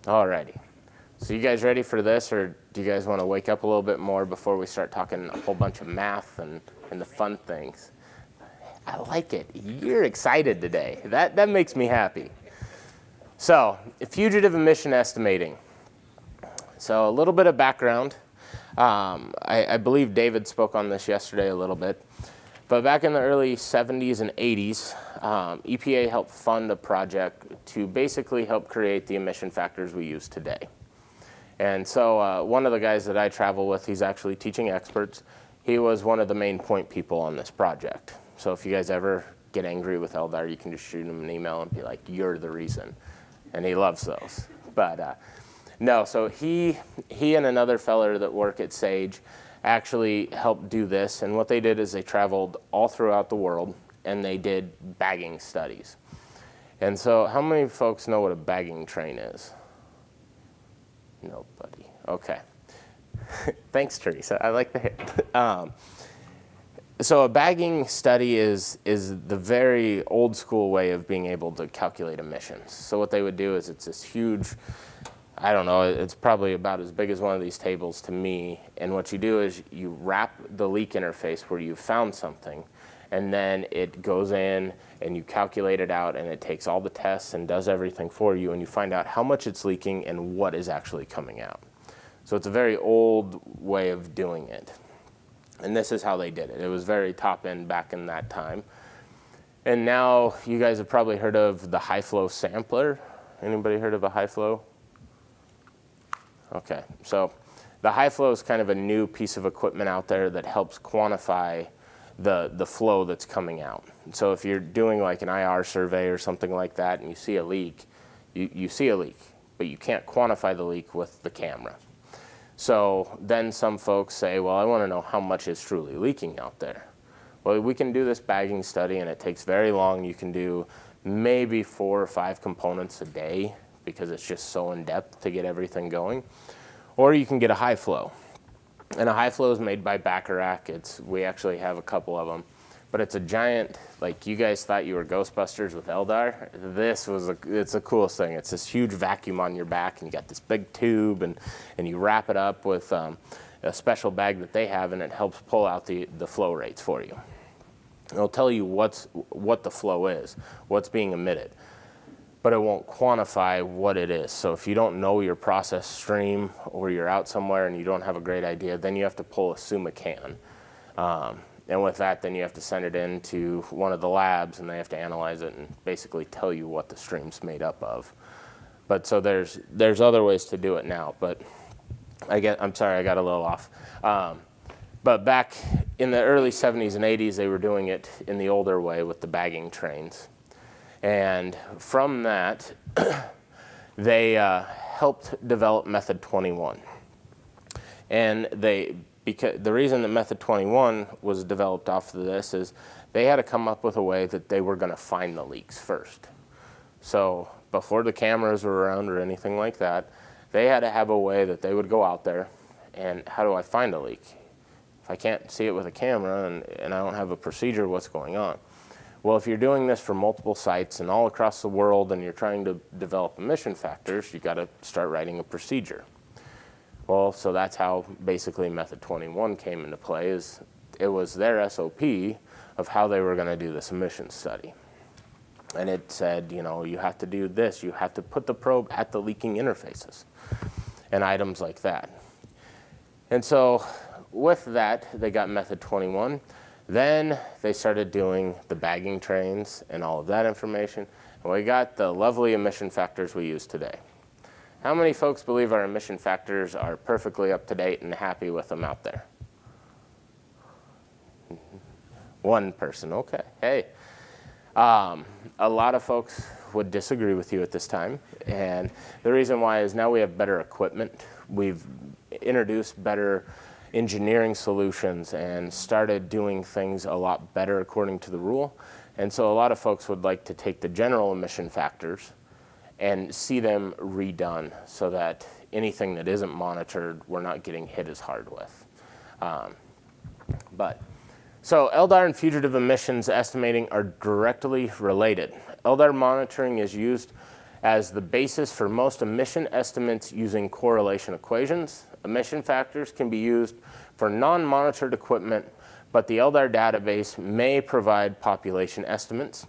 Alrighty. So you guys ready for this, or do you guys want to wake up a little bit more before we start talking a whole bunch of math and the fun things? I like it. You're excited today. That makes me happy. So, fugitive emission estimating. So a little bit of background. I believe David spoke on this yesterday a little bit. But back in the early 70s and 80s, EPA helped fund a project to basically help create the emission factors we use today. And so one of the guys that I travel with, he's actually teaching experts. He was one of the main point people on this project. So if you guys ever get angry with LDAR, you can just shoot him an email and be like, you're the reason. And he loves those. But no, so he and another feller that work at SAGE actually helped do this. And what they did is they traveled all throughout the world and they did bagging studies. And so how many folks know what a bagging train is? Nobody. Okay. Thanks, Teresa. I like the hit. So a bagging study is the very old school way of being able to calculate emissions. So what they would do is it's this huge, I don't know, it's probably about as big as one of these tables to me. And what you do is you wrap the leak interface where you found something, and then it goes in and you calculate it out, and it takes all the tests and does everything for you, and you find out how much it's leaking and what is actually coming out. So it's a very old way of doing it. And this is how they did it. It was very top end back in that time. And now you guys have probably heard of the high flow sampler. Anybody heard of a high flow? Okay, so the high flow is kind of a new piece of equipment out there that helps quantify the flow that's coming out. So if you're doing like an IR survey or something like that and you see a leak, you see a leak, but you can't quantify the leak with the camera. So then some folks say, well, I want to know how much is truly leaking out there. Well, we can do this bagging study, and it takes very long. You can do maybe 4 or 5 components a day because it's just so in depth to get everything going. Or you can get a high flow. And a high flow is made by Bacharach. We actually have a couple of them. But it's a giant, like you guys thought you were Ghostbusters with LDAR. It's the coolest thing. It's this huge vacuum on your back, and you got this big tube, and you wrap it up with a special bag that they have, and it helps pull out the flow rates for you. It'll tell you what the flow is, what's being emitted, but it won't quantify what it is. So if you don't know your process stream, or you're out somewhere and you don't have a great idea, then you have to pull a SUMA can. And with that, then you have to send it in to one of the labs, and they have to analyze it and basically tell you what the stream's made up of. But so there's other ways to do it now. But I'm sorry, I got a little off. But back in the early 70s and 80s, they were doing it in the older way with the bagging trains. And from that, they helped develop Method 21. And because the reason that Method 21 was developed off of this is they had to come up with a way that they were going to find the leaks first. So before the cameras were around or anything like that, they had to have a way that they would go out there, and how do I find a leak? If I can't see it with a camera and I don't have a procedure, what's going on? Well, if you're doing this for multiple sites and all across the world and you're trying to develop emission factors, you've got to start writing a procedure. Well, so that's how basically Method 21 came into play. It was their SOP of how they were going to do this emissions study. And it said, you have to do this. You have to put the probe at the leaking interfaces and items like that. And so with that, they got Method 21. Then they started doing the bagging trains and all of that information. And we got the lovely emission factors we use today. How many folks believe our emission factors are perfectly up to date and happy with them out there? One person, okay. Hey, a lot of folks would disagree with you at this time. And the reason why is now we have better equipment. We've introduced better engineering solutions and started doing things a lot better according to the rule. And so a lot of folks would like to take the general emission factors and see them redone so that anything that isn't monitored, we're not getting hit as hard with. So LDAR and fugitive emissions estimating are directly related. LDAR monitoring is used as the basis for most emission estimates using correlation equations. Emission factors can be used for non-monitored equipment, but the LDAR database may provide population estimates.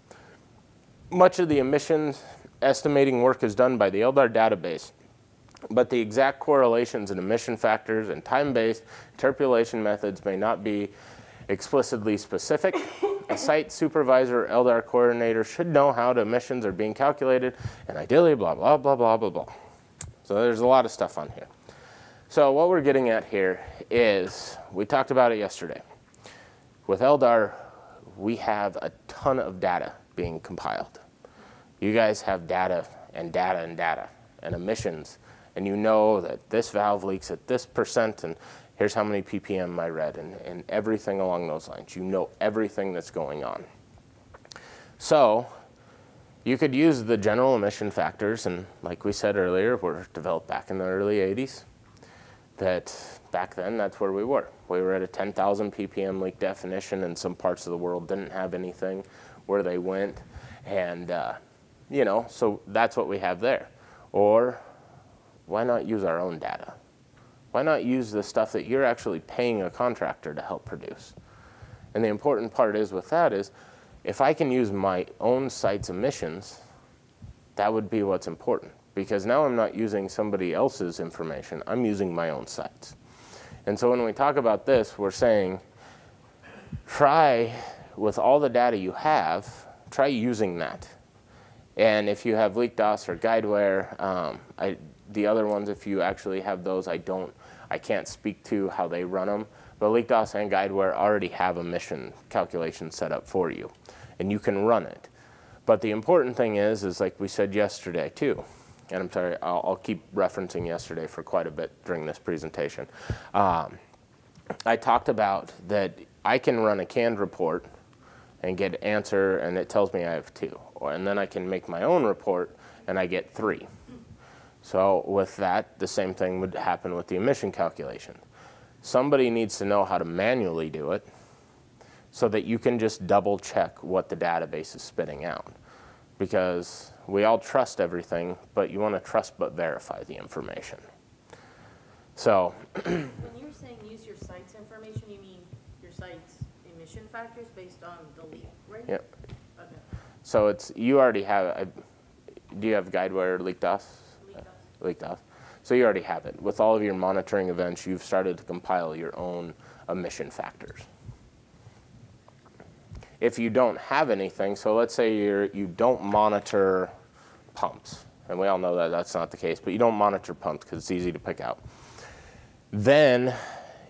Much of the emissions estimating work is done by the LDAR database, but the exact correlations in emission factors and time-based interpolation methods may not be explicitly specific. A site supervisor or LDAR coordinator should know how the emissions are being calculated, and ideally blah, blah, blah, blah, blah, blah. So there's a lot of stuff on here. So what we're getting at here is, we talked about it yesterday. With LDAR, we have a ton of data being compiled. You guys have data and data and data and emissions, and you know that this valve leaks at this percent, and here's how many ppm I read, and everything along those lines. You know everything that's going on. So you could use the general emission factors, and like we said earlier, were developed back in the early 80s. That back then, that's where we were. We were at a 10,000 ppm leak definition, and some parts of the world didn't have anything where they went. And, you know, so that's what we have there. Or why not use our own data? Why not use the stuff that you're actually paying a contractor to help produce? And the important part is with that is, if I can use my own site's emissions, that would be what's important. Because now I'm not using somebody else's information, I'm using my own sites. And so when we talk about this, we're saying, try with all the data you have, try using that. And if you have LeakDOS or Guidewire, the other ones, if you actually have those, I can't speak to how they run them, but LeakDOS and Guidewire already have emission calculations set up for you, and you can run it. But the important thing is like we said yesterday too, and I'm sorry, I'll keep referencing yesterday for quite a bit during this presentation. I talked about that I can run a canned report and get an answer, and it tells me I have 2. And then I can make my own report, and I get 3. So with that, the same thing would happen with the emission calculation. Somebody needs to know how to manually do it so that you can just double check what the database is spitting out. Because we all trust everything, but you want to trust but verify the information. So when you're saying use your site's information, you mean your site's emission factors based on the leak, right? Yep. Okay. So it's, you already have, do you have Guidewire or LeakDOS? LeakDOS. So you already have it. With all of your monitoring events, you've started to compile your own emission factors. If you don't have anything, so let's say you don't monitor pumps, and we all know that that's not the case, but you don't monitor pumps because it's easy to pick out. Then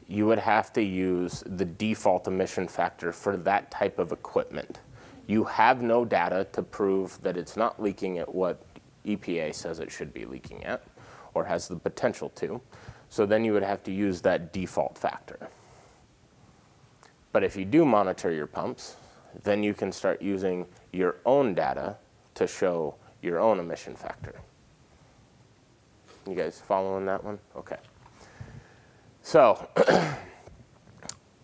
you would have to use the default emission factor for that type of equipment. You have no data to prove that it's not leaking at what EPA says it should be leaking at, or has the potential to. So then you would have to use that default factor. But if you do monitor your pumps, then you can start using your own data to show your own emission factor. You guys following that one? Okay. So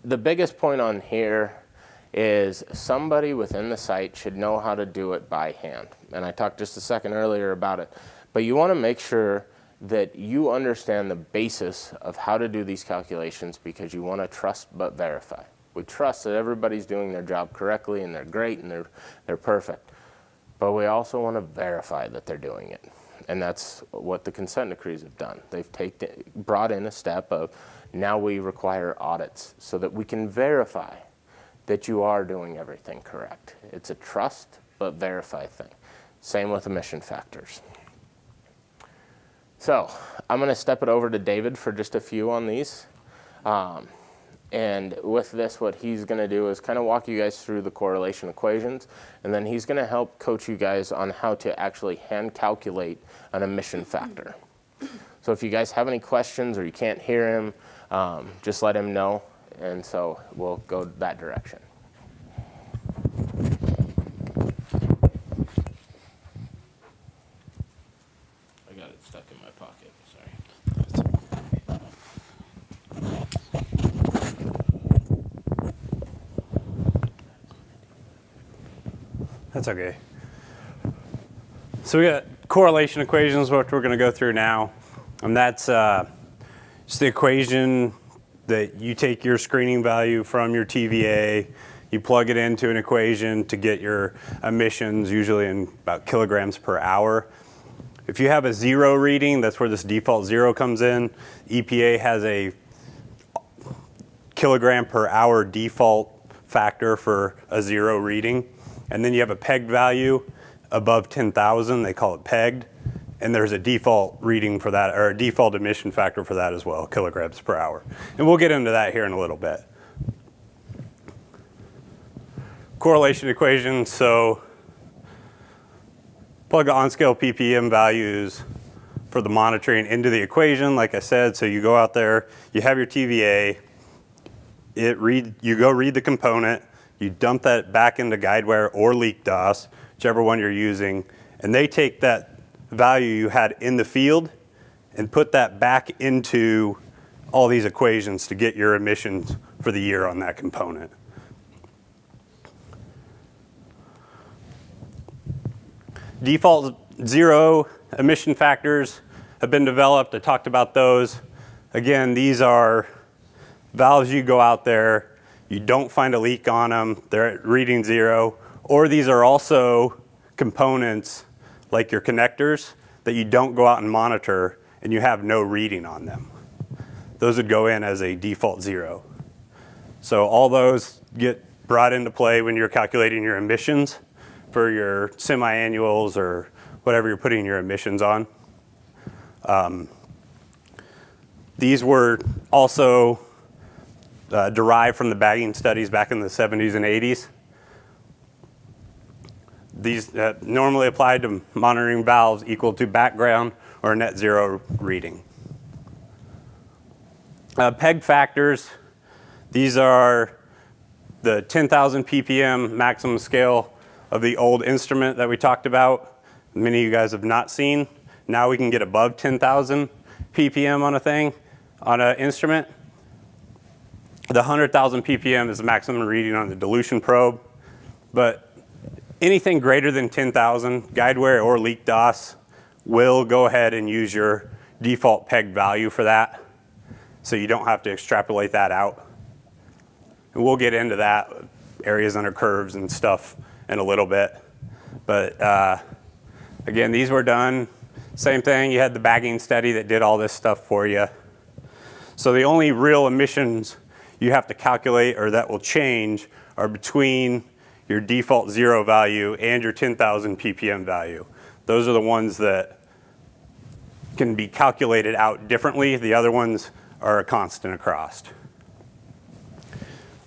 the biggest point on here is somebody within the site should know how to do it by hand. And I talked just a second earlier about it. But you want to make sure that you understand the basis of how to do these calculations, because you want to trust but verify. We trust that everybody's doing their job correctly and they're great and they're perfect. But we also want to verify that they're doing it. And that's what the consent decrees have done. They've brought in a step of, now we require audits so that we can verify that you are doing everything correct. It's a trust but verify thing. Same with emission factors. So I'm going to step it over to David for just a few on these. And with this, what he's going to do is kind of walk you guys through the correlation equations, and then he's going to help coach you guys on how to actually hand calculate an emission factor. So if you guys have any questions or you can't hear him, just let him know, and so we'll go that direction. I got it stuck in my pocket, sorry. That's okay. So we got correlation equation is what we're going to go through now. And that's just the equation that you take your screening value from your TVA, you plug it into an equation to get your emissions, usually in about kilograms per hour. If you have a 0 reading, that's where this default 0 comes in. EPA has a kilogram per hour default factor for a 0 reading. And then you have a pegged value above 10,000, they call it pegged. And there's a default reading for that, or a default emission factor for that as well, kilograms per hour. And we'll get into that here in a little bit. Correlation equation, so plug the on-scale ppm values for the monitoring into the equation, like I said. So you go out there, you have your TVA, you go read the component, you dump that back into GuideWire or LeakDOS, whichever one you're using, and they take that value you had in the field and put that back into all these equations to get your emissions for the year on that component. Default 0 emission factors have been developed. I talked about those. Again, these are valves you go out there, you don't find a leak on them, they're at reading 0, or these are also components like your connectors that you don't go out and monitor and you have no reading on them. Those would go in as a default 0. So all those get brought into play when you're calculating your emissions for your semi-annuals or whatever you're putting your emissions on. These were also derived from the bagging studies back in the 70s and 80s. These normally applied to monitoring valves equal to background or net 0 reading. Peg factors, these are the 10,000 ppm maximum scale of the old instrument that we talked about. Many of you guys have not seen. Now we can get above 10,000 ppm on a thing, on an instrument. The 100,000 ppm is the maximum reading on the dilution probe, but anything greater than 10,000, GuideWire or LeakDOS will go ahead and use your default pegged value for that, so you don't have to extrapolate that out. And we'll get into that, areas under curves and stuff, in a little bit. But again, these were done, same thing, you had the bagging study that did all this stuff for you. So the only real emissions you have to calculate or that will change are between your default 0 value and your 10,000 ppm value. Those are the ones that can be calculated out differently. The other ones are a constant across.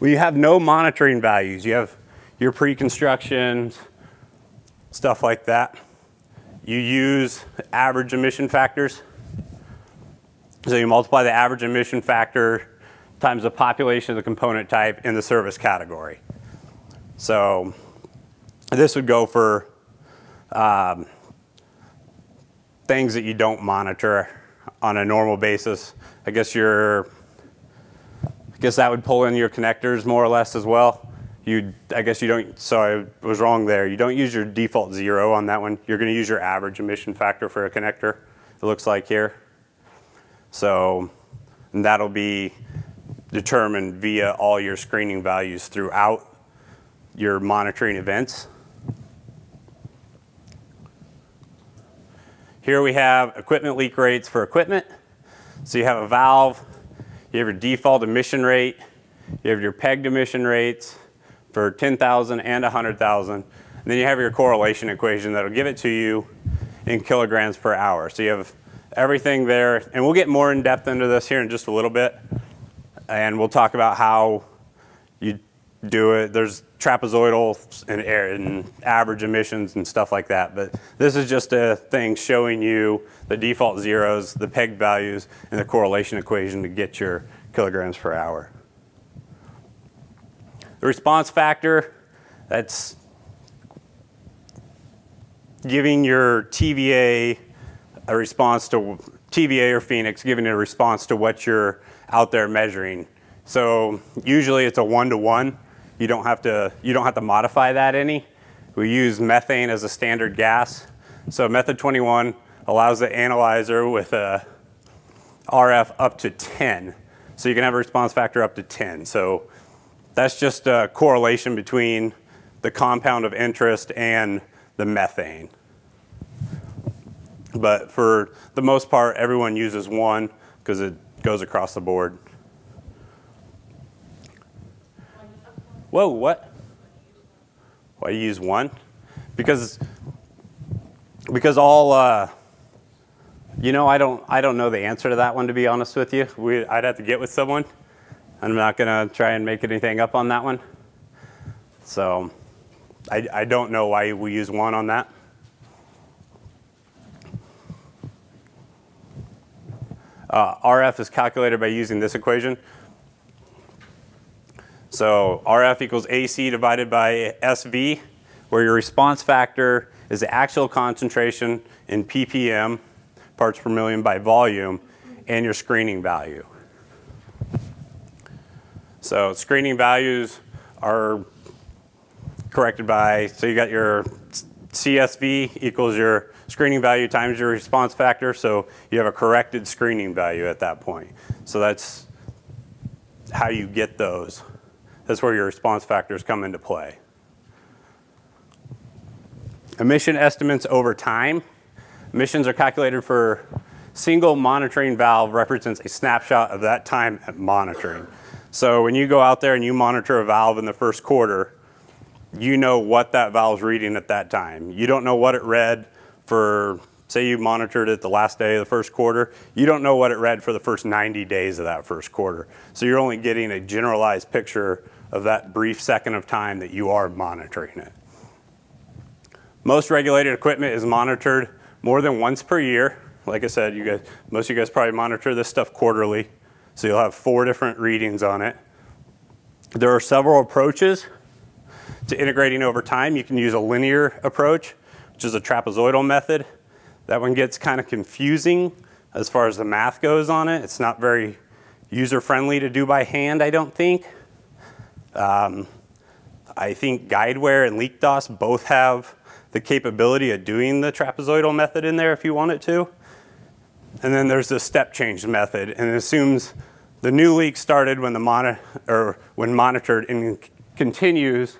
Well, you have no monitoring values. You have your pre-construction, stuff like that. You use average emission factors. So you multiply the average emission factor times the population of the component type in the service category. So this would go for things that you don't monitor on a normal basis. I guess that would pull in your connectors more or less as well. I guess you don't, so I was wrong there. You don't use your default 0 on that one. You're going to use your average emission factor for a connector, it looks like here. So that'll be determined via all your screening values throughout your monitoring events. Here we have equipment leak rates for equipment. So you have a valve, you have your default emission rate, you have your pegged emission rates for 10,000 and 100,000. And then you have your correlation equation that'll give it to you in kilograms per hour. So you have everything there, and we'll get more in depth into this here in just a little bit. And we'll talk about how you do it. There's trapezoidal and average emissions and stuff like that. But this is just a thing showing you the default zeros, the pegged values, and the correlation equation to get your kilograms per hour. The response factor, that's giving your TVA a response to, TVA or Phoenix, giving it a response to what you're out there measuring. So usually it's a 1-to-1. You don't have to modify that any. We use methane as a standard gas. So method 21 allows the analyzer with a RF up to 10. So you can have a response factor up to 10. So that's just a correlation between the compound of interest and the methane. But for the most part, everyone uses 1 because it goes across the board. Whoa, what? Why you use 1? Because all, you know, I don't know the answer to that one, to be honest with you. I'd have to get with someone. I'm not gonna try and make anything up on that one. So I don't know why we use 1 on that. RF is calculated by using this equation. So RF equals AC divided by SV, where your response factor is the actual concentration in ppm, parts per million by volume, and your screening value. So screening values are corrected by, so you got your CSV equals your screening value times your response factor, so you have a corrected screening value at that point. So that's how you get those. That's where your response factors come into play. Emission estimates over time. Emissions are calculated for single monitoring valve represents a snapshot of that time at monitoring. So when you go out there and you monitor a valve in the first quarter, you know what that valve's reading at that time. You don't know what it read for, say you monitored it the last day of the first quarter, you don't know what it read for the first 90 days of that first quarter. So you're only getting a generalized picture of that brief second of time that you are monitoring it. Most regulated equipment is monitored more than once per year. Like I said, most of you guys probably monitor this stuff quarterly. So you'll have 4 different readings on it. There are several approaches to integrating over time. You can use a linear approach, which is a trapezoidal method. That one gets kind of confusing as far as the math goes on it. It's not very user-friendly to do by hand, I don't think. I think Guideware and LeakDOS both have the capability of doing the trapezoidal method in there if you want it to. And then there's the step change method, and it assumes the new leak started when when monitored and continues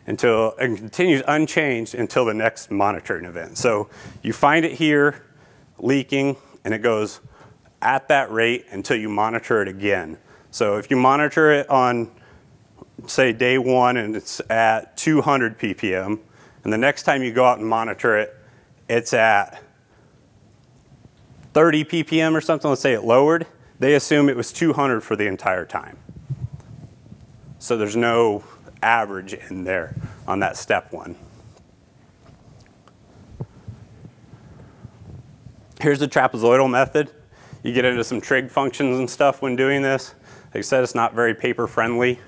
unchanged until the next monitoring event. So you find it here leaking, and it goes at that rate until you monitor it again. So if you monitor it on, say, day 1 and it's at 200 ppm, and the next time you go out and monitor it, it's at 30 ppm or something, let's say it lowered, they assume it was 200 for the entire time. So there's no average in there on that step 1. Here's the trapezoidal method. You get into some trig functions and stuff when doing this. Like I said, it's not very paper friendly.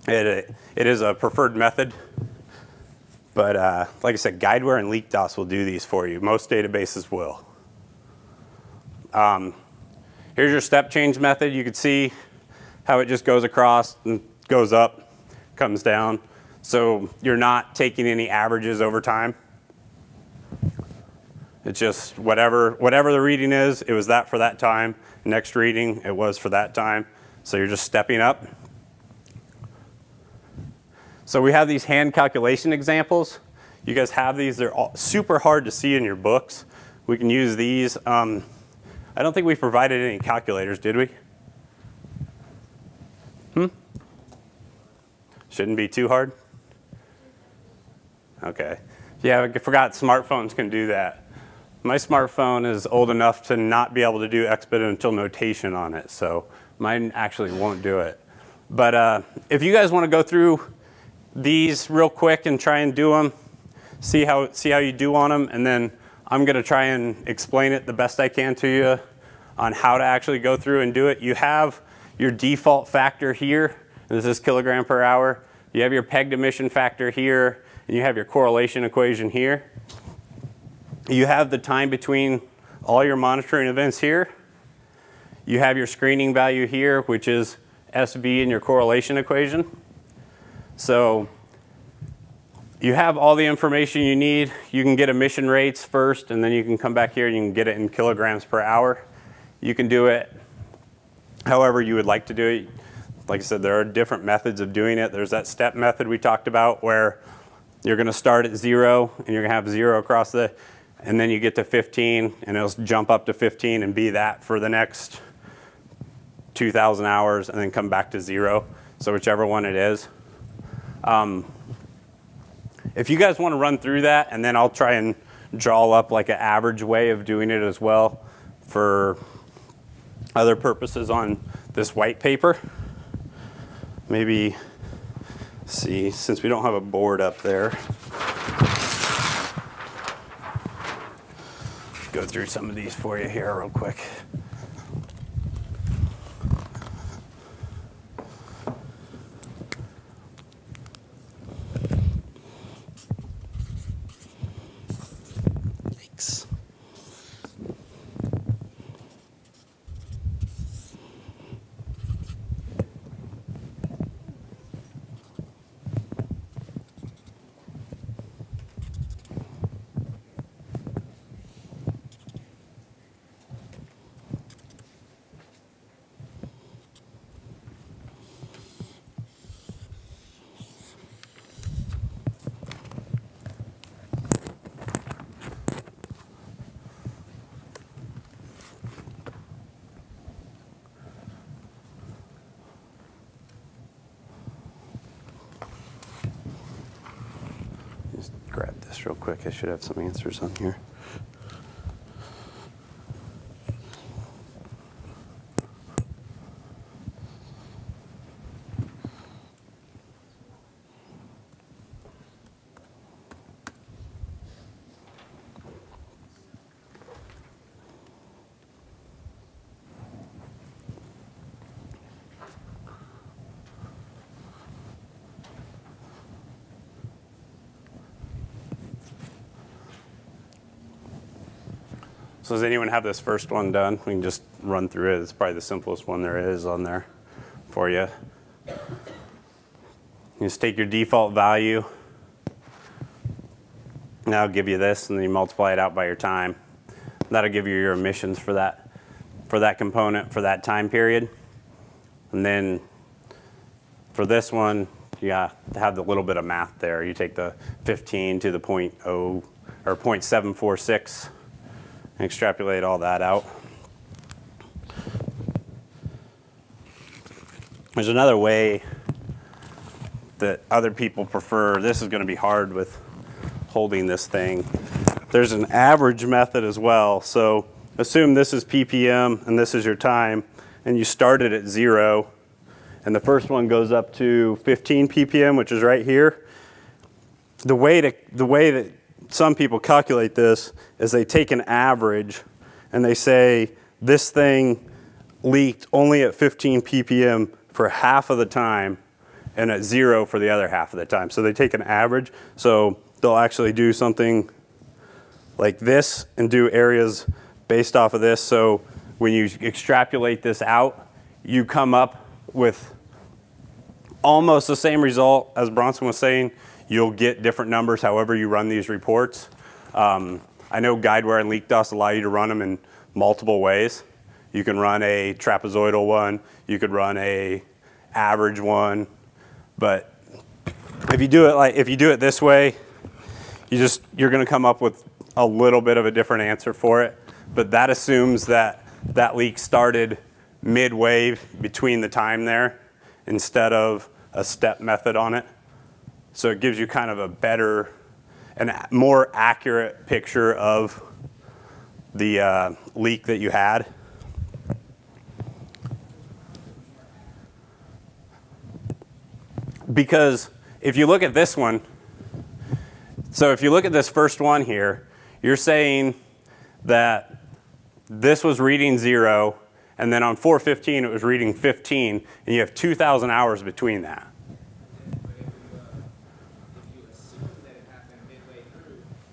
It is a preferred method. But like I said, Guideware and LeakDOS will do these for you. Most databases will. Here's your step change method. You can see how it just goes across and goes up, comes down. So you're not taking any averages over time. It's just whatever the reading is, it was that for that time. Next reading, it was for that time. So you're just stepping up. So we have these hand calculation examples. You guys have these. They're all super hard to see in your books. We can use these. I don't think we provided any calculators, did we? Shouldn't be too hard? Okay. Yeah, I forgot smartphones can do that. My smartphone is old enough to not be able to do exponential notation on it, so mine actually won't do it. But if you guys want to go through these real quick and try and do them, see how you do on them, and then I'm going to try and explain it the best I can to you on how to actually go through and do it. You have your default factor here. This is kilogram per hour. You have your pegged emission factor here, and you have your correlation equation here. You have the time between all your monitoring events here. You have your screening value here, which is SV in your correlation equation. So you have all the information you need. You can get emission rates first, and then you can come back here and you can get it in kilograms per hour. You can do it however you would like to do it. Like I said, there are different methods of doing it. There's that step method we talked about where you're going to start at 0 and you're going to have 0 across and then you get to 15 and it'll jump up to 15 and be that for the next 2,000 hours and then come back to 0. So whichever one it is. If you guys want to run through that, and then I'll try and draw up like an average way of doing it as well for other purposes on this white paper. Maybe, see, since we don't have a board up there, go through some of these for you here real quick. Thanks. Grab this real quick. I should have some answers on here. So does anyone have this first one done? We can just run through it. It's probably the simplest one there is on there for you. You just take your default value. Now I'll give you this, and then you multiply it out by your time. That'll give you your emissions for that component for that time period. And then for this one, you got to have the little bit of math there. You take the 15 to the 0.746. And extrapolate all that out. There's another way that other people prefer. This is going to be hard with holding this thing. There's an average method as well. So assume this is ppm and this is your time, and you started at 0, and the first one goes up to 15 ppm, which is right here. The way that some people calculate this is they take an average and they say this thing leaked only at 15 ppm for half of the time and at 0 for the other half of the time. So they take an average. So they'll actually do something like this and do areas based off of this. So when you extrapolate this out, you come up with almost the same result as Bronson was saying. You'll get different numbers however you run these reports. I know Guidewire and LeakDOS allow you to run them in multiple ways. You can run a trapezoidal one. You could run a average one. But if you do it this way, you're going to come up with a little bit of a different answer for it. But that assumes that that leak started midway between the time there instead of a step method on it. So it gives you kind of a better and more accurate picture of the leak that you had. Because if you look at this one, so if you look at this first one here, you're saying that this was reading 0, and then on 415 it was reading 15, and you have 2,000 hours between that.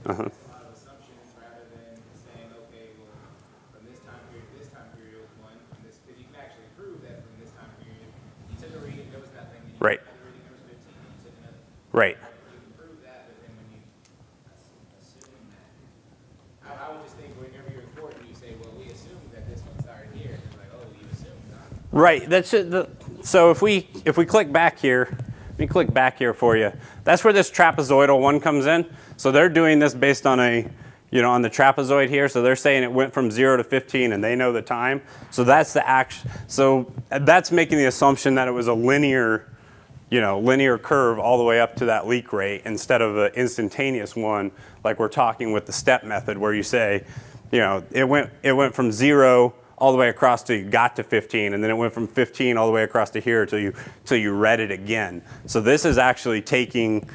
That's a lot of assumptions rather than saying, okay, well, from this time period to this time period, one, because you can actually prove that from this time period, you took a reading, there was nothing, and you Right. took another reading, there was 15, and you took another. Right. You can prove that, but Right. That's it. So if we click back here, let me click back here for you. That's where this trapezoidal one comes in. So they're doing this based on a, on the trapezoid here. So they're saying it went from 0 to 15, and they know the time. So that's the action. So that's making the assumption that it was a linear curve all the way up to that leak rate instead of an instantaneous one, like we're talking with the step method, where you say, it went from 0 all the way across till you got to 15, and then it went from 15 all the way across to here till you read it again. So this is actually taking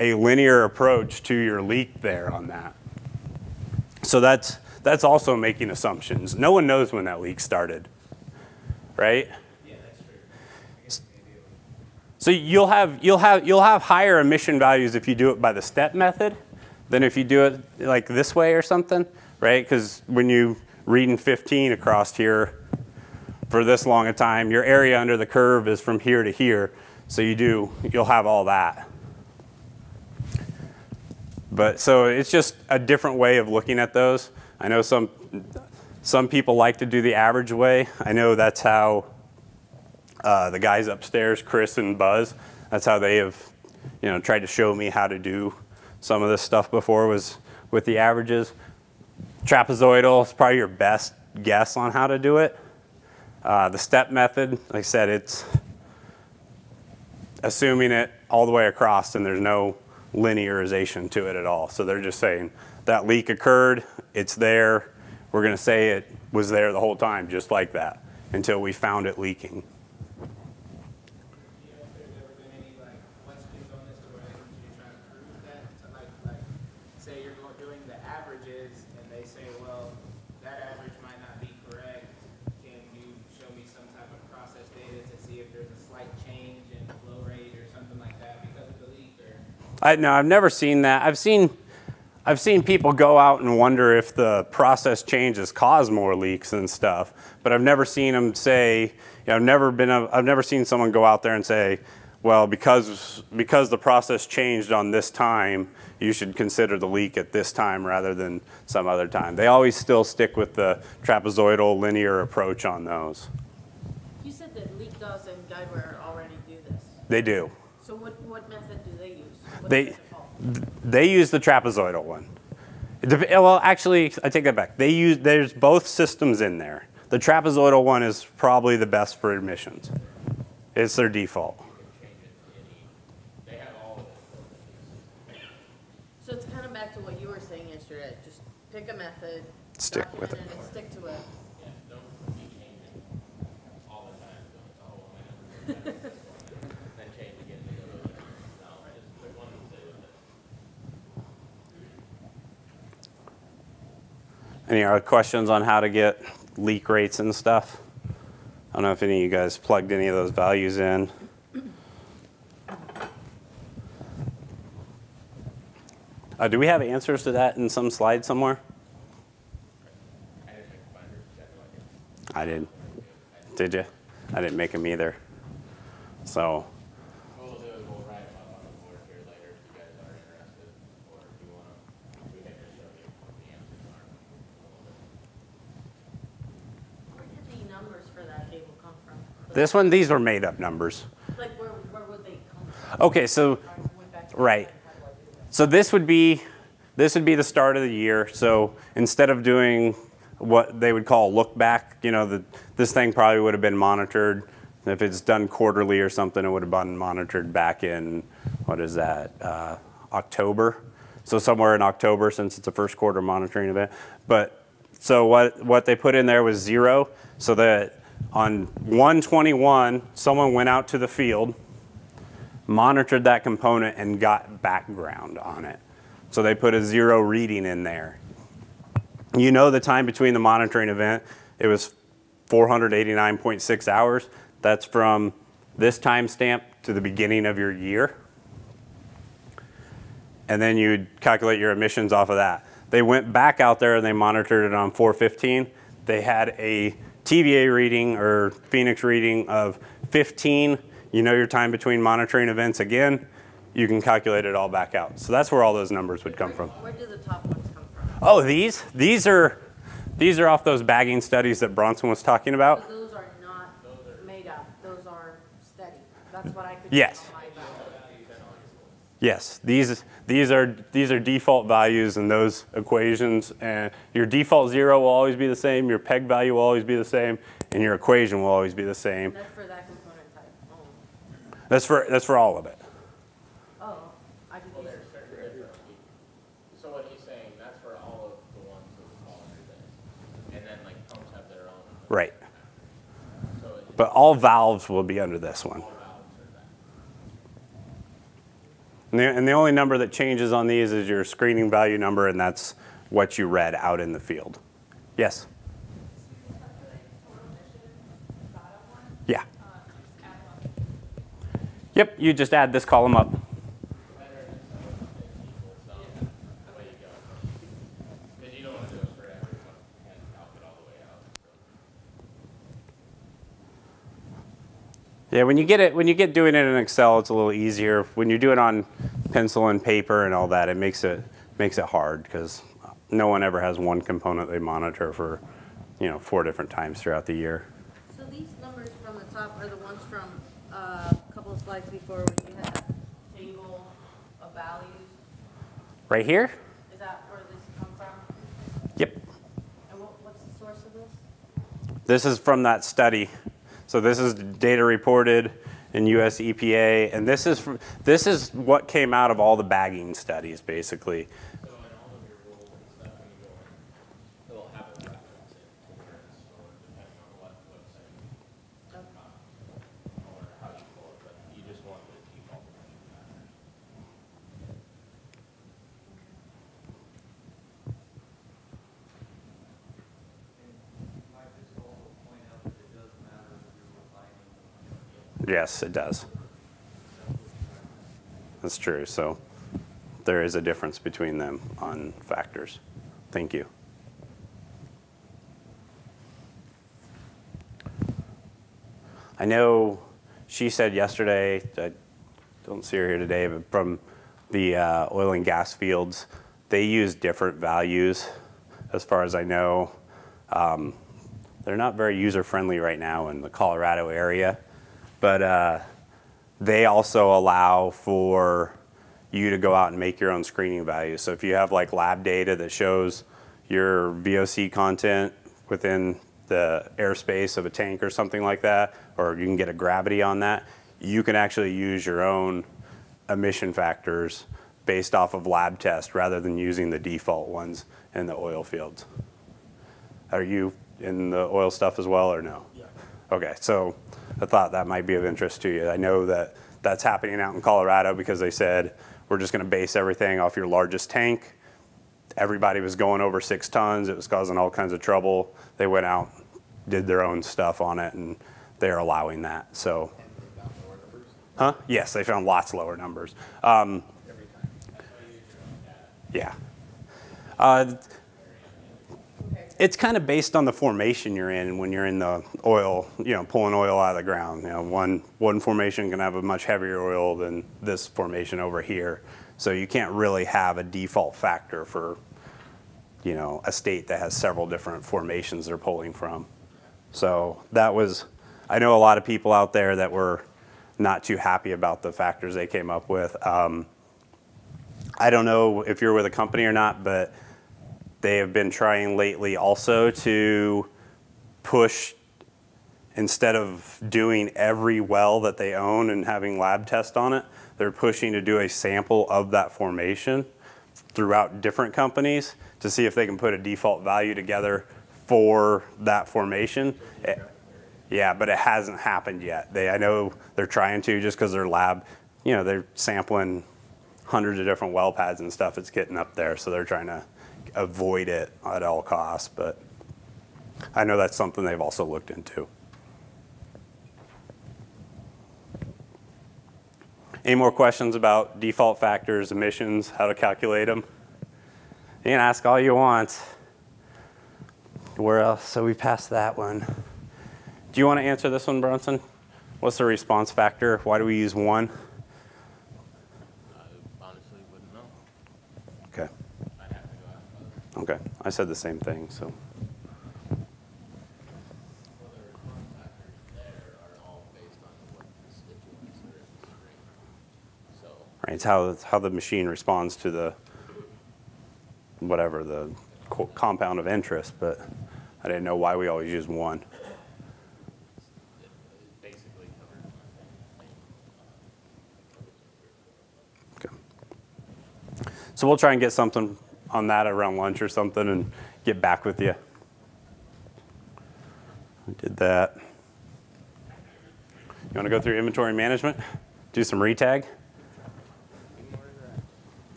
a linear approach to your leak there on that. So that's also making assumptions. No one knows when that leak started, right? Yeah, that's true. So you'll have higher emission values if you do it by the step method than if you do it like this way or something, right? Because when you reading 15 across here for this long a time, your area under the curve is from here to here, so you'll have all that. But so it's just a different way of looking at those. I know some people like to do the average way. I know that's how the guys upstairs, Chris and Buzz, that's how they have tried to show me how to do some of this stuff before, was with the averages. Trapezoidal is probably your best guess on how to do it. The step method, like I said, it's assuming it all the way across, and there's no linearization to it at all. So they're just saying that leak occurred, it's there, we're going to say it was there the whole time, just like that, until we found it leaking. No, I've never seen that. I've seen people go out and wonder if the process changes cause more leaks and stuff, but I've never seen them say, I've never seen someone go out there and say, well, because the process changed on this time, you should consider the leak at this time rather than some other time. They always still stick with the trapezoidal linear approach on those. You said that leak DOS and Guidewire already do this. They do. So what method do they use? They use the trapezoidal one. Well, actually, I take that back. There's both systems in there. The trapezoidal one is probably the best for emissions. It's their default. So it's kind of back to what you were saying yesterday. Just pick a method, stick with it, and stick to it. Yeah, don't be changing all the time. It's all one. Then change again. No, just pick one and stay with it. Any other questions on how to get leak rates and stuff? I don't know if any of you guys plugged any of those values in. Do we have answers to that in some slide somewhere? I did. Did you? I didn't make them either. So. What we'll do is we'll write them up on the board here later if you guys are interested, or if you want to, we can just show you what the answers are. Where did the numbers for that table come from? These were made up numbers. Like where would they come from? Okay, so, right. So this would be the start of the year. So instead of doing what they would call a look back, this thing probably would have been monitored. If it's done quarterly or something, it would have been monitored back in, what is that, October. So somewhere in October, since it's a first quarter monitoring event. But so what they put in there was 0, so that on 1/21, someone went out to the field, monitored that component, and got background on it. So they put a 0 reading in there. The time between the monitoring event, it was 489.6 hours. That's from this timestamp to the beginning of your year. And then you'd calculate your emissions off of that. They went back out there and they monitored it on 4/15. They had a TVA reading or Phoenix reading of 15. Your time between monitoring events again, you can calculate it all back out. So that's where all those numbers would come from. Where do the top ones come from? Oh, these are off those bagging studies that Bronson was talking about. So those are not that's what I could Yes. do on my valve. Yes, these are default values in those equations, and your default 0 will always be the same, your peg value will always be the same, and your equation will always be the same. That's for that component type only. That's for all of it. Oh, I could use it. So what he's saying, that's for all of the ones that fall under this. And then like pumps have their own. Right. So But all valves will be under this one. all valves are that. And the only number that changes on these is your screening value number, and that's what you read out in the field. Yes? Yeah. Yep, you just add this column up. Because you don't want to do it for everyone and help it all the way out. Yeah, when you get doing it in Excel, it's a little easier. When you do it on pencil and paper and all that, it makes it hard because no one ever has one component they monitor for, 4 different times throughout the year. So these numbers from the top are the ones from a couple of slides before when you had a table of values? Right here? Is that where this come from? Yep. And what's the source of this? This is from that study. So this is data reported in US EPA, and this is what came out of all the bagging studies, basically. So in all of your rules and stuff, when you go in, it'll have a reference to where it's stored, depending on what website or how you pull it, but you just want the default version of that. Might just also point out that it does matter if you're refining. Yes, it does. That's true. So there is a difference between them on factors. Thank you. I know she said yesterday, I don't see her here today, but from the oil and gas fields, they use different values as far as I know. They're not very user-friendly right now in the Colorado area, but they also allow for you to go out and make your own screening values. So if you have like lab data that shows your VOC content within the airspace of a tank or something like that, or you can get a gravity on that, you can actually use your own emission factors based off of lab tests rather than using the default ones in the oil fields. Are you in the oil stuff as well or no? Yeah. Okay, so I thought that might be of interest to you. I know that that's happening out in Colorado because they said, we're just gonna base everything off your largest tank. Everybody was going over 6 tons. It was causing all kinds of trouble. They went out, did their own stuff on it, and they're allowing that, so. Huh? Yes, they found lots lower numbers. Yeah. It's kind of based on the formation you're in when you're in the oil, pulling oil out of the ground. One formation can have a much heavier oil than this formation over here. So you can't really have a default factor for, a state that has several different formations they're pulling from. So that was, I know a lot of people out there that were not too happy about the factors they came up with. I don't know if you're with a company or not, but they have been trying lately also to push, instead of doing every well that they own and having lab tests on it, they're pushing to do a sample of that formation throughout different companies to see if they can put a default value together for that formation. Yeah, but it hasn't happened yet. I know they're trying to just because their lab, they're sampling hundreds of different well pads and stuff. It's getting up there, so they're trying to avoid it at all costs. But I know that's something they've also looked into. Any more questions about default factors, emissions, how to calculate them? You can ask all you want. Where else? So we passed that one. Do you want to answer this one, Bronson? What's the response factor? Why do we use 1? I honestly wouldn't know. Okay. I'd have to go ask others. Okay. I said the same thing, so. Well, the response factors there are all based on what constituents are Right, it's how the machine responds to the whatever the compound of interest, but I didn't know why we always use one. Basically covered. Okay. So we'll try and get something on that around lunch or something and get back with you. We did that. You want to go through inventory management? Do some retag?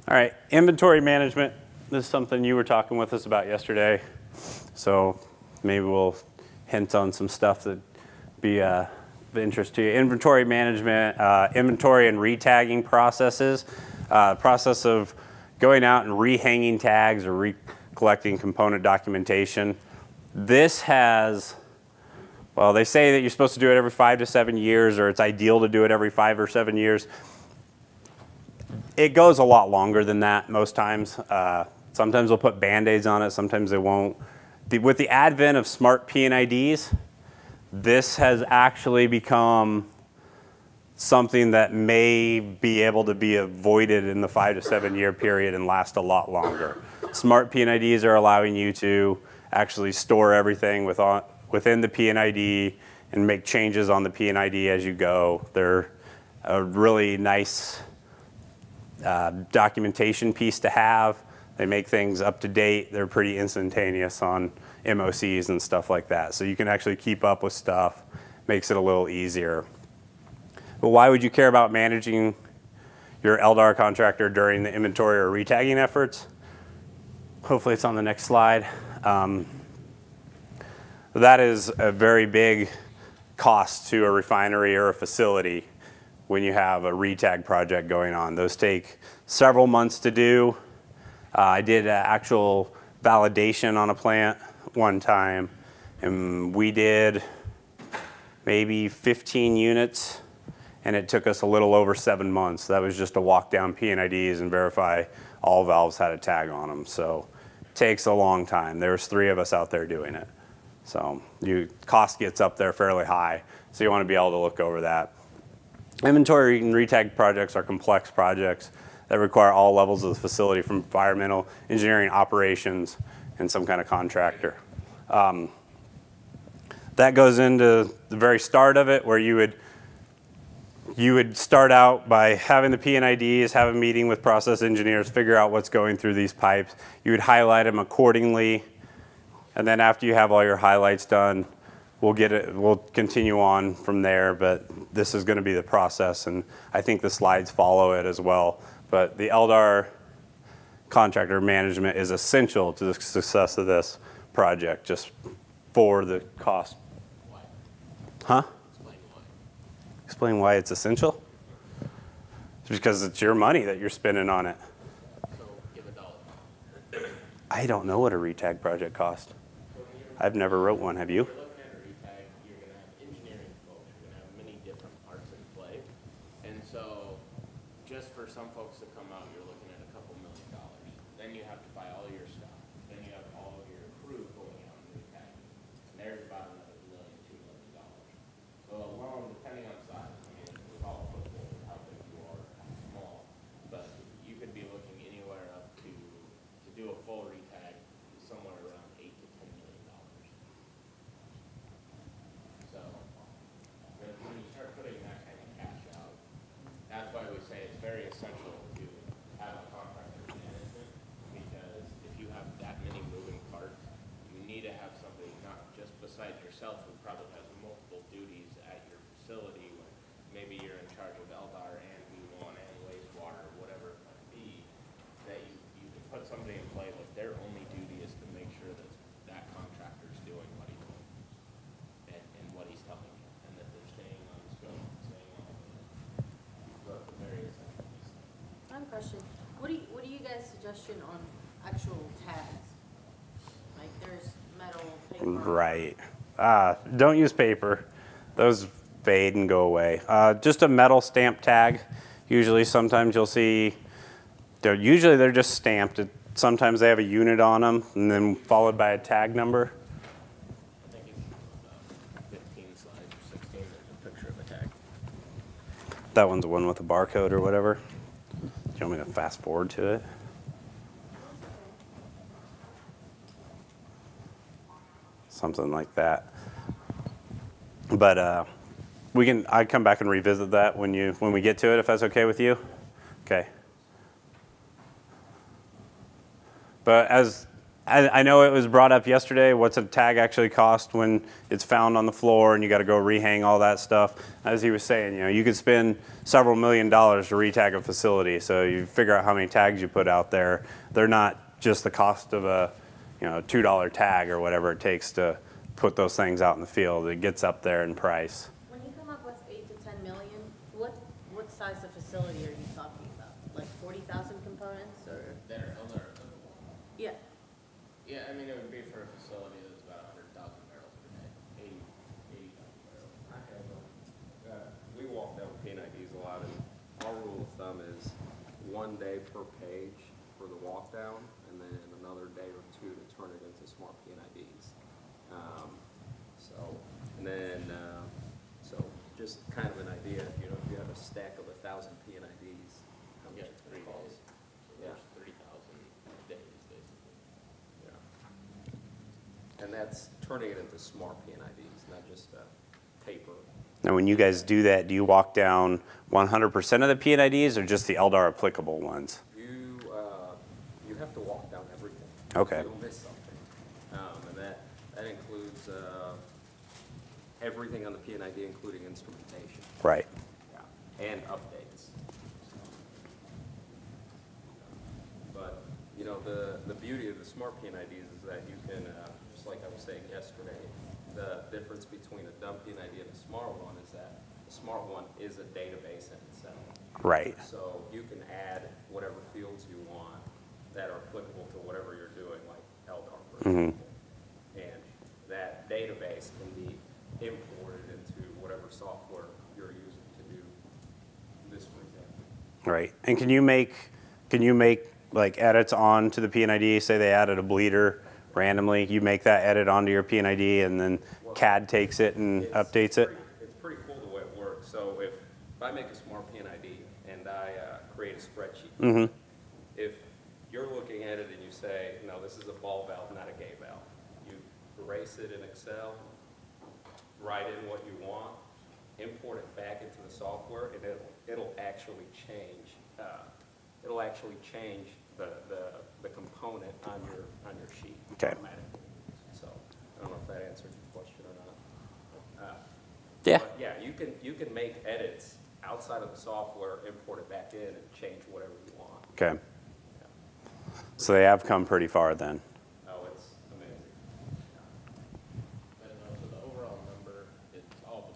All right, inventory management. This is something you were talking with us about yesterday. So maybe we'll hint on some stuff that be of interest to you. Inventory management, inventory and retagging processes. Process of going out and rehanging tags or recollecting component documentation. This has, well, they say that you're supposed to do it every 5 to 7 years, or it's ideal to do it every 5 or 7 years. It goes a lot longer than that most times. Sometimes they'll put Band-Aids on it, sometimes they won't. With the advent of smart P&IDs, this has actually become something that may be able to be avoided in the 5 to 7 year period and last a lot longer. Smart P&IDs are allowing you to actually store everything within the P&ID and make changes on the P&ID as you go. They're a really nice documentation piece to have. They make things up to date. They're pretty instantaneous on MOCs and stuff like that. So you can actually keep up with stuff. Makes it a little easier. But why would you care about managing your LDAR contractor during the inventory or retagging efforts? Hopefully it's on the next slide. That is a very big cost to a refinery or a facility when you have a retag project going on. Those take several months to do. I did an actual validation on a plant one time, and we did maybe 15 units, and it took us a little over 7 months. That was just to walk down P&IDs and verify all valves had a tag on them. So it takes a long time. There's 3 of us out there doing it. So cost gets up there fairly high, so you want to be able to look over that. Inventory and retag projects are complex projects that require all levels of the facility, from environmental, engineering, operations, and some kind of contractor. That goes into the very start of it, where you would start out by having the P&IDs, have a meeting with process engineers, figure out what's going through these pipes. You would highlight them accordingly, and then after you have all your highlights done, we'll continue on from there, but this is going to be the process, and I think the slides follow it as well. But the LDAR contractor management is essential to the success of this project, just for the cost. Why? Huh? Explain why. Explain why it's essential? It's because it's your money that you're spending on it. So give $1. I don't know what a retag project costs. I've never wrote one. Have you? If you're looking at a retag, you're going to have engineering folks. You're going to have many different parts in play. And so just for some folks to come out, you're looking at a couple $1 million. Then you have to buy all your stuff. Then you have all of your crew going out and retagging. And there's about another $1 million, $2 million. So alone, depending on size, I mean, it's all applicable to how big you are, how small, but you could be looking anywhere up to do a full retag somewhere around $8 to $10 million. So when you start putting that kind of cash out, that's why we say it's very essential to have a contractor management, because if you have that many moving parts, you need to have somebody not just beside yourself who probably has multiple duties at your facility, where maybe you're in charge of LDAR and V1 and wastewater, whatever it might be, that you can put somebody in play that their only duty is to make sure that that contractor's doing what he wants and what he's telling you, and that they're staying on scope, staying on the various entities. I have a question. What do you guys' suggestion on actual tags? Like there's metal, paper. Right. Don't use paper. Those fade and go away. Just a metal stamp tag. Usually, sometimes you'll see, they're just stamped. Sometimes they have a unit on them, and then followed by a tag number. I think it's 15 slides or 16, there's a picture of a tag. That one's the one with a barcode or whatever. you want me to fast forward to it? Something like that. But I come back and revisit that when we get to it, if that's okay with you. Okay. But as I know it was brought up yesterday, what's a tag actually cost when it's found on the floor and you got to go rehang all that stuff? As he was saying, you could spend several $1 million to retag a facility. So you figure out how many tags you put out there. They're not just the cost of a $2 tag or whatever it takes to put those things out in the field. It gets up there in price. When you come up with 8 to 10 million, what size of facility are you talking about? Like 40,000 components or? That are LDAR applicable. Yeah. Yeah, I mean, it would be for a facility that's about 100,000 barrels per day, 80,000 barrels. I have we walk down P&IDs a lot, and our rule of thumb is 1 day per page for the walk down, and then another day or two to turn it into smart P&IDs. So just kind of an idea, if you have a stack of 1,000 P&IDs, how much it's going to cost? So there's 30,000 days, basically. Yeah. And that's turning it into smart P&IDs, not just paper. Now, when you guys do that, do you walk down 100% of the P&IDs or just the LDAR applicable ones? You have to walk down everything. Okay. You'll miss something. And that includes everything on the P&ID, including instrumentation. Right. Yeah. And updates. But, the beauty of the smart P&IDs is that you can, just like I was saying yesterday, the difference between a dumb P&ID and a smart one is that the smart one is a database in itself. Right. So you can add whatever fields you want that are applicable to whatever you're doing, like LDAR, for example. And that database can be imported into whatever software you're using to do this, for example. Right. And can you make like edits on to the P&ID? Say they added a bleeder randomly, you make that edit onto your P&ID, and then CAD takes it and updates it? It's pretty cool the way it works. So if I make a smart P&ID and I create a spreadsheet, if you're looking at it and you say, no, this is a ball valve, not a gate valve, you erase it in Excel, write in what you want, import it back into the software, and it'll actually change. It'll actually change the component on your sheet automatically. So I don't know if that answered your question or not. Yeah. But yeah, you can make edits outside of the software, import it back in, and change whatever you want. Okay. So they have come pretty far then. Oh, it's amazing. I don't know, so the overall number is all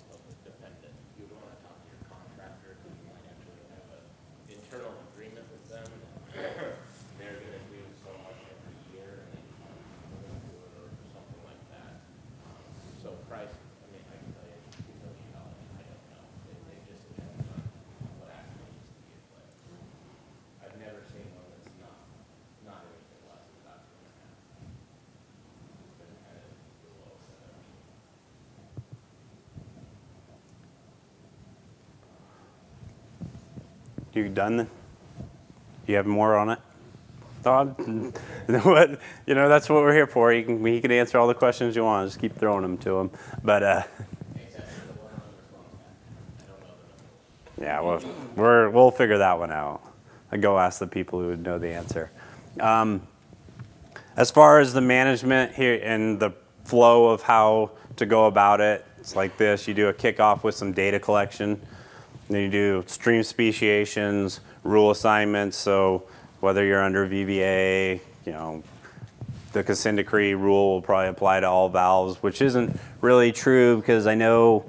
dependent. You'd want to talk to your contractor because you might actually have an internal agreement with them. They're going to do so much every year and then we're going to do it or something like that. So price, I mean, I can tell you it should be $1 million. I don't know. They just depend on what actually needs to be in place. I've never seen one that's not anything less than about 2.5. It's been kind of the lowest I've ever seen. You done then? You have more on it? Todd? What? That's what we're here for. He can answer all the questions you want. Just keep throwing them to him. But yeah, well, we'll figure that one out. I go ask the people who would know the answer. As far as the management here and the flow of how to go about it, it's like this. You do a kickoff with some data collection. Then you do stream speciations, rule assignments. So whether you're under VVA, the consent decree rule will probably apply to all valves, which isn't really true because I know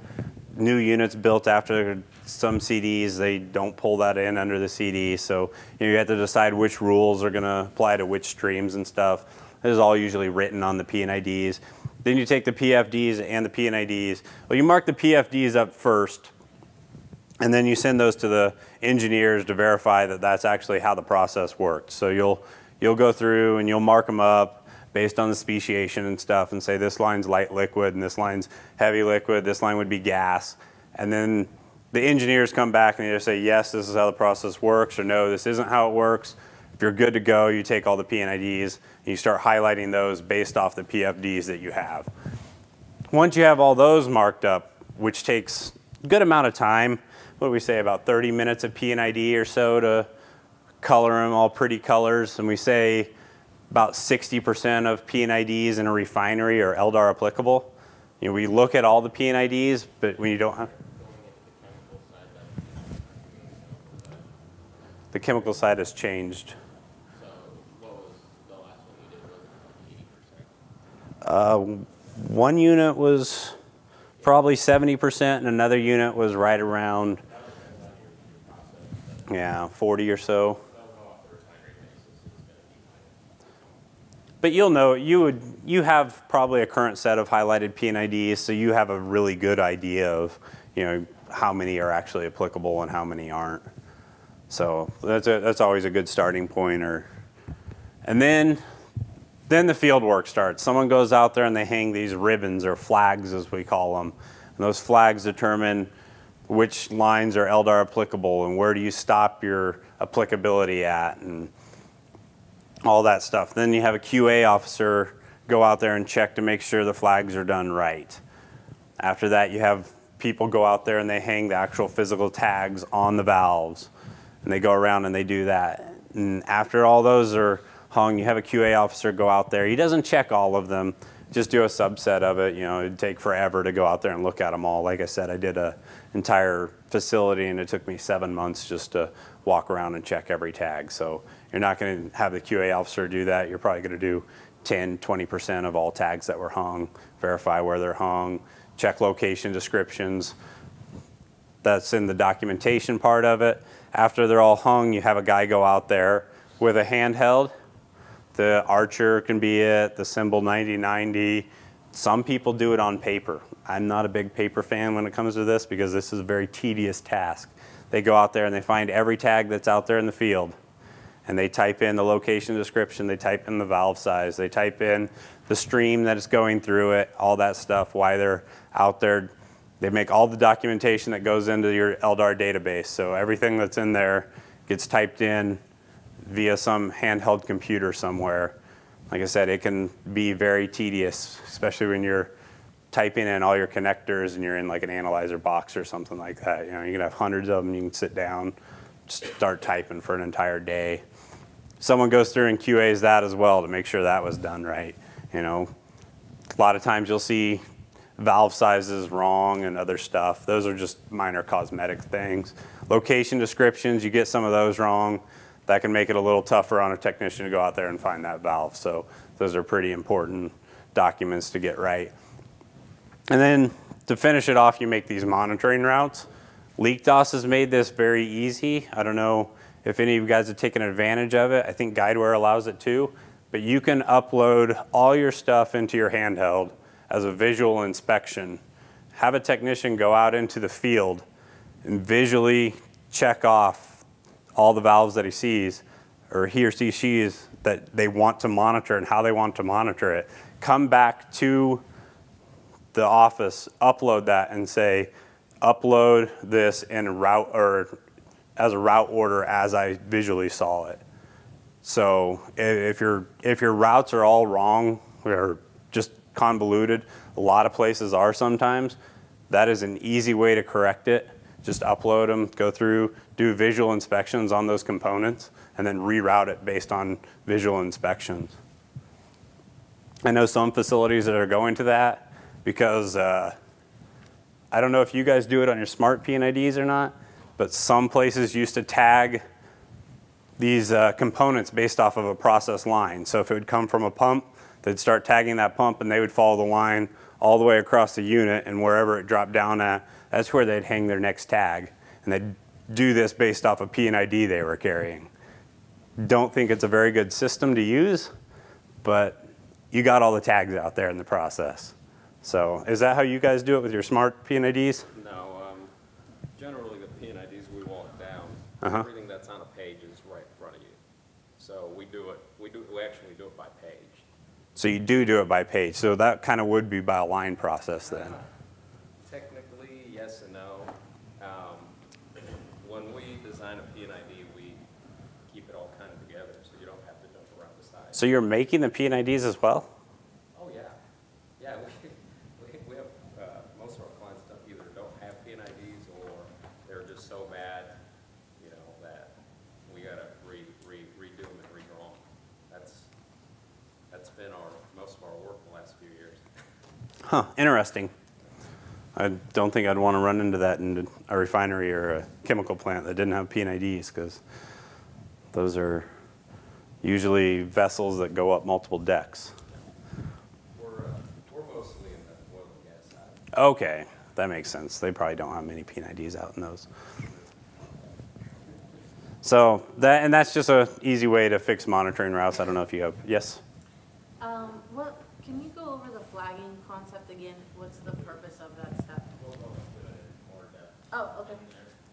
new units built after some CDs, they don't pull that in under the CD. So you have to decide which rules are going to apply to which streams and stuff. This is all usually written on the P&IDs. Then you take the PFDs and the P&IDs. Well, you mark the PFDs up first, and then you send those to the engineers to verify that that's actually how the process worked. So you'll go through and you'll mark them up based on the speciation and stuff and say this line's light liquid and this line's heavy liquid, this line would be gas. And then the engineers come back and they either say, yes, this is how the process works, or no, this isn't how it works. If you're good to go, you take all the PNIDs and you start highlighting those based off the PFDs that you have. Once you have all those marked up, which takes a good amount of time, what do we say, about 30 minutes of PNID or so to color them all pretty colors, and we say about 60% of PNIDs in a refinery are LDAR applicable. You know, we look at all the PNIDs, but when you don't have... The chemical side has changed. So what was the last one you did? Was it 80%? One unit was probably 70%, and another unit was right around, yeah, 40 or so. But you'll know, you have probably a current set of highlighted PNIDs, so you have a really good idea of, you know, how many are actually applicable and how many aren't. So that's always a good starting point. And then the field work starts. Someone goes out there and they hang these ribbons, or flags as we call them. And those flags determine which lines are LDAR applicable and where do you stop your applicability at and all that stuff. Then you have a QA officer go out there and check to make sure the flags are done right. After that, you have people go out there and they hang the actual physical tags on the valves. And they go around and they do that. And after all those are hung, you have a QA officer go out there. He doesn't check all of them, just do a subset of it. You know, it'd take forever to go out there and look at them all. Like I said, I did an entire facility and it took me 7 months just to walk around and check every tag. So you're not going to have the QA officer do that. You're probably going to do 10, 20% of all tags that were hung, verify where they're hung, check location descriptions. That's in the documentation part of it. After they're all hung, you have a guy go out there with a handheld. The Archer can be it, the Symbol 9090. Some people do it on paper. I'm not a big paper fan when it comes to this because this is a very tedious task. They go out there and they find every tag that's out there in the field. And they type in the location description, they type in the valve size, they type in the stream that is going through it, all that stuff, why they're out there. They make all the documentation that goes into your LDAR database. So everything that's in there gets typed in via some handheld computer somewhere. Like I said, it can be very tedious, especially when you're typing in all your connectors and you're in like an analyzer box or something like that. You know, you can have hundreds of them, you can sit down, start typing for an entire day. Someone goes through and QAs that as well to make sure that was done right. You know, a lot of times you'll see valve sizes wrong and other stuff. Those are just minor cosmetic things. Location descriptions, you get some of those wrong. That can make it a little tougher on a technician to go out there and find that valve. So those are pretty important documents to get right. And then to finish it off, you make these monitoring routes. LeakDOS has made this very easy. I don't know if any of you guys have taken advantage of it. I think Guidewire allows it too. But you can upload all your stuff into your handheld as a visual inspection. Have a technician go out into the field and visually check off all the valves that he sees, or he or she sees, that they want to monitor and how they want to monitor it. Come back to the office, upload that and say, upload this in route or as a route order as I visually saw it. So if your routes are all wrong or just convoluted, a lot of places are sometimes, that is an easy way to correct it. Just upload them, go through, do visual inspections on those components, and then reroute it based on visual inspections. I know some facilities that are going to that because I don't know if you guys do it on your smart PNIDs or not, but some places used to tag these components based off of a process line. So if it would come from a pump, they'd start tagging that pump and they would follow the line all the way across the unit, and wherever it dropped down at, that's where they'd hang their next tag. And they'd do this based off a PNID they were carrying. Don't think it's a very good system to use, but you got all the tags out there in the process. So is that how you guys do it with your smart PNIDs? No, generally the PNIDs we walk down, everything that's on a page is right in front of you. So we actually do it by page. So you do it by page. So that kind of would be by a line process then. Technically, yes and no. side. So you're making the P&IDs as well? Oh, yeah. Yeah, we have, most of our clients either don't have P&IDs or they're just so bad, you know, that we got to redo them and redraw them. That's been most of our work the last few years. Huh, interesting. I don't think I'd want to run into that in a refinery or a chemical plant that didn't have P&IDs, because those are usually vessels that go up multiple decks. We're mostly in the oil and gas side. Okay, that makes sense. They probably don't have many P&IDs out in those. So that's just an easy way to fix monitoring routes. I don't know if you have, yes? Can you go over the flagging concept again? What's the purpose of that step? We'll go into it in more depth. Oh, okay.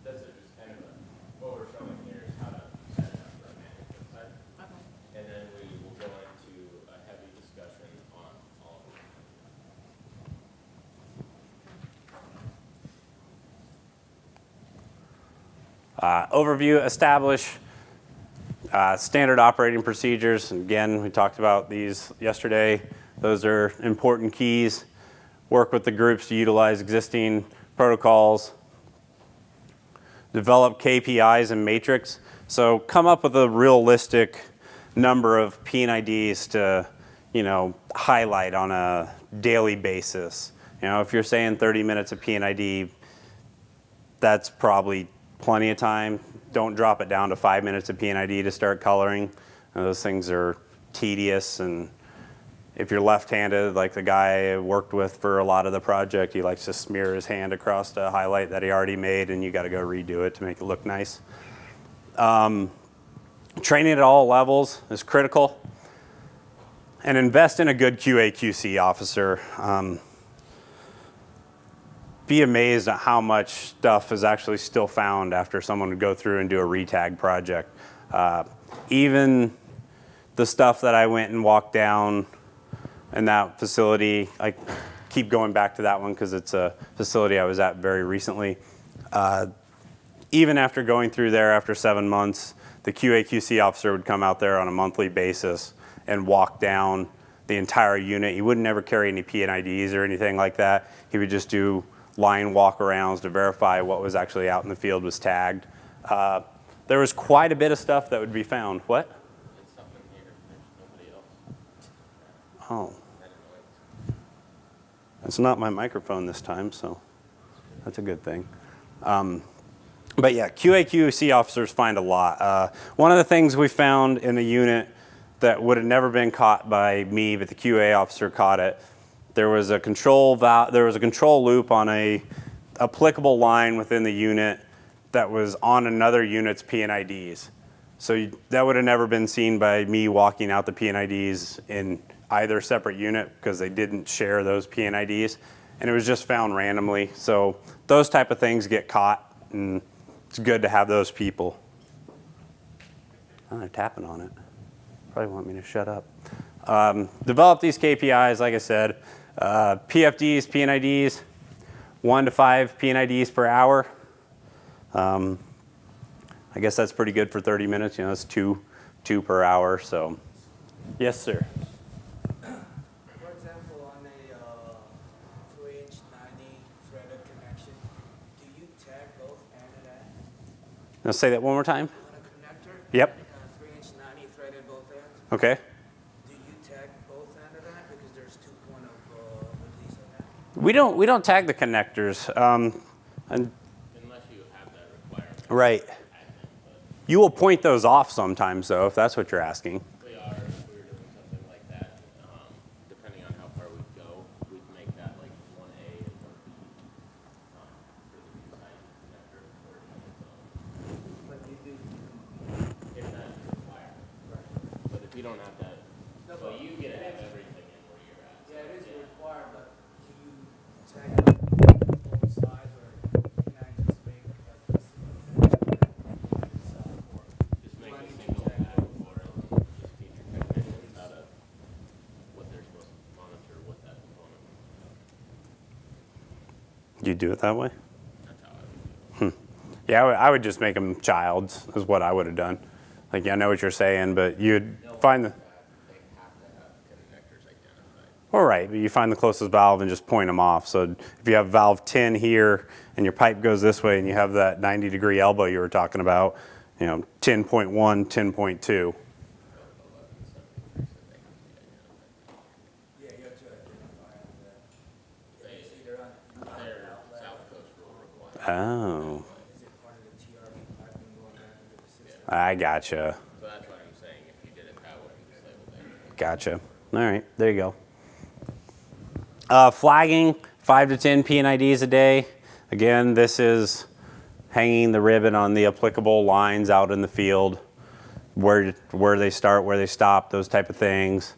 This is just kind of what we're showing here is how to set it up for a management side. Okay. And then we will go into a heavy discussion on all of it. Overview, establish standard operating procedures. Again, we talked about these yesterday. Those are important keys. Work with the groups to utilize existing protocols. Develop KPIs and matrix. So come up with a realistic number of P&IDs to, highlight on a daily basis. If you're saying 30 minutes of P&ID, that's probably plenty of time. Don't drop it down to 5 minutes of P&ID to start coloring. Those things are tedious, and if you're left-handed, like the guy I worked with for a lot of the project, he likes to smear his hand across the highlight that he already made, and you got to go redo it to make it look nice. Training at all levels is critical. And invest in a good QA/QC officer. Be amazed at how much stuff is actually still found after someone would go through and do a retag project. Even the stuff that I went and walked down in that facility, I keep going back to that one because it's a facility I was at very recently. Even after going through there after 7 months, the QA/QC officer would come out there on a monthly basis and walk down the entire unit. He would never carry any P&IDs or anything like that. He would just do line walk-arounds to verify what was actually out in the field was tagged. There was quite a bit of stuff that would be found. What? It's something here. There's nobody else. Oh. It's not my microphone this time, so that's a good thing. But yeah, QA/QC officers find a lot. One of the things we found in a unit that would have never been caught by me, but the QA officer caught it. There was a control loop on a applicable line within the unit that was on another unit's P&IDs. So that would have never been seen by me walking out the P&IDs in either separate unit because they didn't share those P&IDs, and it was just found randomly. So those type of things get caught, and it's good to have those people. Oh, they're tapping on it. Probably want me to shut up. Develop these KPIs, like I said. PFDs, P&IDs, 1 to 5 P&IDs per hour. I guess that's pretty good for 30 minutes. That's two per hour. So, yes, sir. For example, on a 3-inch 90 threaded connection, do you tag both end and end? Now say that one more time. On a connector? Yep. 3-inch 90 threaded both ends? Okay. Do you tag both end of that? Because there's 2 point of release on that. We don't tag the connectors. And Unless you have that requirement. right. You will point those off sometimes, though, if that's what you're asking. We are, if we were doing something like that, depending on how far we go, we'd make that like 1A and 1B for the design connector version of its own. But you do. If that's required. But if you don't have that, so you get to have everything in where you're at. Yeah, it is required, but do you tag both sides, or can I just make Just make a single tag for it, and just teach your technicians how to, what they're supposed to monitor with that component. Do you do it that way? That's how I would do it. Yeah, I would just make them childs, is what I would have done. Like, yeah, I know what you're saying, but you'd find the... They you find the closest valve and just point them off. So if you have valve 10 here and your pipe goes this way and you have that 90-degree elbow you were talking about, 10.1, 10.2. Yeah, you have to identify that. It's either on outlet. Oh, Is it part of the TRV piping going back into the system? I gotcha. So that's why I'm saying if you did it that way, just label it. Gotcha. All right, there you go. Flagging, 5 to 10 P&IDs a day. Again, this is hanging the ribbon on the applicable lines out in the field, where they start, where they stop, those type of things.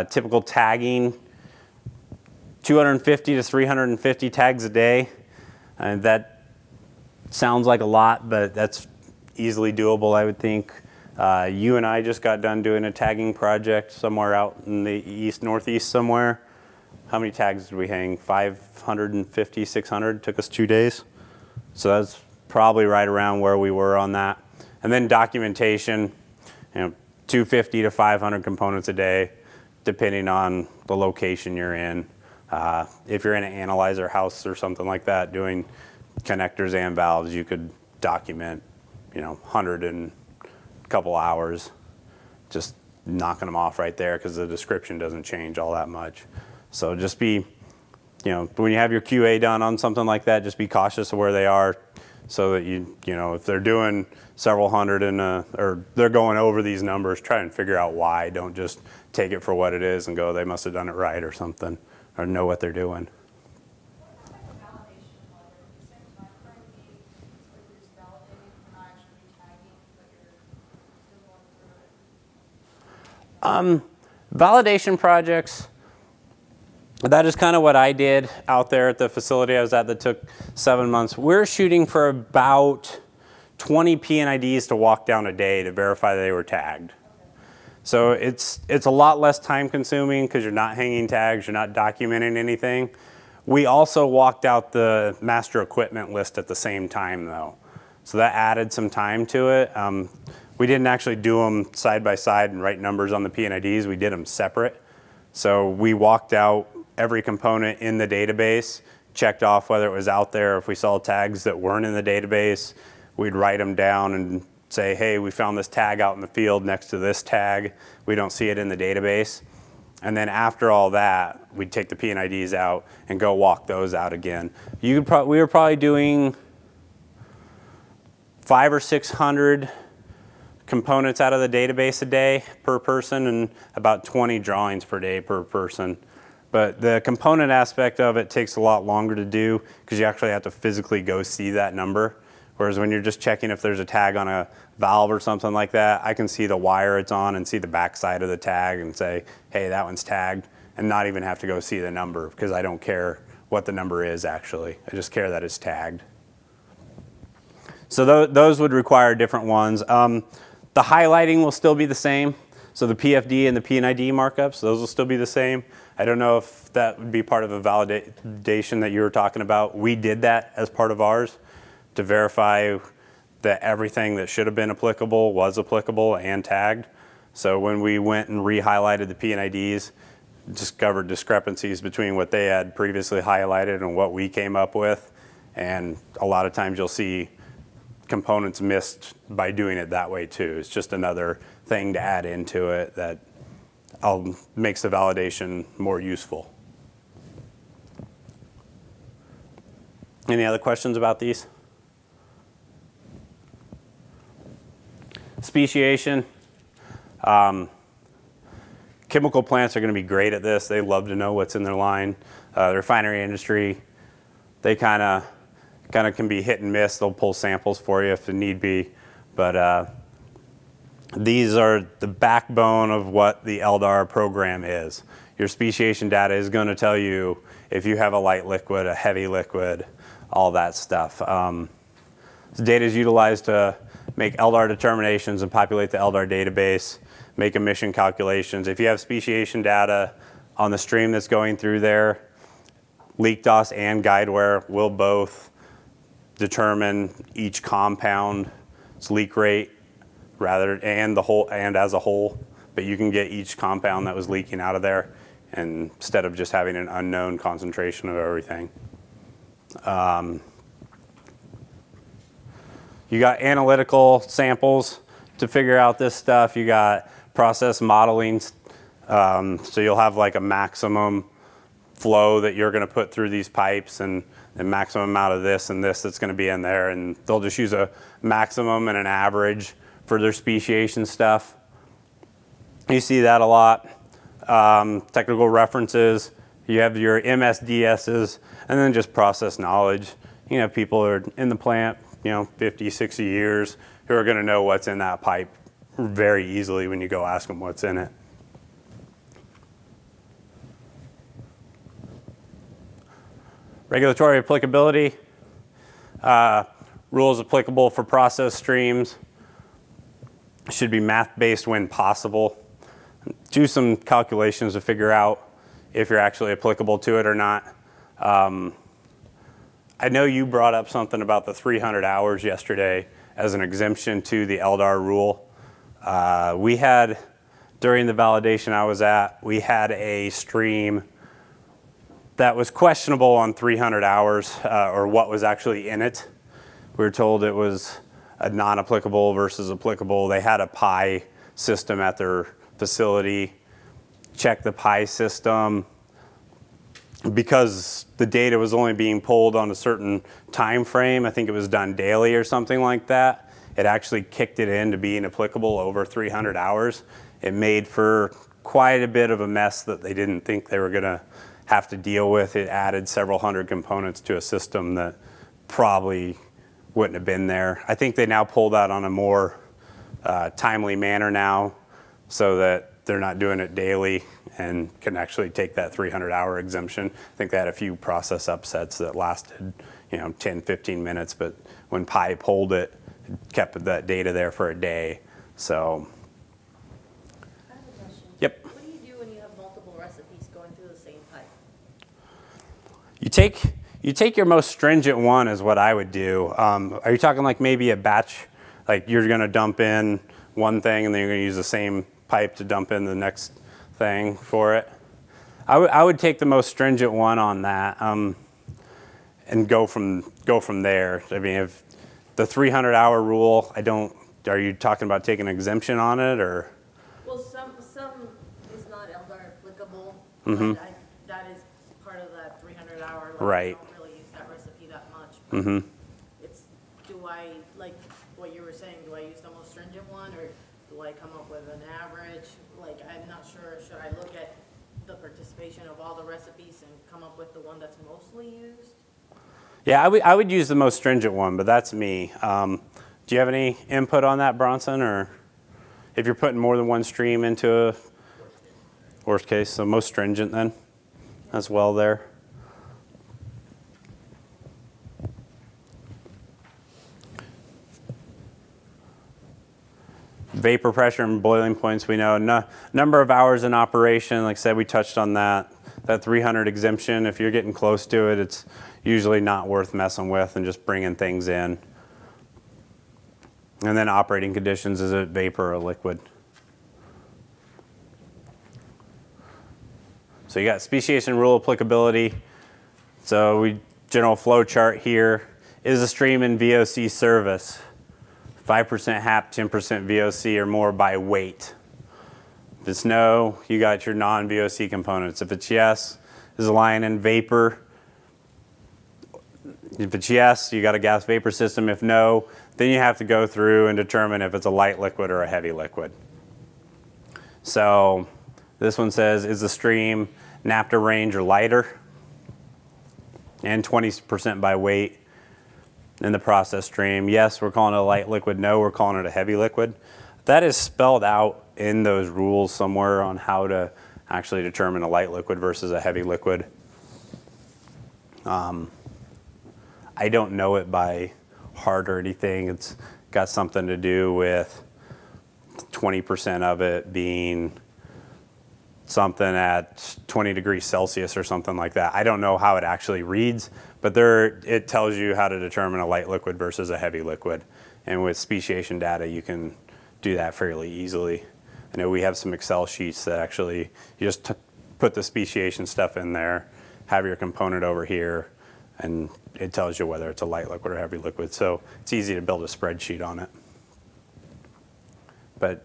Typical tagging, 250 to 350 tags a day. And that sounds like a lot, but that's easily doable, I would think. You and I just got done doing a tagging project somewhere out in the northeast somewhere. How many tags did we hang? 550, 600, took us 2 days. So that's probably right around where we were on that. And then documentation, 250 to 500 components a day, depending on the location you're in. If you're in an analyzer house or something like that, doing connectors and valves, you could document, 100 in a couple hours, just knocking them off right there because the description doesn't change all that much. So just be, when you have your QA done on something like that, just be cautious of where they are so that if they're doing several hundred or they're going over these numbers, try and figure out why. Don't just take it for what it is and go, they must have done it right or something, or know what they're doing. What type of validation was it? The same time frame being where you're just validating, you're not actually tagging, but you're still going through it? Validation projects, that is kind of what I did out there at the facility I was at that took 7 months. We're shooting for about 20 P&IDs to walk down a day to verify they were tagged. So it's a lot less time consuming because you're not hanging tags, you're not documenting anything. We also walked out the master equipment list at the same time though. So that added some time to it. We didn't actually do them side by side and write numbers on the P&IDs, we did them separate. So we walked out every component in the database, checked off whether it was out there. If we saw tags that weren't in the database, we'd write them down and say, hey, we found this tag out in the field next to this tag. We don't see it in the database. And then after all that, we'd take the P&IDs out and go walk those out again. We were probably doing 500 or 600 components out of the database a day per person and about 20 drawings per day per person. But the component aspect of it takes a lot longer to do because you actually have to physically go see that number. Whereas when you're just checking if there's a tag on a valve or something like that, I can see the wire it's on and see the back side of the tag and say, hey, that one's tagged, and not even have to go see the number because I don't care what the number is actually. I just care that it's tagged. So those would require different ones. The highlighting will still be the same. So the PFD and the P&ID markups, those will still be the same. I don't know if that would be part of a validation that you were talking about. We did that as part of ours to verify that everything that should have been applicable was applicable and tagged. So when we went and re-highlighted the P&IDs, discovered discrepancies between what they had previously highlighted and what we came up with. And a lot of times you'll see components missed by doing it that way too. It's just another thing to add into it that makes the validation more useful. Any other questions about these? Speciation. Chemical plants are going to be great at this. They love to know what's in their line. The refinery industry, they kind of can be hit and miss. They'll pull samples for you if need be, but these are the backbone of what the LDAR program is. Your speciation data is going to tell you if you have a light liquid, a heavy liquid, all that stuff. This data is utilized to make LDAR determinations and populate the LDAR database, make emission calculations. If you have speciation data on the stream that's going through there, leak DOS and guideware will both determine each compound's leak rate and as a whole, but you can get each compound that was leaking out of there instead of just having an unknown concentration of everything. You got analytical samples to figure out this stuff. You got process modeling. So you'll have like a maximum flow that you're going to put through these pipes, and the maximum amount of this and this that's going to be in there. And they'll just use a maximum and an average for their speciation stuff. You see that a lot. Technical references. You have your MSDSs, and then just process knowledge. You know, people are in the plant, 50, 60 years, who are going to know what's in that pipe very easily when you go ask them what's in it. Regulatory applicability. Rules applicable for process streams. Should be math-based when possible. Do some calculations to figure out if you're actually applicable to it or not. I know you brought up something about the 300 hours yesterday as an exemption to the LDAR rule. We had, during the validation I was at, we had a stream that was questionable on 300 hours or what was actually in it. We were told it was a non-applicable versus applicable. They had a PI system at their facility. Check the PI system. Because the data was only being pulled on a certain time frame, I think it was done daily or something like that, it actually kicked it into being applicable over 300 hours. It made for quite a bit of a mess that they didn't think they were going to have to deal with. It added several hundred components to a system that probably wouldn't have been there. I think they now pull that on a more timely manner now, so that they're not doing it daily and can actually take that 300-hour exemption. I think they had a few process upsets that lasted 10, 15 minutes, but when PI pulled it, it kept that data there for a day. So, I have a question. Yep. What do you do when you have multiple recipes going through the same pipe? You take your most stringent one is what I would do. Are you talking like maybe a batch, like you're gonna dump in one thing and then you're gonna use the same pipe to dump in the next thing for it? I would take the most stringent one on that and go from there. I mean, if the 300-hour rule, are you talking about taking an exemption on it, or? Well, some is not LDAR applicable, Mm-hmm. but that is part of that 300-hour. Like, Right. I don't really use that recipe that much. Mm-hmm. Do I, like what you were saying, do I use the most stringent one, or do I come up with an average? Like, I'm not sure, should I look at the participation of all the recipes and come up with the one that's mostly used? Yeah, I would use the most stringent one, but that's me. Do you have any input on that, Bronson? Or if you're putting more than one stream into a worst case, so most stringent then as well there. Vapor pressure and boiling points, we know. Number of hours in operation, like I said, we touched on that. That 300 exemption, if you're getting close to it, it's usually not worth messing with and just bringing things in. And then operating conditions, is it vapor or liquid? So you got speciation rule applicability. So general flow chart here. Is a stream in VOC service? 5% HAP, 10% VOC or more by weight. If it's no, you got your non-VOC components. If it's yes, is a line in vapor? If it's yes, you got a gas vapor system. If no, then you have to go through and determine if it's a light liquid or a heavy liquid. So this one says, is the stream naphtha range or lighter? And 20% by weight. In the process stream, yes, we're calling it a light liquid. No, we're calling it a heavy liquid. That is spelled out in those rules somewhere on how to actually determine a light liquid versus a heavy liquid. I don't know it by heart or anything. It's got something to do with 20% of it being something at 20 degrees Celsius or something like that. I don't know how it actually reads, but it tells you how to determine a light liquid versus a heavy liquid. And with speciation data, you can do that fairly easily. I know we have some Excel sheets that actually you just put the speciation stuff in there, have your component over here, and it tells you whether it's a light liquid or heavy liquid. So it's easy to build a spreadsheet on it. But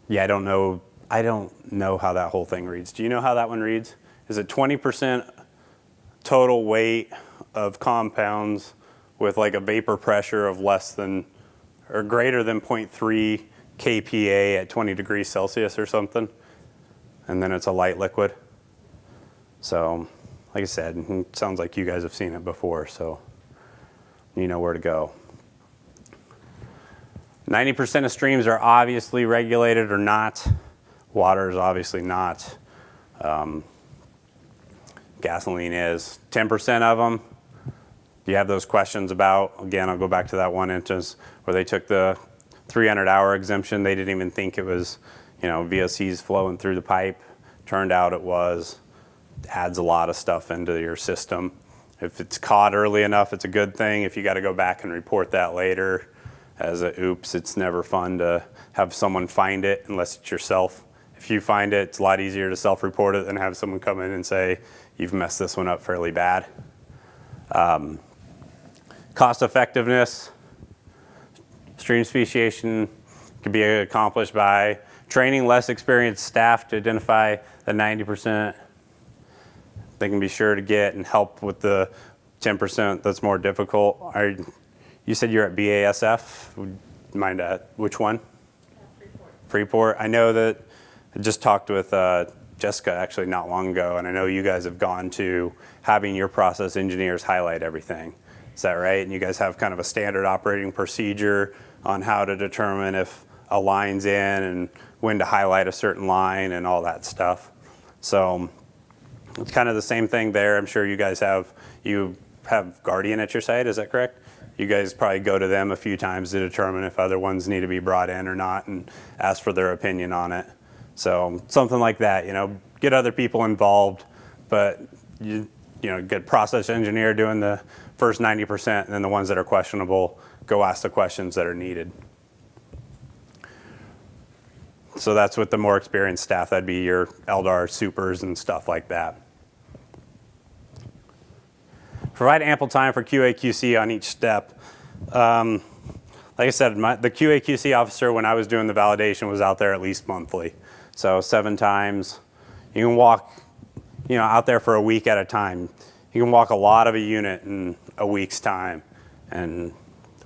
yeah, I don't know how that whole thing reads. Do you know how that one reads? Is it 20% total weight of compounds with like a vapor pressure of less than or greater than 0.3 kPa at 20 degrees Celsius or something? And then it's a light liquid. So, like I said, it sounds like you guys have seen it before, so you know where to go. 90% of streams are obviously regulated or not. Water is obviously not. Gasoline is. 10% of them, you have those questions about. Again, I'll go back to that one instance where they took the 300-hour exemption. They didn't even think it was, VOCs flowing through the pipe. Turned out it was. Adds a lot of stuff into your system. If it's caught early enough, it's a good thing. If you got to go back and report that later as a oops, it's never fun to have someone find it unless it's yourself. If you find it, it's a lot easier to self-report it than have someone come in and say, you've messed this one up fairly bad. Cost effectiveness. Stream speciation can be accomplished by training less experienced staff to identify the 90%. They can be sure to get and help with the 10% that's more difficult. You said you're at BASF. Would you mind which one? Freeport. Freeport. I know that I just talked with Jessica actually not long ago, and I know you guys have gone to having your process engineers highlight everything. Is that right? And you guys have kind of a standard operating procedure on how to determine if a line's in and when to highlight a certain line and all that stuff. So it's kind of the same thing there. I'm sure you guys have Guardian at your site, is that correct? You guys probably go to them a few times to determine if other ones need to be brought in or not and ask for their opinion on it. So something like that, get other people involved, but get process engineer doing the first 90%, and then the ones that are questionable, go ask the questions that are needed. So that's with the more experienced staff. That'd be your LDAR supers and stuff like that. Provide ample time for QA/QC on each step. Like I said, the QA/QC officer, when I was doing the validation, was out there at least monthly. So 7 times. You can walk, out there for a week at a time. You can walk a lot of a unit in a week's time. And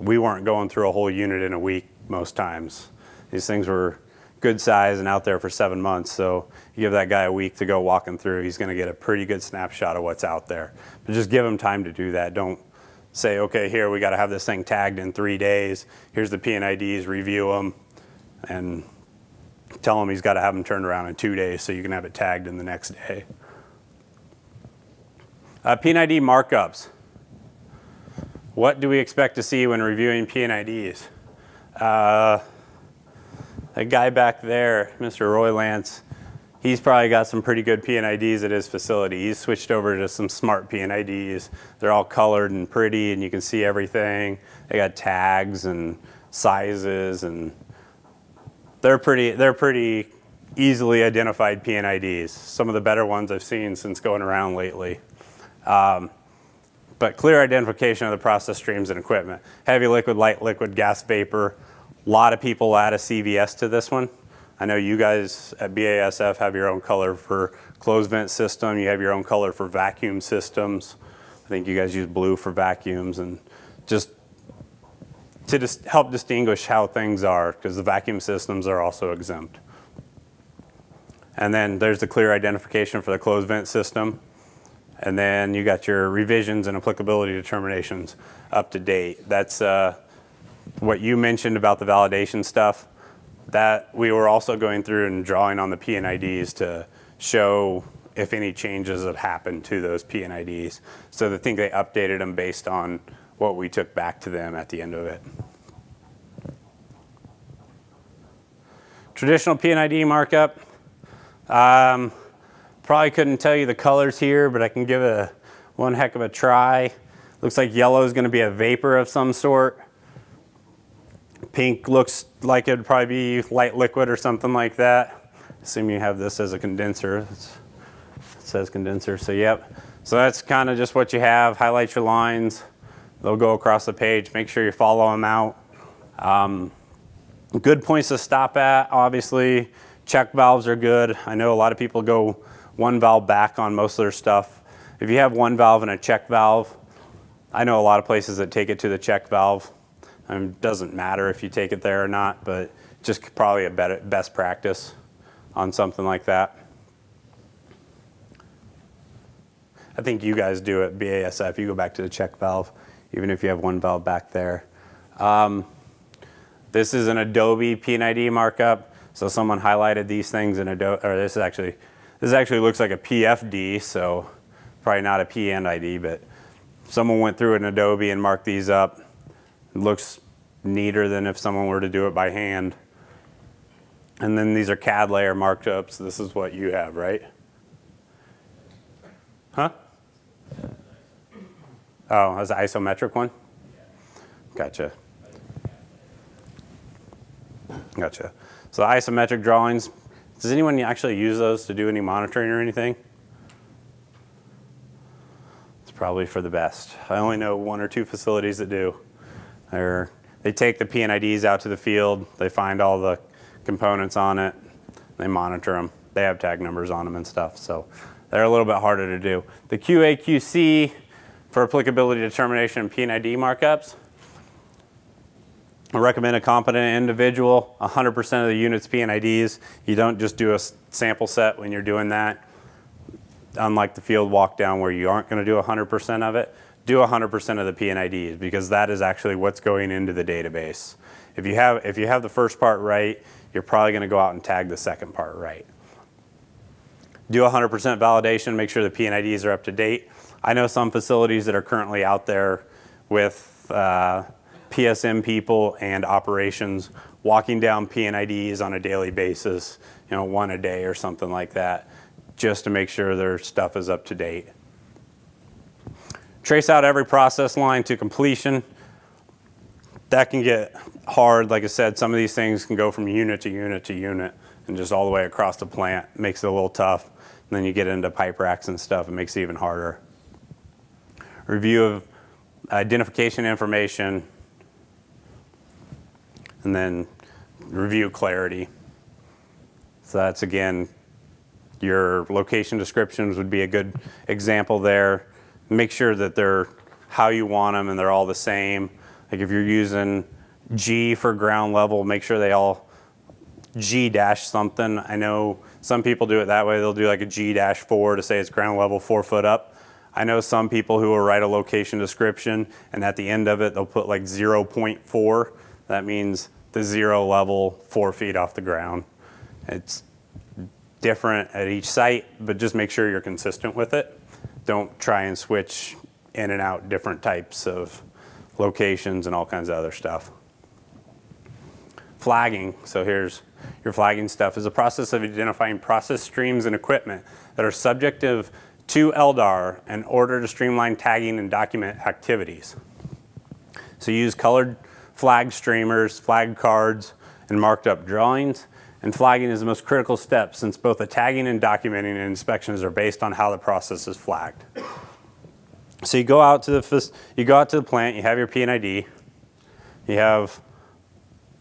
we weren't going through a whole unit in a week most times. These things were good size and out there for 7 months. So you give that guy a week to go walking through, he's going to get a pretty good snapshot of what's out there. But just give him time to do that. Don't say, okay, here, we got to have this thing tagged in 3 days. Here's the P&IDs, review them, and tell him he's got to have them turned around in 2 days so you can have it tagged in the next day. P&ID markups. What do we expect to see when reviewing P&IDs? That guy back there, Mr. Roy Lance, he's probably got some pretty good P&IDs at his facility. He's switched over to some smart P&IDs. They're all colored and pretty, and you can see everything. They got tags and sizes, and they're pretty easily identified P&IDs. Some of the better ones I've seen since going around lately. But clear identification of the process streams and equipment. Heavy liquid, light liquid, gas vapor. A lot of people add a CVS to this one. I know you guys at BASF have your own color for closed vent system. You have your own color for vacuum systems. I think you guys use blue for vacuums, and just to help distinguish how things are, because the vacuum systems are also exempt. And then there's the clear identification for the closed vent system. And then you got your revisions and applicability determinations up to date. That's what you mentioned about the validation stuff. That we were also going through and drawing on the P&IDs to show if any changes have happened to those P&IDs. So I think they updated them based on what we took back to them at the end of it. Traditional P&ID markup. Probably couldn't tell you the colors here, but I can give one heck of a try. Looks like yellow is going to be a vapor of some sort. Pink looks like it would probably be light liquid or something like that. Assume you have this as a condenser. It's says condenser. So yep. So that's kind of just what you have. Highlight your lines. They'll go across the page. Make sure you follow them out. Good points to stop at, obviously. Check valves are good. I know a lot of people go one valve back on most of their stuff. If you have one valve and a check valve, I know a lot of places that take it to the check valve. It doesn't matter if you take it there or not, but just probably a best practice on something like that. I think you guys do it, BASF, you go back to the check valve, even if you have one valve back there. This is an Adobe P&ID markup. So someone highlighted these things in Adobe, or this actually looks like a PFD, so probably not a P&ID, but someone went through an Adobe and marked these up. It looks neater than if someone were to do it by hand. And then these are CAD layer marked up, so this is what you have, right? Huh? Oh, that's an isometric one? Gotcha. Gotcha. So the isometric drawings, does anyone actually use those to do any monitoring or anything? It's probably for the best. I only know 1 or 2 facilities that do. They take the P&IDs out to the field, they find all the components on it, they monitor them. They have tag numbers on them and stuff, so they're a little bit harder to do. The QA/QC for applicability determination and P&ID markups, I recommend a competent individual, 100% of the units P&IDs. You don't just do a sample set when you're doing that. Unlike the field walk down where you aren't going to do 100% of it, do 100% of the P&IDs because that is actually what's going into the database. If you have the first part right, you're probably going to go out and tag the second part right. Do 100% validation, make sure the P&IDs are up to date. I know some facilities that are currently out there with PSM people and operations walking down P&IDs on a daily basis, 1 a day or something like that, just to make sure their stuff is up to date. Trace out every process line to completion. That can get hard. Like I said, some of these things can go from unit to unit to unit and just all the way across the plant. Makes it a little tough. And then you get into pipe racks and stuff, it makes it even harder. Review of identification information, and then review clarity. So that's, again, your location descriptions would be a good example there. Make sure that they're how you want them and they're all the same. Like if you're using G for ground level, make sure they all G dash something. I know some people do it that way. They'll do like a G-4 to say it's ground level 4 foot up. I know some people who will write a location description and at the end of it they'll put like 0.4. That means the 0 level 4 feet off the ground. It's different at each site, but just make sure you're consistent with it. Don't try and switch in and out different types of locations and all kinds of other stuff. Flagging, so here's your flagging stuff, is a process of identifying process streams and equipment that are subjective to LDAR in order to streamline tagging and document activities. So use colored flag streamers, flag cards, and marked up drawings. And flagging is the most critical step since both the tagging and documenting and inspections are based on how the process is flagged. So you go out to the plant, you have your P&ID, you have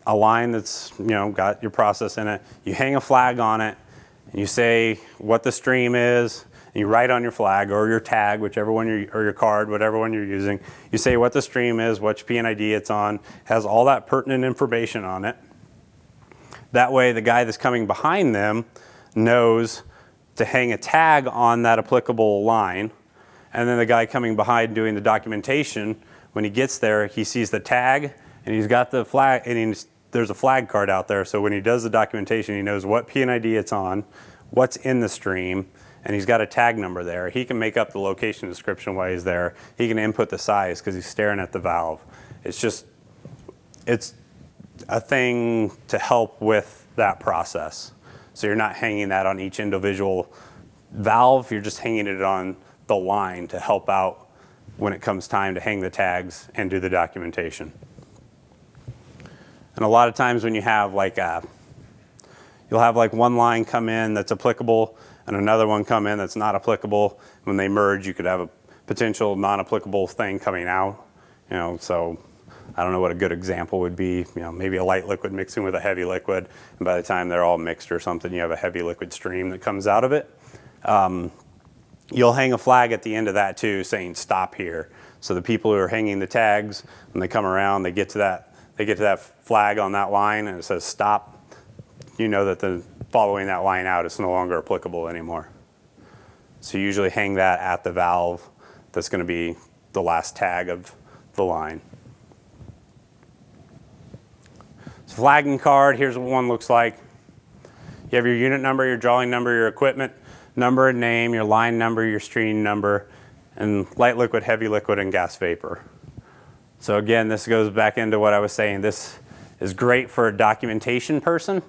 a line that's got your process in it, you hang a flag on it, and you say what the stream is, and you write on your flag or your tag, whichever one or your card, whatever one you're using, you say what the stream is, which P&ID it's on, has all that pertinent information on it. That way the guy that's coming behind them knows to hang a tag on that applicable line, and then the guy coming behind doing the documentation, when he gets there, he sees the tag, and he's got the flag, and there's a flag card out there, so when he does the documentation, he knows what P&ID it's on, what's in the stream, and he's got a tag number there. He can make up the location description while he's there. He can input the size because he's staring at the valve. It's a thing to help with that process. So you're not hanging that on each individual valve, you're just hanging it on the line to help out when it comes time to hang the tags and do the documentation. And a lot of times when you have you'll have like one line come in that's applicable, and another one come in that's not applicable. When they merge, you could have a potential non-applicable thing coming out. You know, so I don't know what a good example would be. You know, maybe a light liquid mixing with a heavy liquid, and by the time they're all mixed or something, you have a heavy liquid stream that comes out of it. You'll hang a flag at the end of that too, saying stop here. So the people who are hanging the tags, when they come around, they get to that flag on that line, and it says stop. You know that following that line out is no longer applicable anymore. So you usually hang that at the valve. That's going to be the last tag of the line. So flagging card, here's what one looks like. You have your unit number, your drawing number, your equipment number and name, your line number, your stream number, and light liquid, heavy liquid, and gas vapor. So again, this goes back into what I was saying. This is great for a documentation person,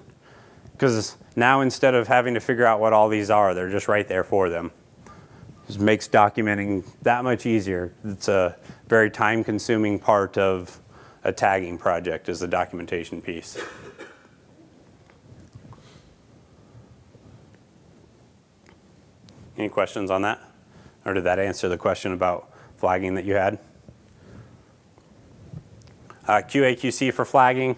because now instead of having to figure out what all these are, they're just right there for them. Just makes documenting that much easier. It's a very time-consuming part of a tagging project, is the documentation piece. Any questions on that? Or did that answer the question about flagging that you had? QA/QC for flagging.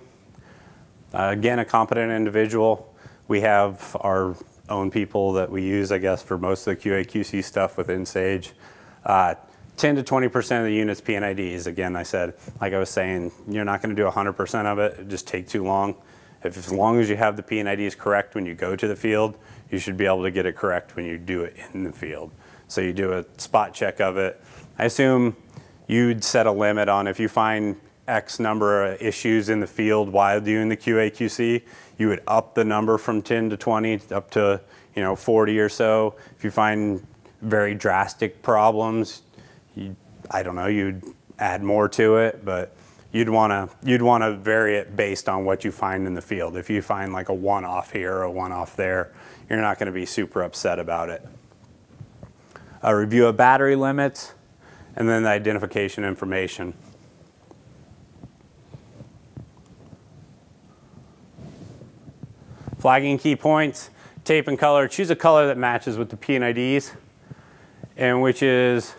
Again, a competent individual. We have our own people that we use, I guess, for most of the QA/QC stuff within Sage. 10 to 20% of the units P&IDs. Again, like I was saying, you're not going to do 100% of it. It'd just take too long. As long as you have the P&IDs correct when you go to the field, you should be able to get it correct when you do it in the field. So you do a spot check of it. I assume you'd set a limit on if you find X number of issues in the field while doing the QA/QC, you would up the number from 10 to 20 up to 40 or so. If you find very drastic problems, I don't know, you'd add more to it, but you'd want to vary it based on what you find in the field. If you find like a one-off here or a one-off there, you're not going to be super upset about it. A review of battery limits, and then the identification information. Flagging key points, tape and color. Choose a color that matches with the P&IDs, and which is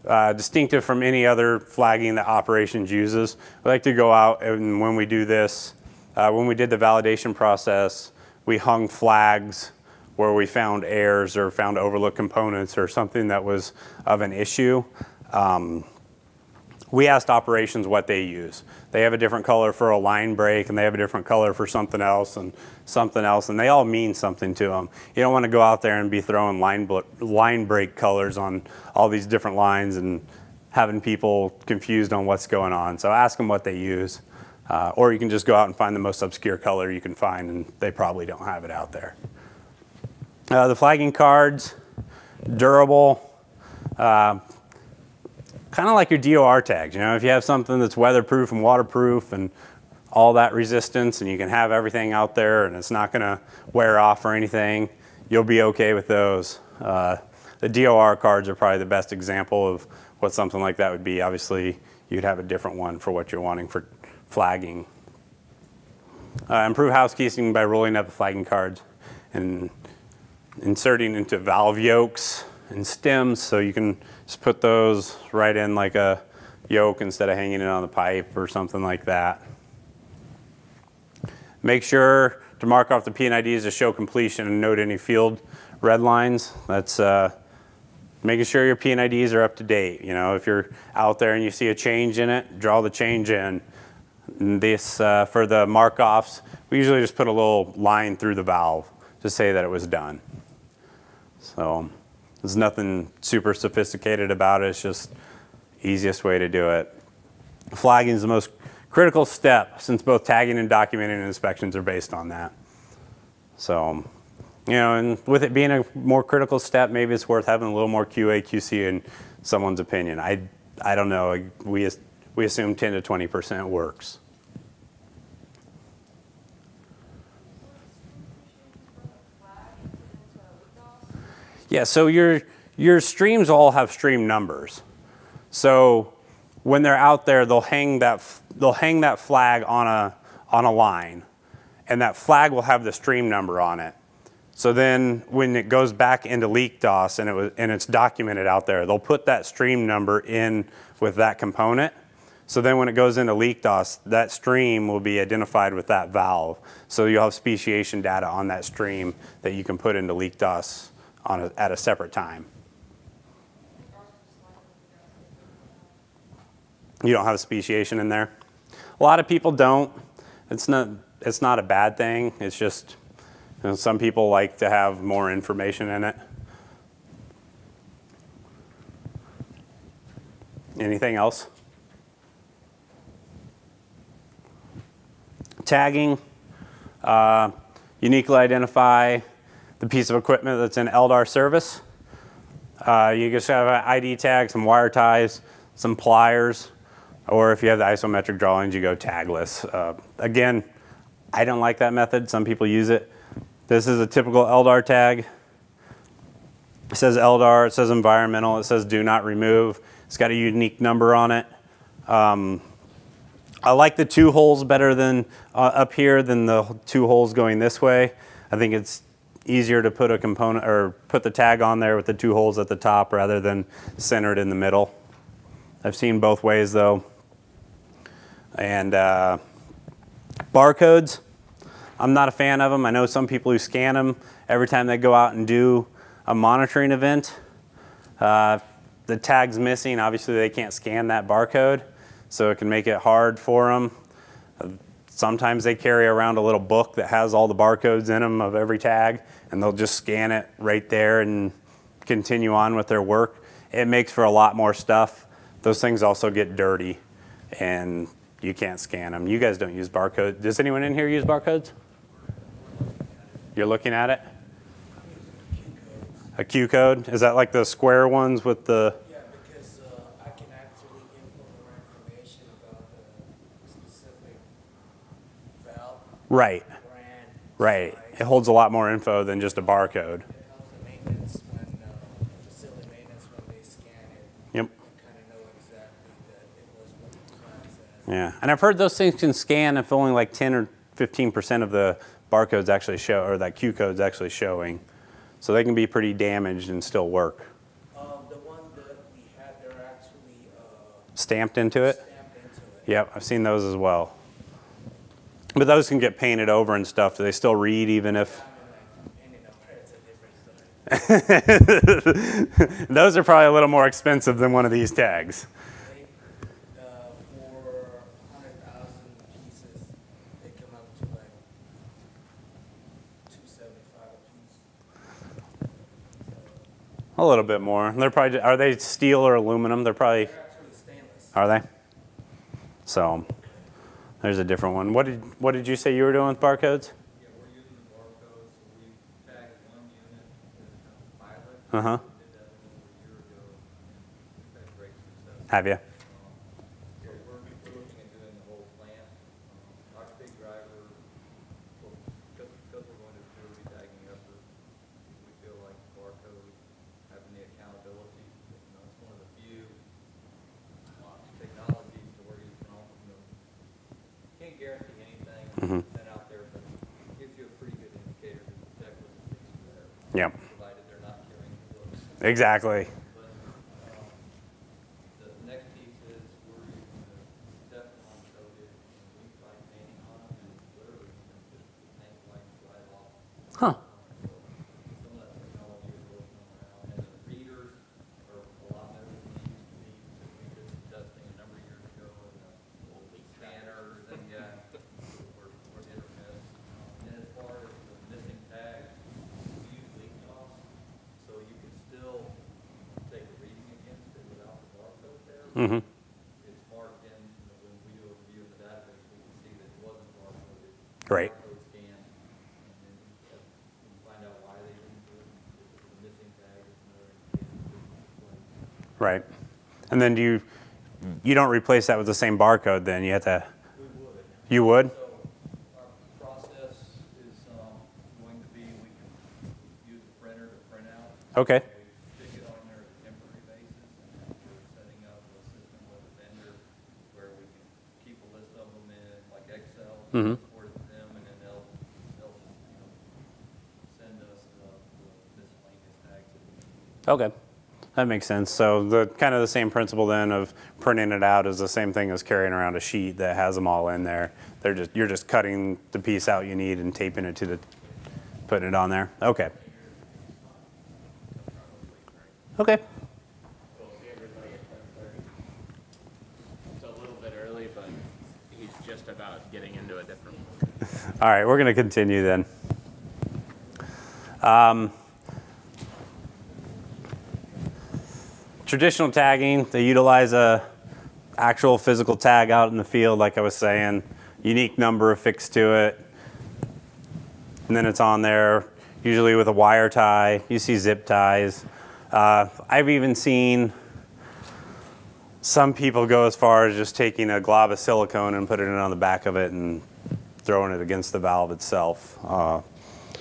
distinctive from any other flagging that operations uses. We like to go out, and when we do this, when we did the validation process, we hung flags where we found errors or found overlooked components or something that was of an issue. We asked operations what they use. They have a different color for a line break, and they have a different color for something else, and they all mean something to them. You don't want to go out there and be throwing line break colors on all these different lines and having people confused on what's going on. So ask them what they use. Or you can just go out and find the most obscure color you can find, and they probably don't have it out there. The flagging cards, durable. Kind of like your DOR tags, if you have something that's weatherproof and waterproof and all that resistance, and you can have everything out there and it's not going to wear off or anything, you'll be okay with those. The DOR cards are probably the best example of what something like that would be. Obviously, you'd have a different one for what you're wanting for flagging. Improve housekeeping by rolling up the flagging cards and inserting into valve yokes and stems, so you can just put those right in like a yoke instead of hanging it on the pipe or something like that. Make sure to mark off the P&IDs to show completion and note any field red lines. That's making sure your P&IDs are up to date. If you're out there and you see a change in it, draw the change in. This, for the mark-offs, we usually just put a little line through the valve to say that it was done. So there's nothing super sophisticated about it. It's just the easiest way to do it. Flagging is the most critical step, since both tagging and documenting and inspections are based on that. So, and with it being a more critical step, maybe it's worth having a little more QA/QC in someone's opinion. I don't know. We assume 10 to 20% works. Yeah, so your streams all have stream numbers. So when they're out there, they'll hang that flag on a line, and that flag will have the stream number on it. So then when it goes back into leak DOS and it's documented out there, they'll put that stream number in with that component. So then when it goes into leak DOS, that stream will be identified with that valve. So you'll have speciation data on that stream that you can put into leak DOS at a separate time. You don't have a speciation in there? A lot of people don't. It's not a bad thing. It's just, you know, some people like to have more information in it. Anything else? Tagging, uniquely identify the piece of equipment that's in LDAR service. You just have an ID tag, some wire ties, some pliers, or if you have the isometric drawings, you go tagless. Again, I don't like that method. Some people use it. This is a typical LDAR tag. It says LDAR, it says environmental, it says do not remove. It's got a unique number on it. I like the 2 holes better than up here than the 2 holes going this way. I think it's easier to put a component or put the tag on there with the 2 holes at the top rather than centered in the middle. I've seen both ways though. And barcodes, I'm not a fan of them. I know some people who scan them every time they go out and do a monitoring event. The tag's missing, obviously they can't scan that barcode, so it can make it hard for them. Sometimes they carry around a little book that has all the barcodes in them of every tag, and they'll just scan it right there and continue on with their work. It makes for a lot more stuff. Those things also get dirty, and you can't scan them. You guys don't use barcodes. Does anyone in here use barcodes? You're looking at it? A Q code? Is that like the square ones with the... Yeah, because I can actually input more information about the specific valve, Right, brand, right. size. It holds a lot more info than just a barcode. It helps the maintenance when, facility maintenance, when they scan it. Yep. They kind of know exactly that it was what the class says. Yeah, and I've heard those things can scan if only like 10 or 15% of the barcodes actually show, or that Q code's actually showing. So they can be pretty damaged and still work. The one that we had, they're actually Stamped into it? stamped into it. Yep, I've seen those as well. But those can get painted over and stuff. Do they still read even if... Those are probably a little more expensive than one of these tags. For 100,000 pieces, they come up to like $275 a piece. A little bit more. They're probably, are they steel or aluminum? They're probably, They're actually stainless. are they? So, there's a different one. What did you say you were doing with barcodes? Yeah, we're using the barcodes, so we tagged 1 unit as kind of a pilot. Uh-huh. We did that over a year ago, and we've had great success. Have you? So we're looking at doing the whole plant. Our big driver, well, because we're going to do tagging effort, we feel like barcode, having the accountability, you know, it's one of the few technologies to where you can, you know, can't guarantee anything that's out there, but it gives you a pretty good indicator to detect what the things are there. Yep. Provided they're not carrying the books. Exactly. But the next piece is we're using the Teflon coated weak light painting on them, and literally you can just paint like slide off. Huh. Some of that technology is working around, and the readers are a lot better than they used to be. We did some testing a number of years ago, and the old scanners, and yeah, we're hit or miss. And as far as the missing tags, we use leak DOS, so you can still take a reading against it without the barcode there. Mm-hmm. It's marked in, you know, when we do a review of the database, we can see that it wasn't barcoded. Right. Barcode scanned, and then we can find out why they didn't do it. If it's a missing tag, it's another indicator. Right. And then you don't replace that with the same barcode then? You have to... We would. You would? So our process is going to be, we can use a printer to print out. Okay. We stick it on there as a temporary basis, and then we're setting up a system with a vendor where we can keep a list of them in like Excel, Mhm. export it to them, and then they'll you know, send us the Okay, that makes sense. So the kind of the same principle then of printing it out is the same thing as carrying around a sheet that has them all in there. You're just cutting the piece out you need and taping it to the, putting it on there. Okay. Okay. We'll see everybody at 10:30. It's a little bit early, but he's just about getting into a different one. All right, we're going to continue then. Traditional tagging, they utilize a actual physical tag out in the field, like I was saying, unique number affixed to it, and then it's on there, usually with a wire tie. You see zip ties. I've even seen some people go as far as just taking a glob of silicone and putting it on the back of it and throwing it against the valve itself.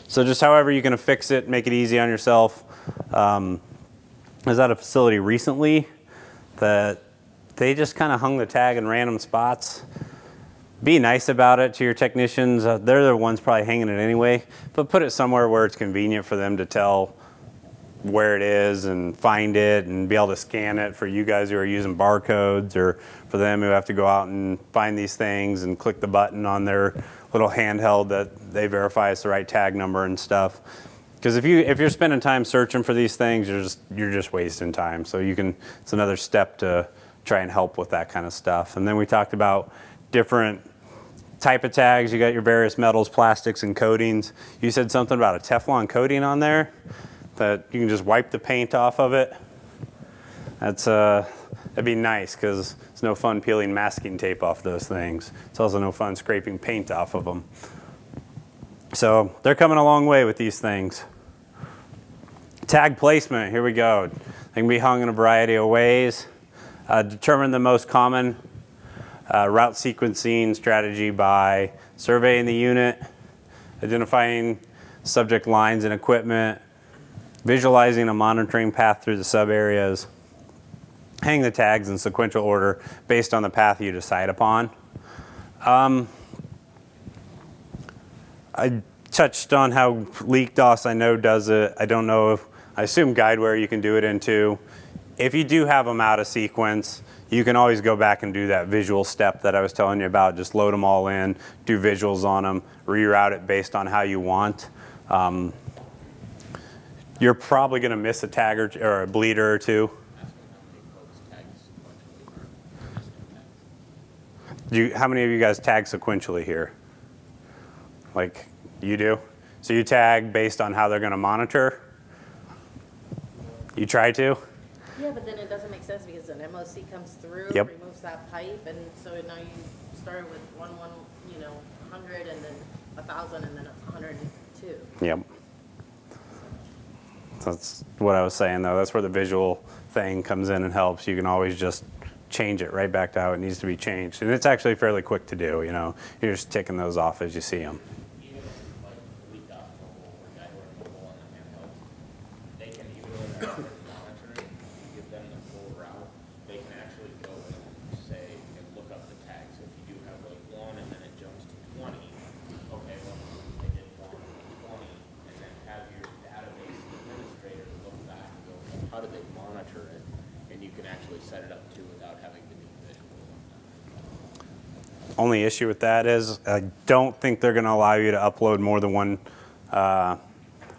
So just however you can affix it, make it easy on yourself. I was at a facility recently that they just kind of hung the tag in random spots. Be nice about it to your technicians. They're the ones probably hanging it anyway, but put it somewhere where it's convenient for them to tell where it is and find it and be able to scan it for you guys who are using barcodes, or for them who have to go out and find these things and click the button on their little handheld that they verify it's the right tag number and stuff. Because if you're spending time searching for these things, you're just wasting time. So it's another step to try and help with that kind of stuff. And then we talked about different type of tags. You got your various metals, plastics, and coatings. You said something about a Teflon coating on there that you can just wipe the paint off of it. That'd be nice, because it's no fun peeling masking tape off those things. It's also no fun scraping paint off of them. So they're coming a long way with these things. Tag placement, here we go. They can be hung in a variety of ways. Determine the most common route sequencing strategy by surveying the unit, identifying subject lines and equipment, visualizing a monitoring path through the sub areas, hang the tags in sequential order based on the path you decide upon. I touched on how LeakDOS I know does it. I don't know if, I assume Guidewire you can do it into. If you do have them out of sequence, you can always go back and do that visual step that I was telling you about. Just load them all in, do visuals on them, reroute it based on how you want. You're probably going to miss a tag or a bleeder or two. How many of you guys tag sequentially here? Like you do? So you tag based on how they're going to monitor? You try to? Yeah, but then it doesn't make sense because an MOC comes through, Yep. removes that pipe, and so now you start with 100 and then 1,000 and then 102. Yep. That's what I was saying though. That's where the visual thing comes in and helps. You can always just change it right back to how it needs to be changed. And it's actually fairly quick to do, you know. You're just ticking those off as you see them. Even like LeakDOS mobile or Guidewire mobile on the handhelds, they can even monitor it, give them the full route. They can actually go and say and look up the tags. If you do have like 1 and then it jumps to 20, okay, well they did 1, 20, and then have your database administrator look back and go, how did they monitor it? And you can actually set it up too without having to do visuals. Only issue with that is I don't think they're going to allow you to upload more than one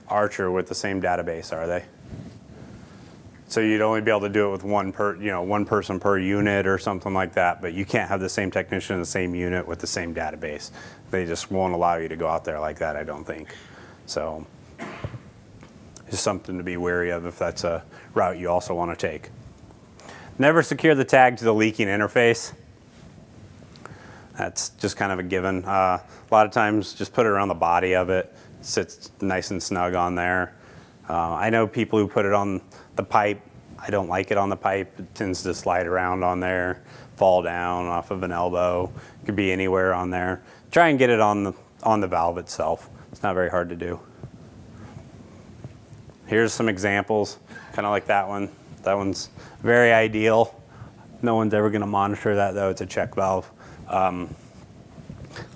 Archer with the same database, are they? So you'd only be able to do it with one person per unit or something like that, but you can't have the same technician in the same unit with the same database. They just won't allow you to go out there like that, I don't think. So just something to be wary of if that's a route you also want to take. Never secure the tag to the leaking interface. That's just kind of a given. A lot of times just put it around the body of it. It sits nice and snug on there. I know people who put it on the pipe. I don't like it on the pipe. It tends to slide around on there, fall down off of an elbow. It could be anywhere on there. Try and get it on the valve itself. It's not very hard to do. Here's some examples, kind of like that one. That one's very ideal. No one's ever going to monitor that though. It's a check valve. On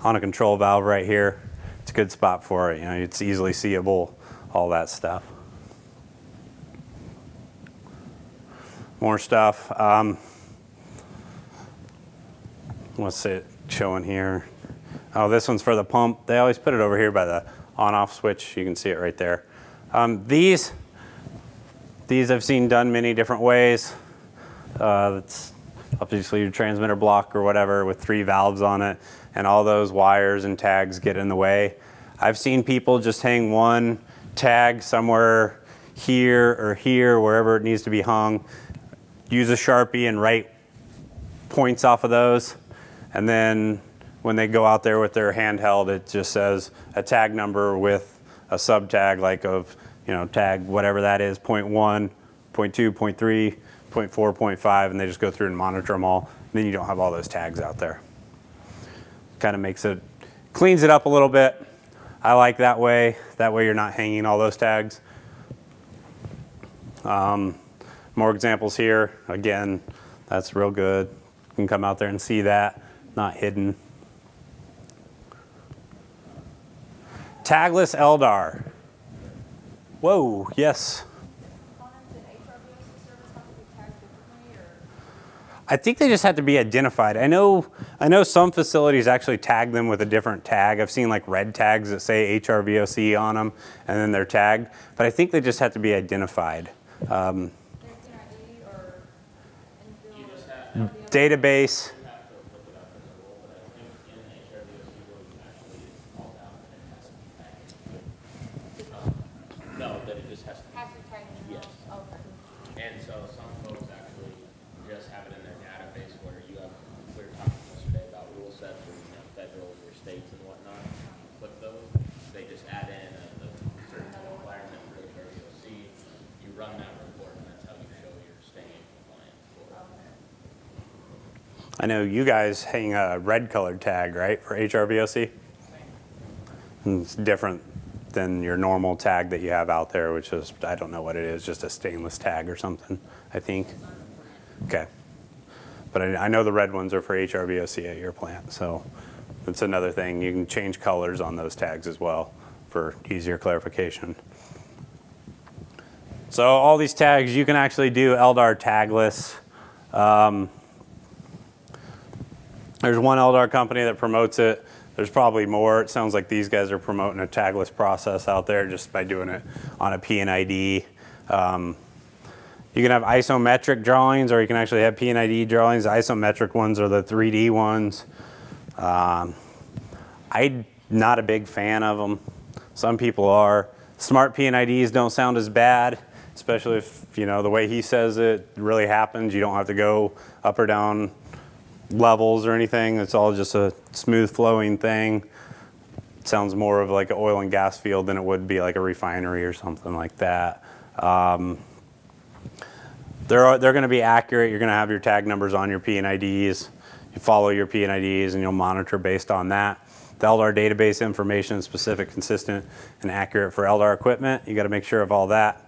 a control valve right here, it's a good spot for it. You know, it's easily seeable, all that stuff. more stuff. What's it showing here? Oh, this one's for the pump. They always put it over here by the on-off switch. You can see it right there. These I've seen done many different ways. It's obviously your transmitter block or whatever with 3 valves on it, and all those wires and tags get in the way. I've seen people just hang one tag somewhere here or here, wherever it needs to be hung. Use a Sharpie and write points off of those. And then when they go out there with their handheld, it just says a tag number with a sub tag like of, you know, tag whatever that is, 0.1, 0.2, 0.3, 0.4, 0.5, and they just go through and monitor them all. And then you don't have all those tags out there. Kind of makes it, cleans it up a little bit. I like that way. That way you're not hanging all those tags. More examples here. Again, that's real good. You can come out there and see that, not hidden. Tagless LDAR. Whoa, yes. I think they just have to be identified. I know some facilities actually tag them with a different tag. I've seen like red tags that say HRVOC on them, and then they're tagged. But I think they just have to be identified. Database. No, that it just has to be. Yes. Okay. And so some folks actually just have it in their database where you have, we were talking yesterday about rule sets or, you know, federal or states and whatnot. You click those, they just add in a certain requirement for HRVOC. You run that report, and that's how you show you're staying compliant. I know you guys hang a red colored tag, right, for HRVOC? And it's different than your normal tag that you have out there, which is, I don't know what it is, just a stainless tag or something, I think. Okay. But I know the red ones are for HRVOC at your plant, so that's another thing. You can change colors on those tags as well for easier clarification. So all these tags, you can actually do LDAR tagless. There's one LDAR company that promotes it. There's probably more. It sounds like these guys are promoting a tagless process out there just by doing it on a PNID. You can have isometric drawings, or you can actually have PNID drawings. The isometric ones are the 3D ones. I'm not a big fan of them. Some people are. Smart PNIDs don't sound as bad, especially if, you know, the way he says it really happens. You don't have to go up or down levels or anything. It's all just a smooth flowing thing. It sounds more of like an oil and gas field than it would be like a refinery or something like that. They're going to be accurate. You're going to have your tag numbers on your PNIDs. You follow your PNIDs and you'll monitor based on that. The LDAR database information is specific, consistent, and accurate for LDAR equipment. You got to make sure of all that.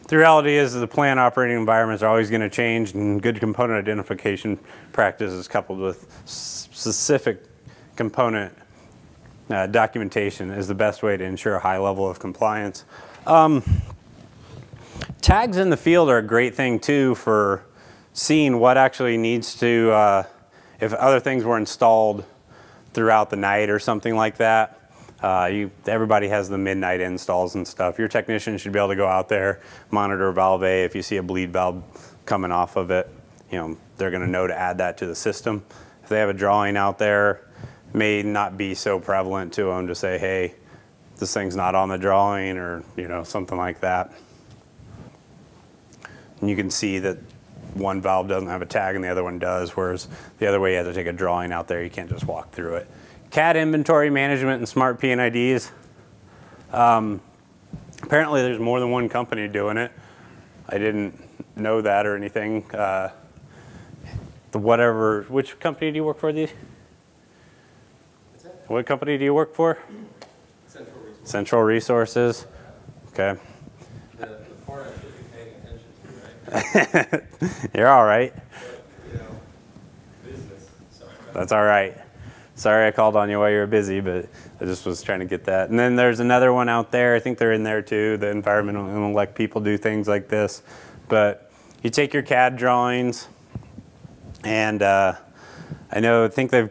The reality is the plant operating environments are always going to change, and good component identification practices coupled with specific component documentation is the best way to ensure a high level of compliance. Tags in the field are a great thing too for seeing what actually needs to, if other things were installed throughout the night or something like that. Everybody has the midnight installs and stuff. Your technician should be able to go out there, monitor valve A. If you see a bleed valve coming off of it, you know, they're going to know to add that to the system. If they have a drawing out there, it may not be so prevalent to them to say, hey, this thing's not on the drawing, or, you know, something like that. And you can see that one valve doesn't have a tag and the other one does, whereas the other way you have to take a drawing out there. You can't just walk through it. CAD inventory management and smart PNIDs. Apparently there's more than one company doing it. I didn't know that or anything. Which company do you work for? What company do you work for? Central Resources. Okay. The part I should be paying attention to, right? You're all right. But, you know, business. Sorry. That's all right. Sorry I called on you while you were busy, but I just was trying to get that. And then there's another one out there. I think they're in there too. The environmental and elect people do things like this. But you take your CAD drawings, and I think they've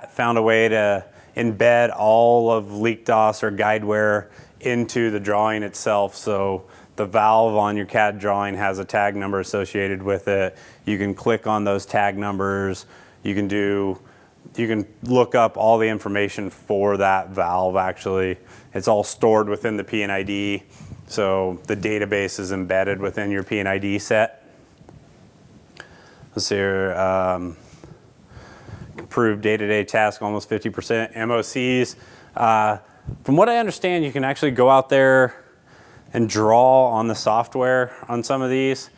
found a way to embed all of leak DOS or guideware into the drawing itself. So the valve on your CAD drawing has a tag number associated with it. You can click on those tag numbers. You can look up all the information for that valve actually. It's all stored within the P&ID. So the database is embedded within your P&ID set. Let's see here. Improved day-to-day task, almost 50%. MOCs. From what I understand, you can actually go out there and draw on the software on some of these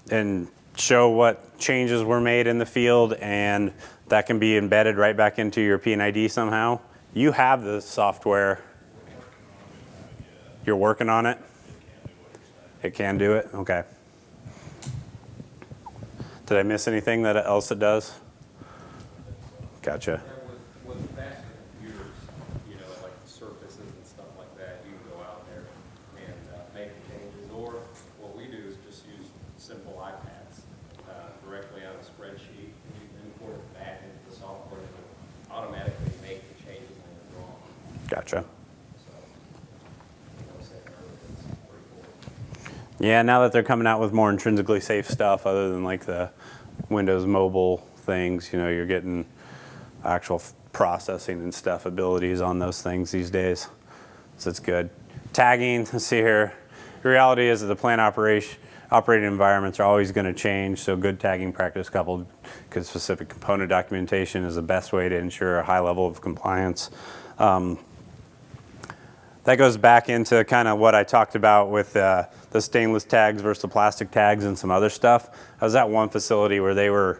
and show what changes were made in the field, and that can be embedded right back into your P&ID somehow. You have the software. You're working on it? It can do it? Okay. Did I miss anything else it does? Gotcha. With faster computers, like surfaces and stuff like that, you can go out there and make changes. Or what we do is just use simple iPads directly on a spreadsheet, and you can import it back into the software to automatically make the changes on the drawing. Gotcha. So, it's pretty cool. Yeah, now that they're coming out with more intrinsically safe stuff other than like the Windows mobile things, you're getting actual processing and stuff abilities on those things these days. So it's good. Tagging, let's see here. The reality is that the plant operating environments are always going to change, so good tagging practice coupled with specific component documentation is the best way to ensure a high level of compliance. That goes back into kind of what I talked about with the stainless tags versus the plastic tags and some other stuff. I was at one facility where they were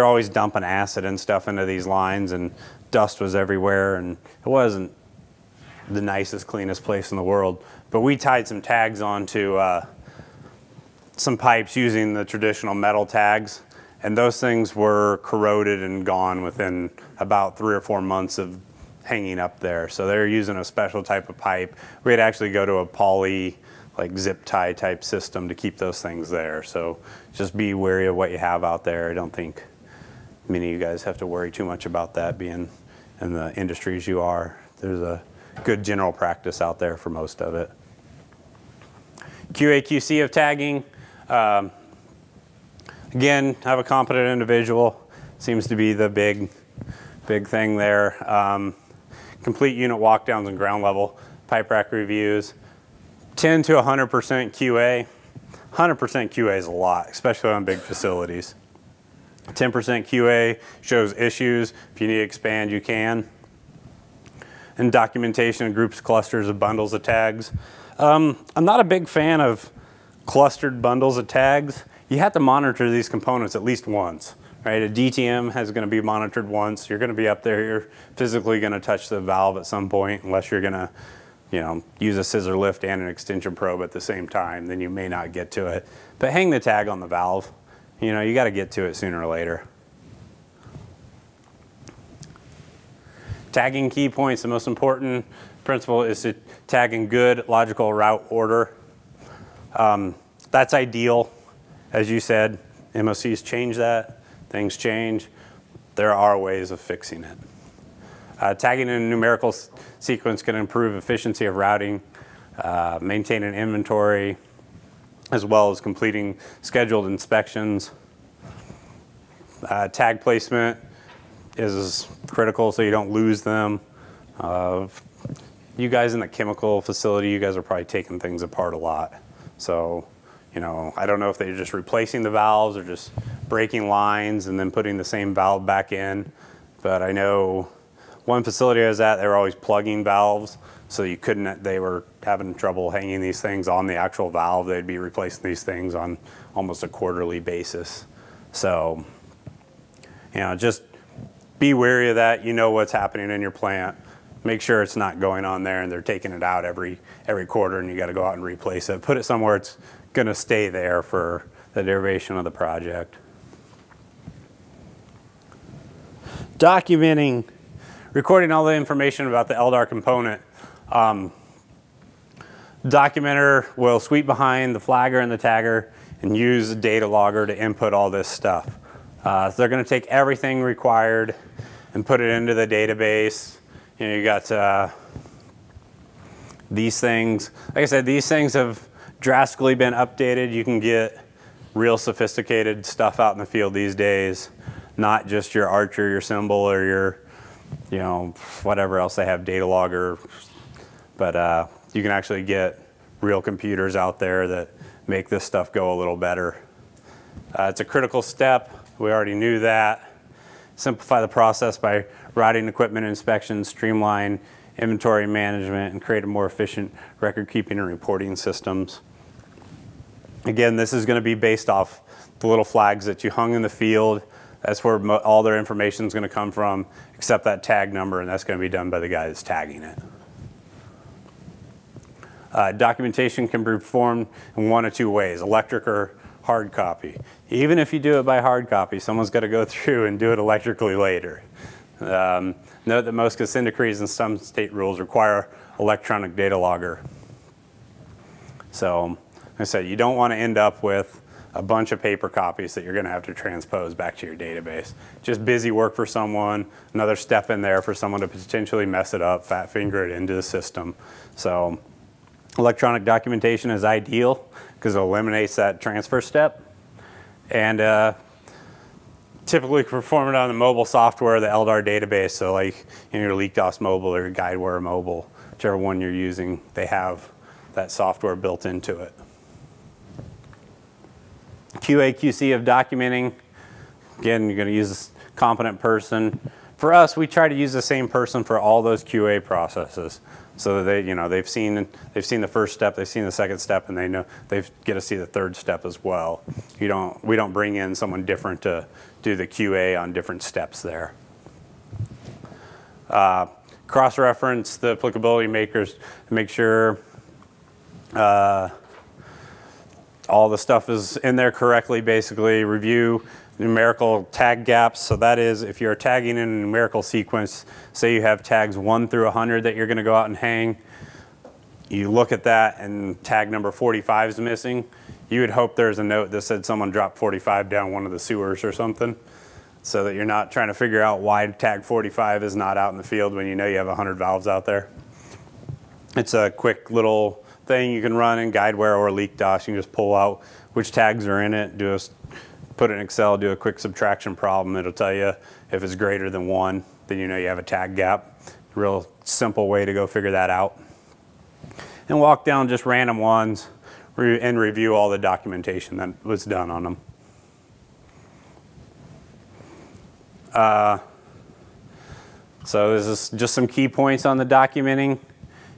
always dumping acid and stuff into these lines, and dust was everywhere, and it wasn't the nicest, cleanest place in the world. But we tied some tags onto some pipes using the traditional metal tags, and those things were corroded and gone within about 3 or 4 months of hanging up there. So they're using a special type of pipe. We had to actually go to a poly, like zip tie type system to keep those things there. So just be wary of what you have out there. I don't think many of you guys have to worry too much about that, being in the industries you are. There's a good general practice out there for most of it. QA/QC of tagging. Again, have a competent individual. Seems to be the big thing there. Complete unit walkdowns and ground level pipe rack reviews. 10 to 100% QA. 100% QA is a lot, especially on big facilities. 10% QA shows issues. If you need to expand, you can. And documentation groups clusters of bundles of tags. I'm not a big fan of clustered bundles of tags. You have to monitor these components at least once. Right? A DTM is going to be monitored once. You're going to be up there. You're physically going to touch the valve at some point, unless you're going to use a scissor lift and an extension probe at the same time. Then you may not get to it. But hang the tag on the valve. You got to get to it sooner or later. Tagging key points. The most important principle is to tag in good logical route order. That's ideal. As you said, MOCs change that. Things change. There are ways of fixing it. Tagging in a numerical sequence can improve efficiency of routing, maintain an inventory, as well as completing scheduled inspections. Tag placement is critical so you don't lose them. You guys in the chemical facility, you guys are probably taking things apart a lot. So, I don't know if they're just replacing the valves or just breaking lines and then putting the same valve back in. But I know one facility I was at, they were always plugging valves. So they were having trouble hanging these things on the actual valve. They'd be replacing these things on almost a quarterly basis. So, just be wary of that. You know what's happening in your plant. Make sure it's not going on there and they're taking it out every quarter and you got to go out and replace it. Put it somewhere it's going to stay there for the duration of the project. Documenting, recording all the information about the LDAR component. Documenter will sweep behind the flagger and the tagger and use the data logger to input all this stuff. So they're going to take everything required and put it into the database. You know, you got these things. Like I said, these things have drastically been updated. You can get real sophisticated stuff out in the field these days, not just your Archer, your Symbol, or your, you know, whatever else they have, data logger. But you can actually get real computers out there that make this stuff go a little better. It's a critical step. We already knew that. Simplify the process by routing equipment inspections, streamline inventory management, and create a more efficient record keeping and reporting systems. Again, this is going to be based off the little flags that you hung in the field. That's where all their information is going to come from, except that tag number, and that's going to be done by the guy that's tagging it. Documentation can be performed in one of two ways, electric or hard copy. Even if you do it by hard copy, someone's got to go through and do it electrically later. Note that most consent decrees and some state rules require electronic data logger. So, like I said, you don't want to end up with a bunch of paper copies that you're going to have to transpose back to your database. Just busy work for someone, another step in there for someone to potentially mess it up, fat finger it into the system. So electronic documentation is ideal because it eliminates that transfer step. And typically perform it on the mobile software, the LDAR database. So like in your LeakDOS mobile or your Guidewire mobile, whichever one you're using, they have that software built into it. QA, QC of documenting. Again, you're going to use a competent person. For us, we try to use the same person for all those QA processes, so that they, you know, they've seen the first step, they've seen the second step, and they know they get to see the third step as well. We don't bring in someone different to do the QA on different steps there. Cross-reference the applicability makers to make sure all the stuff is in there correctly. Basically, review numerical tag gaps. So that is, if you're tagging in a numerical sequence, say you have tags 1 through 100 that you're going to go out and hang, you look at that and tag number 45 is missing, you would hope there's a note that said someone dropped 45 down one of the sewers or something, so that you're not trying to figure out why tag 45 is not out in the field when you know you have 100 valves out there. It's a quick little thing you can run in Guidewire or LeakDOS. You can just pull out which tags are in it, put it in Excel, do a quick subtraction problem. It'll tell you if it's greater than 1, then you know you have a tag gap. Real simple way to go figure that out. And walk down just random ones and review all the documentation that was done on them. So this is just some key points on the documenting.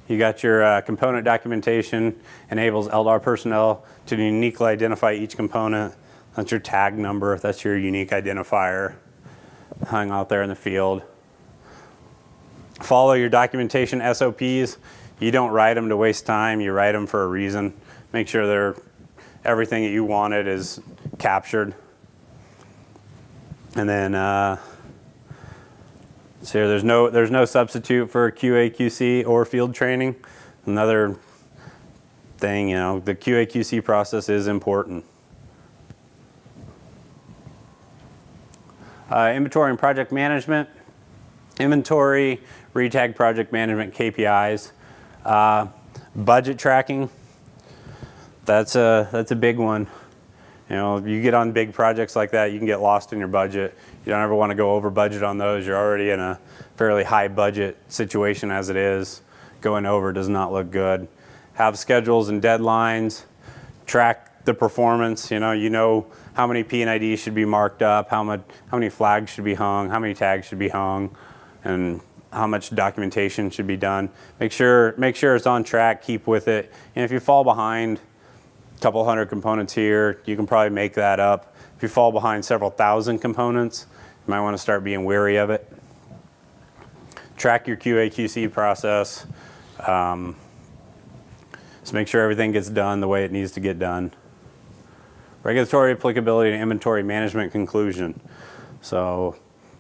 You got your component documentation, enables LDAR personnel to uniquely identify each component. That's your tag number, that's your unique identifier hung out there in the field. Follow your documentation SOPs. You don't write them to waste time, you write them for a reason. Make sure everything that you wanted is captured. And then so there's no substitute for QA, QC or field training. Another thing, you know, the QA, QC process is important. Inventory and project management. Inventory, retag project management KPIs. Budget tracking. That's a big one. You know, you get on big projects like that, you can get lost in your budget. You don't ever want to go over budget on those. You're already in a fairly high budget situation as it is. Going over does not look good. Have schedules and deadlines. Track the performance. You know how many P&IDs should be marked up, how many flags should be hung, how many tags should be hung, and how much documentation should be done. Make sure it's on track. Keep with it. And if you fall behind a couple hundred components here, you can probably make that up. If you fall behind several thousand components, you might want to start being wary of it. Track your QA, QC process. Just make sure everything gets done the way it needs to get done. Regulatory applicability and inventory management conclusion. So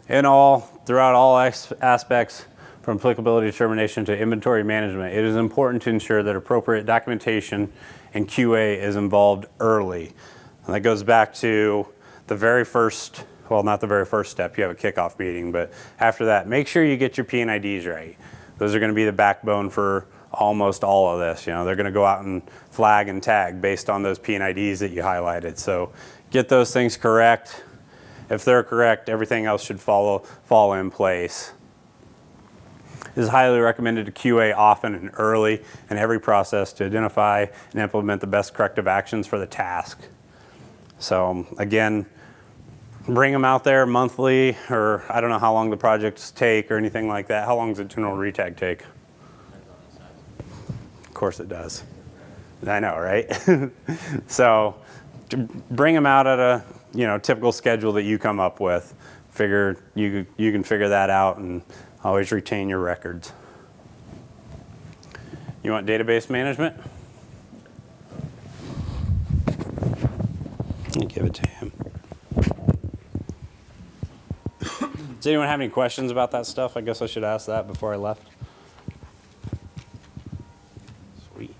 in all, throughout all aspects, from applicability determination to inventory management, it is important to ensure that appropriate documentation and QA is involved early. And that goes back to the very first, well, not the very first step, you have a kickoff meeting, but after that, make sure you get your P&IDs right. Those are going to be the backbone for almost all of this. You know, they're going to go out and flag and tag based on those P&IDs that you highlighted. So get those things correct. If they're correct, everything else should fall in place. It is highly recommended to QA often and early in every process to identify and implement the best corrective actions for the task. So again, bring them out there monthly, or I don't know how long the projects take or anything like that. How long does a general retag take? Of course it does. I know, right? So bring them out at a typical schedule that you come up with. Figure you can figure that out, and always retain your records. You want database management? Let me give it to him. Does anyone have any questions about that stuff? I guess I should ask that before I left. Sweet.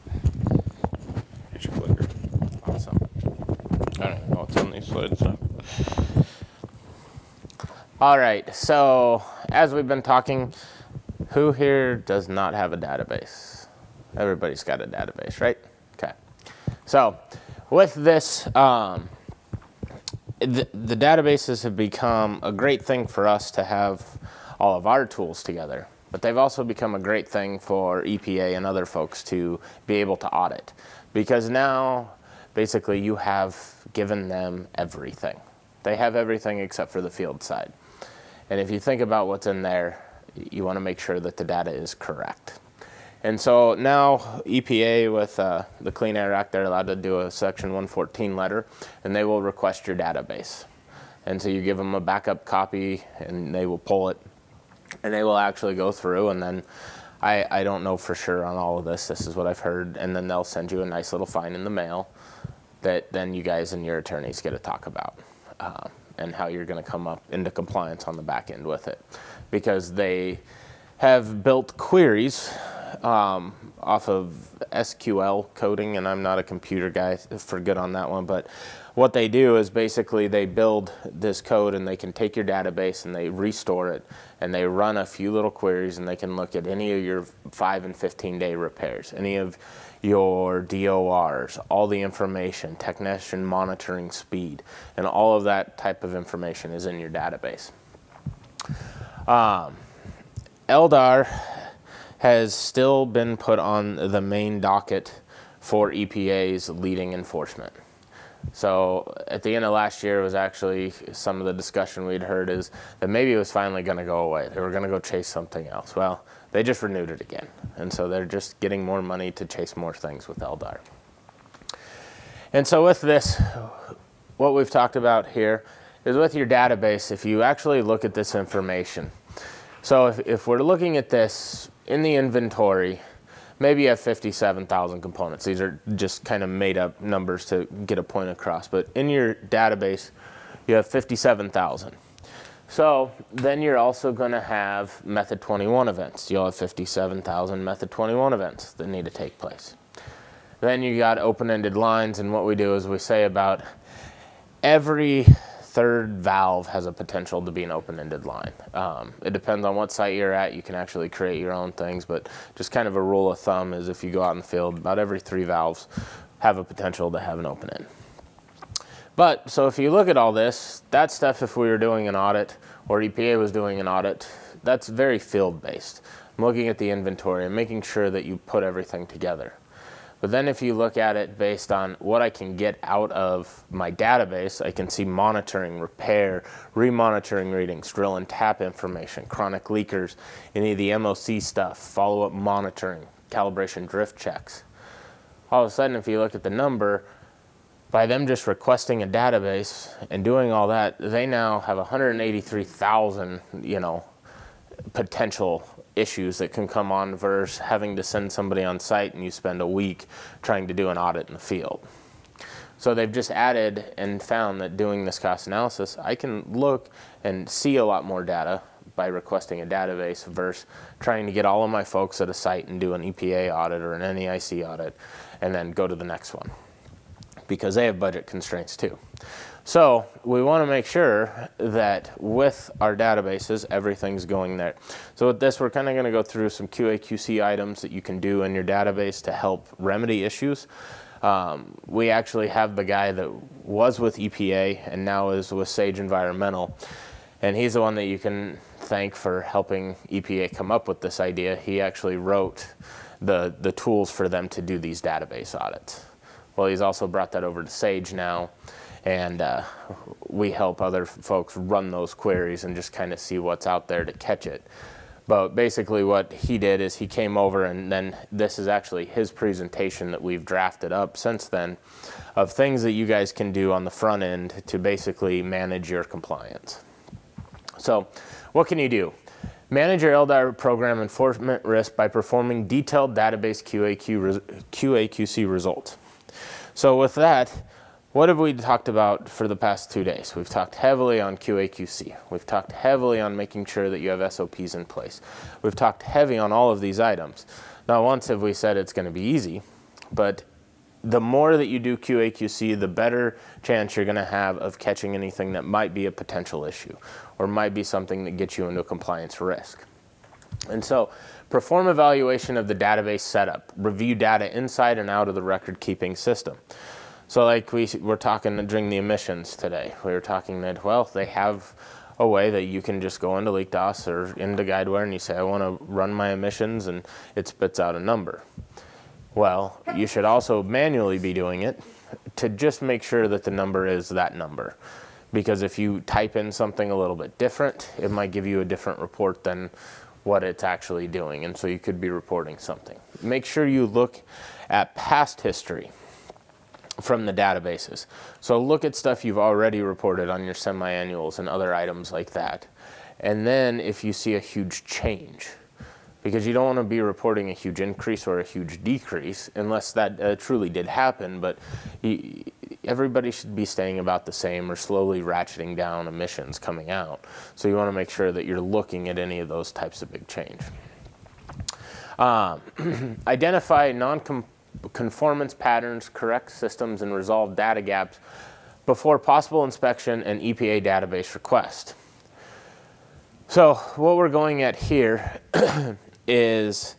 Here's your clicker. Awesome. I don't even know what's on these slides. So. All right, so as we've been talking, who here does not have a database? Everybody's got a database, right? Okay. So with this, the databases have become a great thing for us to have all of our tools together, but they've also become a great thing for EPA and other folks to be able to audit, because now basically you have given them everything. They have everything except for the field side. And if you think about what's in there, you want to make sure that the data is correct. And so now EPA with the Clean Air Act, they're allowed to do a Section 114 letter, and they will request your database. And so you give them a backup copy, and they will pull it, and they will actually go through, and then I don't know for sure on all of this. This is what I've heard. And then they'll send you a nice little fine in the mail that then you guys and your attorneys get to talk about. And how you're going to come up into compliance on the back end with it. Because they have built queries off of SQL coding, and I'm not a computer guy, for good on that one, but what they do is basically they build this code, and they can take your database and they restore it, and they run a few little queries, and they can look at any of your 5 and 15-day repairs, any of your DORs, all the information, technician monitoring speed, and all of that type of information is in your database. LDAR has still been put on the main docket for EPA's leading enforcement. So at the end of last year, it was actually some of the discussion we'd heard is that maybe it was finally going to go away. They were going to go chase something else. Well, they just renewed it again. And so they're just getting more money to chase more things with LDAR. And so with this, what we've talked about here is with your database, if you actually look at this information. So if we're looking at this in the inventory, maybe you have 57,000 components. These are just kind of made up numbers to get a point across. But in your database, you have 57,000. So then you're also going to have Method 21 events. You'll have 57,000 Method 21 events that need to take place. Then you got open-ended lines, and what we do is we say about every third valve has a potential to be an open-ended line. It depends on what site you're at. You can actually create your own things, but just kind of a rule of thumb is if you go out in the field, about every 3 valves have a potential to have an open end. But, so if you look at all this, that stuff, if we were doing an audit, or EPA was doing an audit, that's very field-based. I'm looking at the inventory and making sure that you put everything together. But then if you look at it based on what I can get out of my database, I can see monitoring, repair, remonitoring readings, drill and tap information, chronic leakers, any of the MOC stuff, follow-up monitoring, calibration drift checks. All of a sudden, if you look at the number, by them just requesting a database and doing all that, they now have 183,000, potential issues that can come on versus having to send somebody on site and you spend a week trying to do an audit in the field. So they've just added and found that doing this cost analysis, I can look and see a lot more data by requesting a database versus trying to get all of my folks at a site and do an EPA audit or an NEIC audit and then go to the next one, because they have budget constraints too. So we want to make sure that with our databases, everything's going there. So with this, we're kind of going to go through some QA/QC items that you can do in your database to help remedy issues. We actually have the guy that was with EPA and now is with Sage Environmental, and he's the one that you can thank for helping EPA come up with this idea. He actually wrote the tools for them to do these database audits. Well, he's also brought that over to Sage now, and we help other folks run those queries and just kind of see what's out there to catch it. But basically what he did is he came over, and then this is actually his presentation that we've drafted up since then of things that you guys can do on the front end to basically manage your compliance. So what can you do? Manage your LDAR program enforcement risk by performing detailed database QA/QC results. So with that, what have we talked about for the past 2 days? We've talked heavily on QA/QC. We've talked heavily on making sure that you have SOPs in place. We've talked heavy on all of these items. Not once have we said it's going to be easy, but the more that you do QA/QC, the better chance you're going to have of catching anything that might be a potential issue or might be something that gets you into a compliance risk. And so perform evaluation of the database setup. Review data inside and out of the record-keeping system. So like we were talking during the emissions today, we were talking that, well, they have a way that you can just go into LeakDOS or into Guidewire and you say, I want to run my emissions, and it spits out a number. Well, you should also manually be doing it to just make sure that the number is that number. Because if you type in something a little bit different, it might give you a different report than what it's actually doing. And so you could be reporting something. Make sure you look at past history from the databases. So look at stuff you've already reported on your semi-annuals and other items like that. And then if you see a huge change, because you don't want to be reporting a huge increase or a huge decrease unless that truly did happen, but everybody should be staying about the same or slowly ratcheting down emissions coming out. So you want to make sure that you're looking at any of those types of big change. Identify non-conformance patterns, correct systems, and resolve data gaps before possible inspection and EPA database request. So what we're going at here is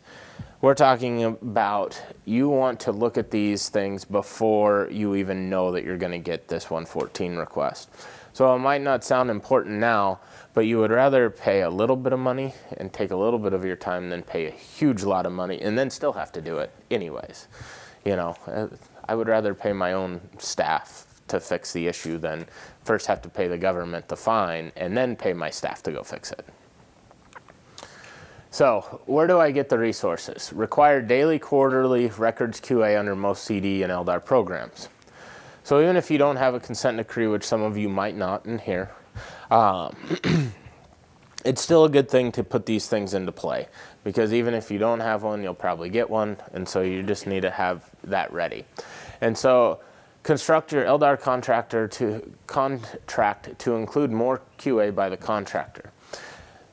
we're talking about you want to look at these things before you even know that you're going to get this 114 request. So it might not sound important now, but you would rather pay a little bit of money and take a little bit of your time than pay a huge lot of money and then still have to do it anyways. You know, I would rather pay my own staff to fix the issue than first have to pay the government the fine and then pay my staff to go fix it. So where do I get the resources? Require daily, quarterly records QA under most CD and LDAR programs. So even if you don't have a consent decree, which some of you might not in here, it's still a good thing to put these things into play, because even if you don't have one, you'll probably get one, and so you just need to have that ready. And so construct your LDAR contract to include more QA by the contractor.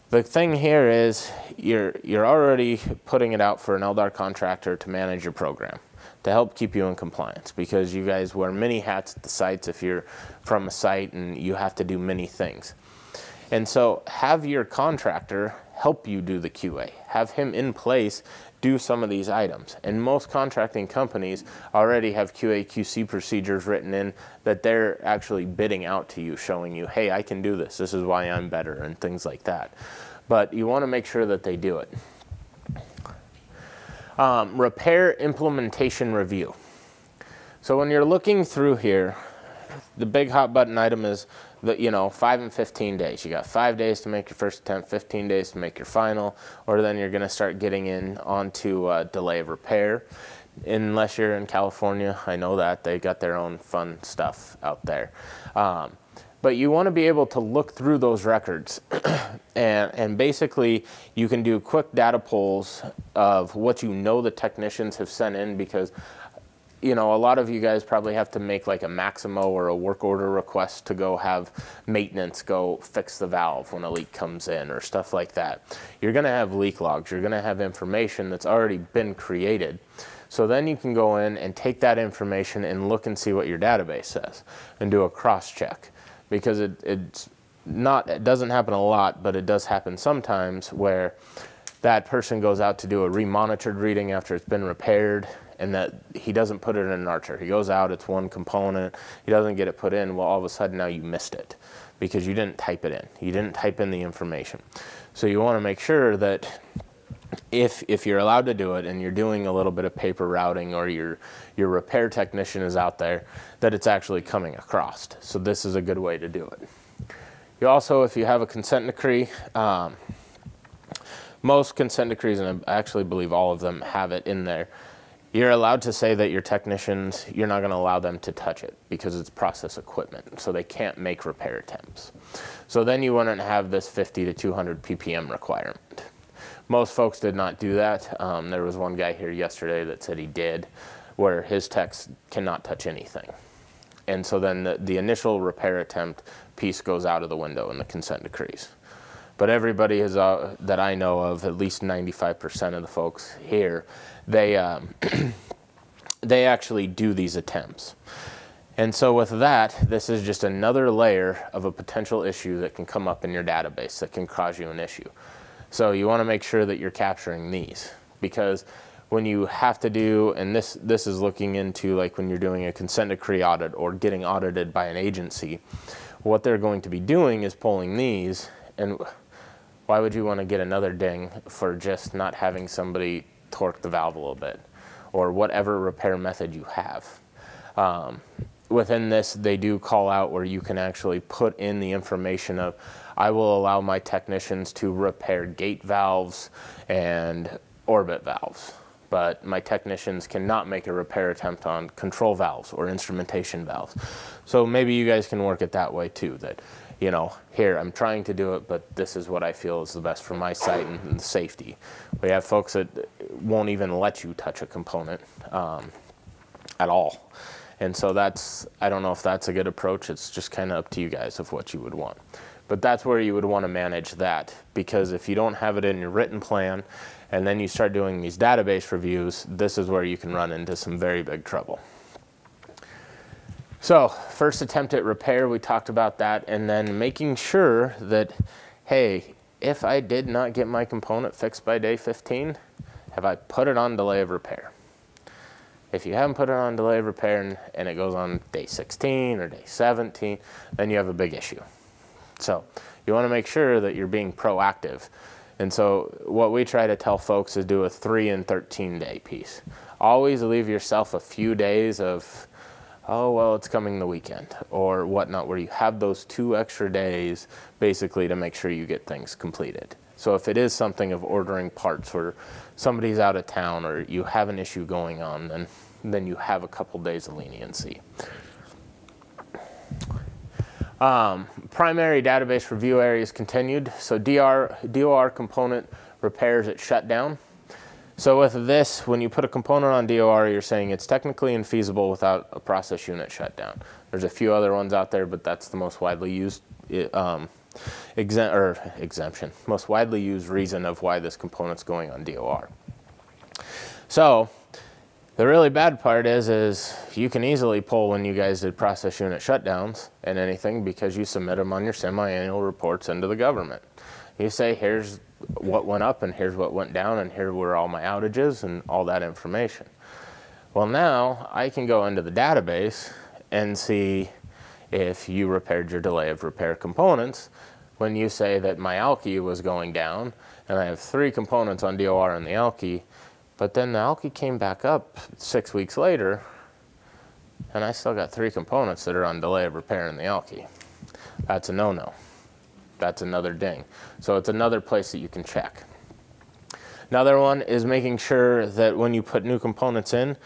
The thing here is you're already putting it out for an LDAR contractor to manage your program, to help keep you in compliance, because you guys wear many hats at the sites if you're from a site and you have to do many things. And so have your contractor help you do the QA. Have him in place do some of these items. And most contracting companies already have QA/QC procedures written in that they're actually bidding out to you, showing you, hey, I can do this. This is why I'm better, and things like that. But you want to make sure that they do it. Repair implementation review. So when you're looking through here, the big hot button item is the 5 and 15 days. You got 5 days to make your first attempt, 15 days to make your final, or then you're going to start getting in onto delay of repair. Unless you're in California, I know that they got their own fun stuff out there. But you want to be able to look through those records and basically you can do quick data pulls of what you know the technicians have sent in, because you know, a lot of you guys probably have to make like a Maximo or a work order request to go have maintenance go fix the valve when a leak comes in or stuff like that. You're going to have leak logs. You're going to have information that's already been created. So then you can go in and take that information and look and see what your database says and do a cross check, because it doesn't happen a lot, but it does happen sometimes where that person goes out to do a remonitored reading after it's been repaired, and that he doesn't put it in an archer. He goes out, it's one component, he doesn't get it put in. Well, all of a sudden now you missed it because you didn't type it in. You didn't type in the information. So you want to make sure that if you're allowed to do it and you're doing a little bit of paper routing, or your repair technician is out there, that it's actually coming across. So this is a good way to do it. You also, if you have a consent decree, most consent decrees, and I actually believe all of them have it in there, you're allowed to say that your technicians, you're not going to allow them to touch it because it's process equipment, so they can't make repair attempts. So then you wouldn't have this 50 to 200 ppm requirement. Most folks did not do that. There was one guy here yesterday that said he did, where his techs cannot touch anything. And so then the initial repair attempt piece goes out of the window in the consent decrees. But everybody is, that I know of, at least 95% of the folks here, they actually do these attempts. And so with that, this is just another layer of a potential issue that can come up in your database that can cause you an issue. So you want to make sure that you're capturing these, because when you have to do, and this is looking into like when you're doing a consent decree audit or getting audited by an agency, what they're going to be doing is pulling these. And why would you want to get another ding for just not having somebody torque the valve a little bit, or whatever repair method you have? Within this, they do call out where you can actually put in the information of, I will allow my technicians to repair gate valves and orbit valves, but my technicians cannot make a repair attempt on control valves or instrumentation valves. So maybe you guys can work it that way too, that, you know, here, I'm trying to do it, but this is what I feel is the best for my site and safety. We have folks that won't even let you touch a component at all. And so that's, I don't know if that's a good approach. It's just kind of up to you guys of what you would want. But that's where you would want to manage that, because if you don't have it in your written plan and then you start doing these database reviews, this is where you can run into some very big trouble. So first attempt at repair, we talked about that, and then making sure that, hey, if I did not get my component fixed by day 15, have I put it on delay of repair? If you haven't put it on delay of repair and it goes on day 16 or day 17, then you have a big issue. So you want to make sure that you're being proactive. And so what we try to tell folks is do a 3 and 13 day piece. Always leave yourself a few days of, oh, well, it's coming the weekend or whatnot, where you have those 2 extra days basically to make sure you get things completed. So if it is something of ordering parts, or somebody's out of town, or you have an issue going on, then you have a couple days of leniency. Primary database review areas continued. So DOR component repairs at shutdown. So with this, when you put a component on DOR, you're saying it's technically infeasible without a process unit shutdown. There's a few other ones out there, but that's the most widely used exemption, most widely used reason of why this component's going on DOR. So the really bad part is you can easily pull when you guys did process unit shutdowns and anything, because you submit them on your semi-annual reports into the government. You say, here's what went up and here's what went down and here were all my outages and all that information. Well, now I can go into the database and see if you repaired your delay of repair components. When you say that my alky was going down and I have 3 components on DOR in the alky, but then the alky came back up 6 weeks later and I still got 3 components that are on delay of repair in the alky. That's a no-no. That's another ding. So it's another place that you can check. Another one is making sure that when you put new components in,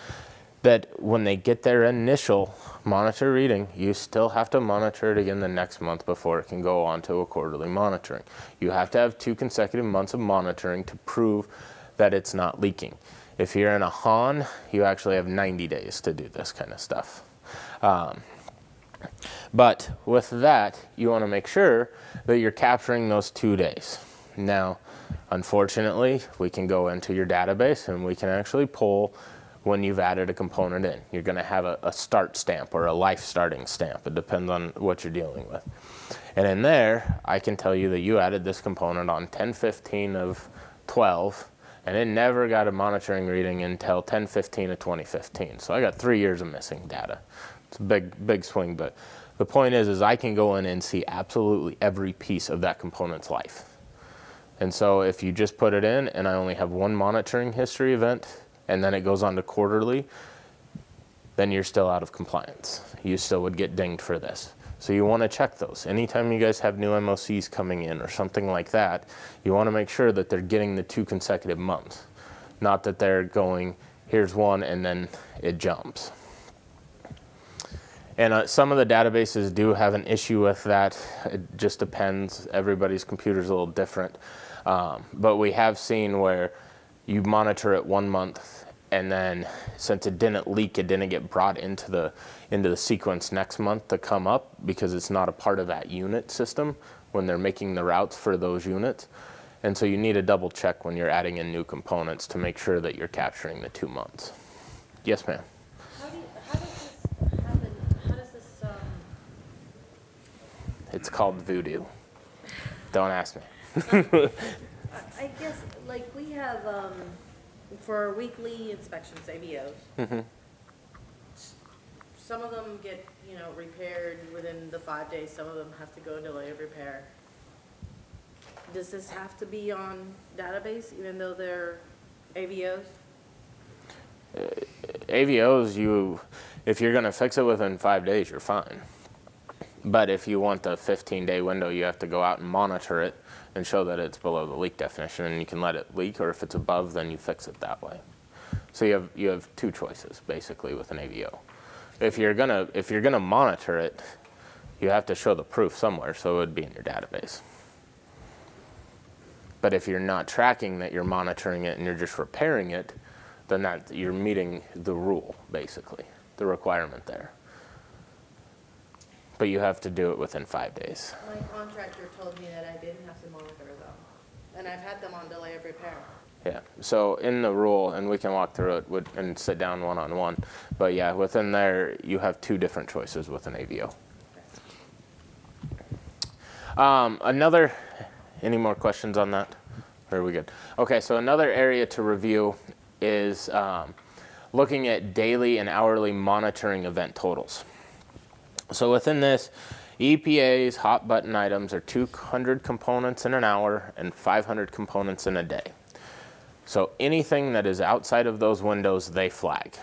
that when they get their initial monitor reading, you still have to monitor it again the next month before it can go on to a quarterly monitoring. You have to have 2 consecutive months of monitoring to prove that it's not leaking. If you're in a HON, you actually have 90 days to do this kind of stuff. But with that, you want to make sure that you're capturing those 2 days. Now, unfortunately, we can go into your database and we can actually pull when you've added a component in. You're going to have a start stamp or a life starting stamp. It depends on what you're dealing with. And in there, I can tell you that you added this component on 10/15 of 12, and it never got a monitoring reading until 10/15 of 2015. So I got 3 years of missing data. It's a big swing, but the point is I can go in and see absolutely every piece of that component's life. And so if you just put it in and I only have one monitoring history event and then it goes on to quarterly, then you're still out of compliance. You still would get dinged for this. So you want to check those. Anytime you guys have new MOCs coming in or something like that, you want to make sure that they're getting the 2 consecutive months. Not that they're going, here's one and then it jumps. And some of the databases do have an issue with that. It just depends. Everybody's computer's a little different. But we have seen where you monitor it 1 month, and then since it didn't leak, it didn't get brought into the sequence next month to come up because it's not a part of that unit system when they're making the routes for those units. And so you need to double check when you're adding in new components to make sure that you're capturing the 2 months. Yes, ma'am. How does this happen? How does this, It's called voodoo. Don't ask me. I guess, like, we have, for weekly inspections, ABOs. Mm-hmm. Some of them get, repaired within the 5 days. Some of them have to go delay of repair. Does this have to be on database, even though they're AVOs? AVOs, if you're going to fix it within 5 days, you're fine. But if you want the 15-day window, you have to go out and monitor it and show that it's below the leak definition, and you can let it leak, or if it's above, then you fix it that way. So you have 2 choices basically with an AVO. If you're gonna monitor it, you have to show the proof somewhere, so it would be in your database. But if you're not tracking that you're monitoring it and you're just repairing it, then you're meeting the rule, basically, the requirement there. But you have to do it within 5 days. My contractor told me that I didn't have to monitor them, and I've had them on delay of repair. Yeah, so in the rule, and we can walk through it and sit down one-on-one, but yeah, within there, you have 2 different choices with an AVO. Any more questions on that? Or are we good? Okay, so another area to review is looking at daily and hourly monitoring event totals. So within this, EPA's hot button items are 200 components in an hour and 500 components in a day. So anything that is outside of those windows, they flag.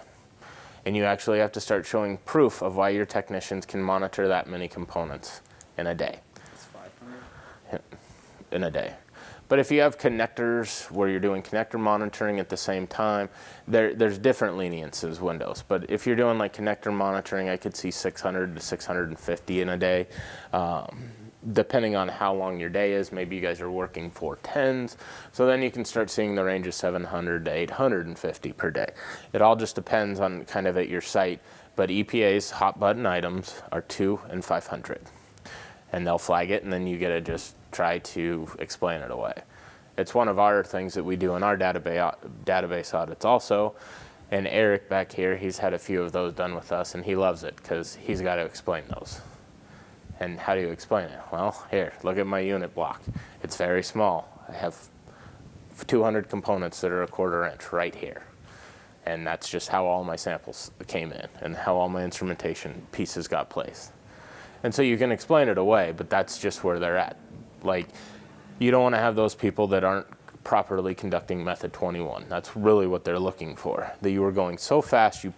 And you actually have to start showing proof of why your technicians can monitor that many components in a day. It's 500? In a day. But if you have connectors where you're doing connector monitoring at the same time, there's different leniencies windows. But if you're doing like connector monitoring, I could see 600 to 650 in a day. Depending on how long your day is, maybe you guys are working 410s. So then you can start seeing the range of 700 to 850 per day. It all just depends on kind of at your site. But EPA's hot button items are 200 and 500. And they'll flag it, and then you get to just try to explain it away. It's one of our things that we do in our database audits also. And Eric back here, he's had a few of those done with us, and he loves it because he's got to explain those. And how do you explain it? Well, here, look at my unit block. It's very small. I have 200 components that are 1/4 inch right here. And that's just how all my samples came in and how all my instrumentation pieces got placed. And so you can explain it away, but that's just where they're at. Like, you don't want to have those people that aren't properly conducting method 21. That's really what they're looking for. That you were going so fast, you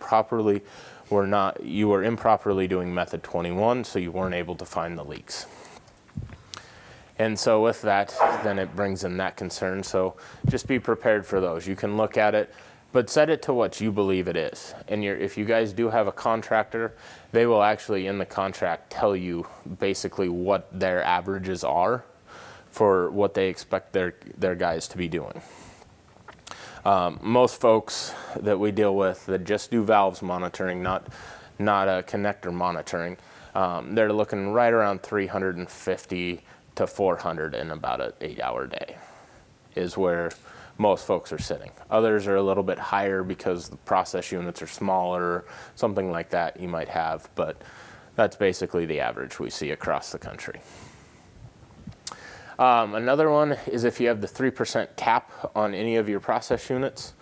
were improperly doing method 21, so you weren't able to find the leaks. And so with that, then it brings in that concern. So just be prepared for those. You can look at it, but set it to what you believe it is. And if you guys do have a contractor, they will actually in the contract tell you basically what their averages are for what they expect their guys to be doing. Most folks that we deal with that just do valves monitoring, not a connector monitoring, they're looking right around 350 to 400 in about an 8-hour day is where most folks are sitting. Others are a little bit higher because the process units are smaller, something like that you might have, but that's basically the average we see across the country. Another one is if you have the 3% cap on any of your process units,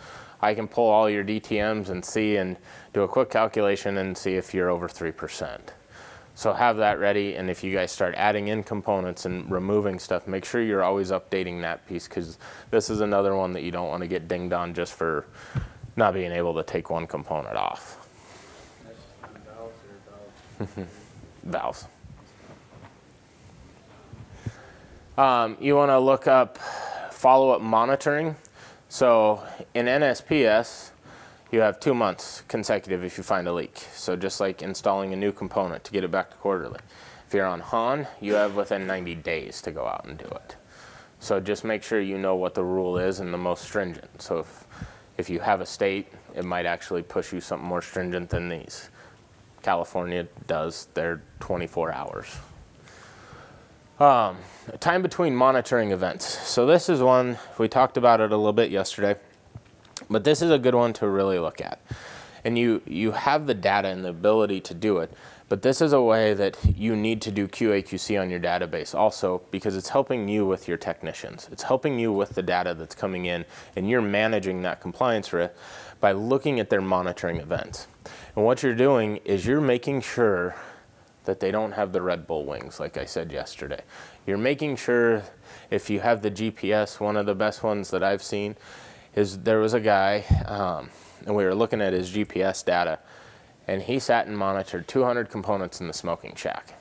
I can pull all your DTMs and see and do a quick calculation and see if you're over 3%. So have that ready, and if you guys start adding in components and removing stuff, make sure you're always updating that piece, because this is another one that you don't want to get dinged on just for not being able to take one component off. Valves. You want to look up follow-up monitoring. So in NSPS, you have 2 months consecutive if you find a leak. So just like installing a new component to get it back to quarterly. If you're on HON, you have within 90 days to go out and do it. So just make sure you know what the rule is and the most stringent. So if you have a state, it might actually push you something more stringent than these. California does, they're 24 hours. Time between monitoring events. So this is one, we talked about it a little bit yesterday, but this is a good one to really look at. And you have the data and the ability to do it, but this is a way that you need to do QA/QC on your database also, because it's helping you with your technicians. It's helping you with the data that's coming in, and you're managing that compliance risk by looking at their monitoring events. And what you're doing is you're making sure that they don't have the Red Bull wings, like I said yesterday. You're making sure, if you have the GPS, one of the best ones that I've seen is there was a guy, and we were looking at his GPS data, and he sat and monitored 200 components in the smoking shack.